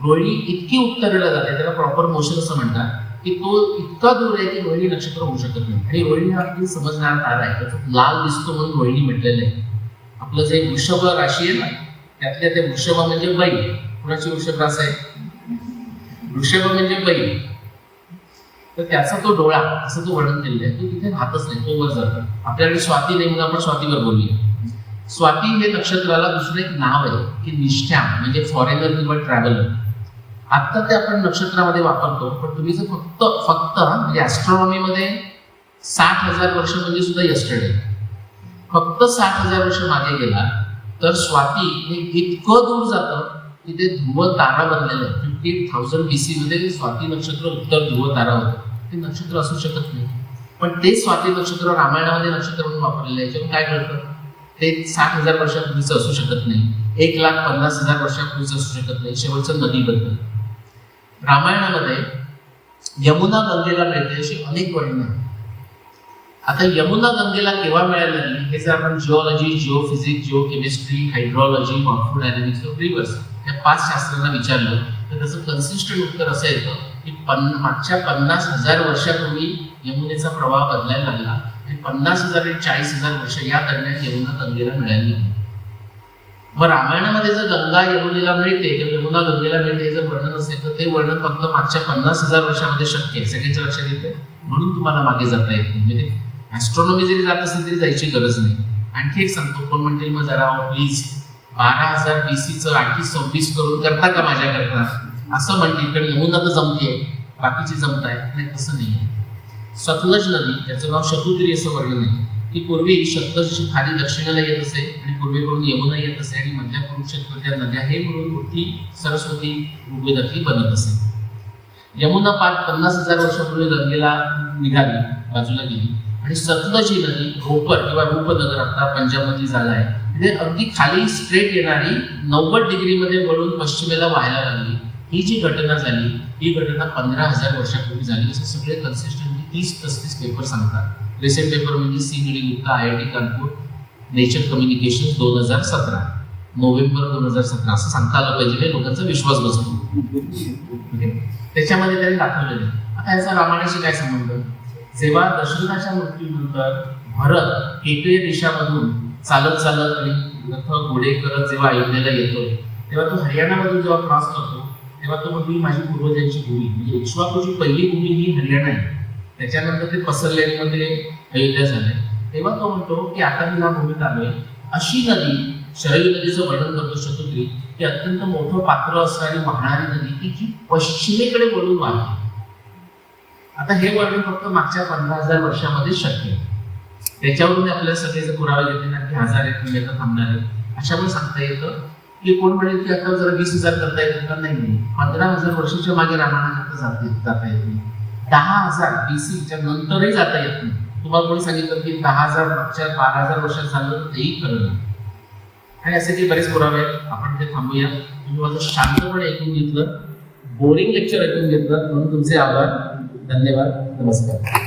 रोहिणी इतकी उत्तरेला जाते, त्याला प्रॉपर मोशन असं म्हणतात, की तो इतका दूर आहे की रोहिणी नक्षत्र होऊ शकत नाही. आणि रोहिणी हा अगदी समजणारा तारा आहे, त्याचा लाल दिसतो म्हणून रोहिणी म्हटलेलं आहे. आपलं जे वृषभ राशी आहे ना, त्यातल्या ते वृषभ म्हणजे बैल. कुणाची वृषभ रास आहे? वृषभ म्हणजे बैल. तर त्याचा तो डोळा असं तो वर्णन केलेलं आहे. तो तिथे राहतच नाही, तो वर जातो. आपल्याकडे स्वाती नाही म्हणून आपण स्वातीवर बोलूया. स्वाती हे नक्षत्राला दुसरं एक नाव आहे की निष्ठा, म्हणजे फॉरेनर किंवा ट्रॅव्हलर. आता ते आपण नक्षत्रामध्ये वापरतो, पण तुम्ही जर फक्त म्हणजे ॲस्ट्रॉनॉमीमध्ये 60,000 वर्ष म्हणजे सुद्धा यस्टरडे, फक्त 60,000 वर्ष मागे गेला तर स्वाती हे इतकं दूर जातं की ते ध्रुव तारा बनलेलं आहे. 58,000 BC मध्ये स्वाती नक्षत्र उत्तर ध्रुव तारा होतं. ते नक्षत्र असू शकत नाही. पण ते स्वाती नक्षत्र रामायणामध्ये नक्षत्र म्हणून वापरलेलं आहे. याच्यातून काय कळतं, ते 60,000 वर्षापूर्वीचं असू शकत नाही, 1,50,000 वर्षापूर्वीचं असू शकत नाही. शेवटचं नदीबद्दल रामायणामध्ये यमुना गंगेला मिळते अशी अनेक वर्णनं आहेत. आता यमुना गंगेला केव्हा मिळायला लागली हे जर आपण जिओलॉजी, जिओफिजिक्स, जिओकेमिस्ट्री, हायड्रॉलॉजी, मॉर्फोडायनॅमिक्स, रिव्हर्स या 5 शास्त्रांना विचारलं तर त्याचं कन्सिस्टंट उत्तर असं येतं की मागच्या 50,000 वर्षापूर्वी यमुनेचा प्रवाह बदलायला लागला आणि 50,000 आणि 40,000 वर्ष या दरम्यान यमुना गंगेला मिळाली. मग रामायणामध्ये जर गंगा यमुनेला मिळते किंवा यमुना गंगेला मिळते जर वर्णन असेल तर ते वर्णन फक्त मागच्या 50,000 वर्षामध्ये शक्य आहे. सगळ्यांच्या लक्षात येते, म्हणून तुम्हाला मागे जाता येत नाही. म्हणजे ॲस्ट्रॉनॉमी जरी जात असेल तरी जायची गरज नाही. आणखी एक सांगतो, कोण म्हणतील मग जरा प्लीज 12,000 BCचं 28-26 करून करता का माझ्याकरता, असं म्हणतील. कारण यमुना तर जमतीये, बाकीची जमताय. नाही, तसं नाही आहे. सतलज नदी, त्याचं नाव शतुद्री असं वर्णन आहे, ती पूर्वी सतलज खाली दक्षिणेला येत असे आणि पूर्वेकडून यमुना येत असे आणि मध्य कुरुक्षेत्र त्या नद्या हे मिळून मोठी सरस्वती ऋग्वेदातली बनत असे. यमुना पार 50,000 वर्षापूर्वी गंगेला निघाली, बाजूला गेली, आणि सतलज ही नदी रोपर किंवा रूपनगर आता पंजाबमध्ये झाला आहे, म्हणजे अगदी खाली स्ट्रेट येणारी 90 डिग्रीमध्ये वळून पश्चिमेला व्हायला लागली. ही जी घटना झाली, ही घटना 15,000 वर्षापूर्वी झाली, असं सगळे कन्सिस्टंटली 30-35 पेपर सांगतात. रिसेंट पेपर म्हणजे C Gupta, IIT Kanpur, nature communication 2017, November 2017 असं सांगता आलं पाहिजे, लोकांचा विश्वास बसतो. त्याच्यामध्ये त्यांनी दाखवलेलं आहे. आता याचा रामायणाशी काय संबंध? जेव्हा दशरथाच्या मृत्यूनंतर भरत केकय देशामधून चालत चालत आणि रथ घोडे करत जेव्हा अयोध्येला येतोय, तेव्हा तो हरियाणामधून जेव्हा क्रॉस करतो, तेव्हा तो म्हणतो माझी पूर्वजांची भूमी, म्हणजे इक्ष्वाकूची पहिली भूमी ही हरियाणा आहे. त्याच्यानंतर ते पसरलेमध्ये अयोध्या झाले. तेव्हा तो म्हणतो की आता मी या भूमीत आलोय. अशी नदी, शरयू नदीचं वर्णन करतो शतुद्री, की अत्यंत मोठं पात्र असणारी वाहणारी नदी की जी पश्चिमेकडे वळून वाहते. आता हे वर्णन फक्त मागच्या 15,000 वर्षामध्ये शक्य आहे. त्याच्यावरून आपल्याला सगळे पुरावे घेतले ना की 1000 म्हणजे थांबणार आहे, अशामुळे सांगता येतं की कोण म्हणेल की आता जरा 20,000 करता येतं का? नाही, 15,000 वर्षाच्या मागे रामायणात जाता येत नाही. 10,000 BC नंतरही जाता येत नाही. तुम्हाला कोणी सांगितलं की 10,000 मागच्या 12,000 वर्षात झालं तर तेही खरं नाही. आणि असे काही बरेच पुरावे आहेत. आपण ते थांबूया. तुम्ही माझं शांतपणे ऐकून घेतलं, बोरिंग लेक्चर ऐकून घेतलं, म्हणून तुमचे आभार. धन्यवाद. नमस्कार.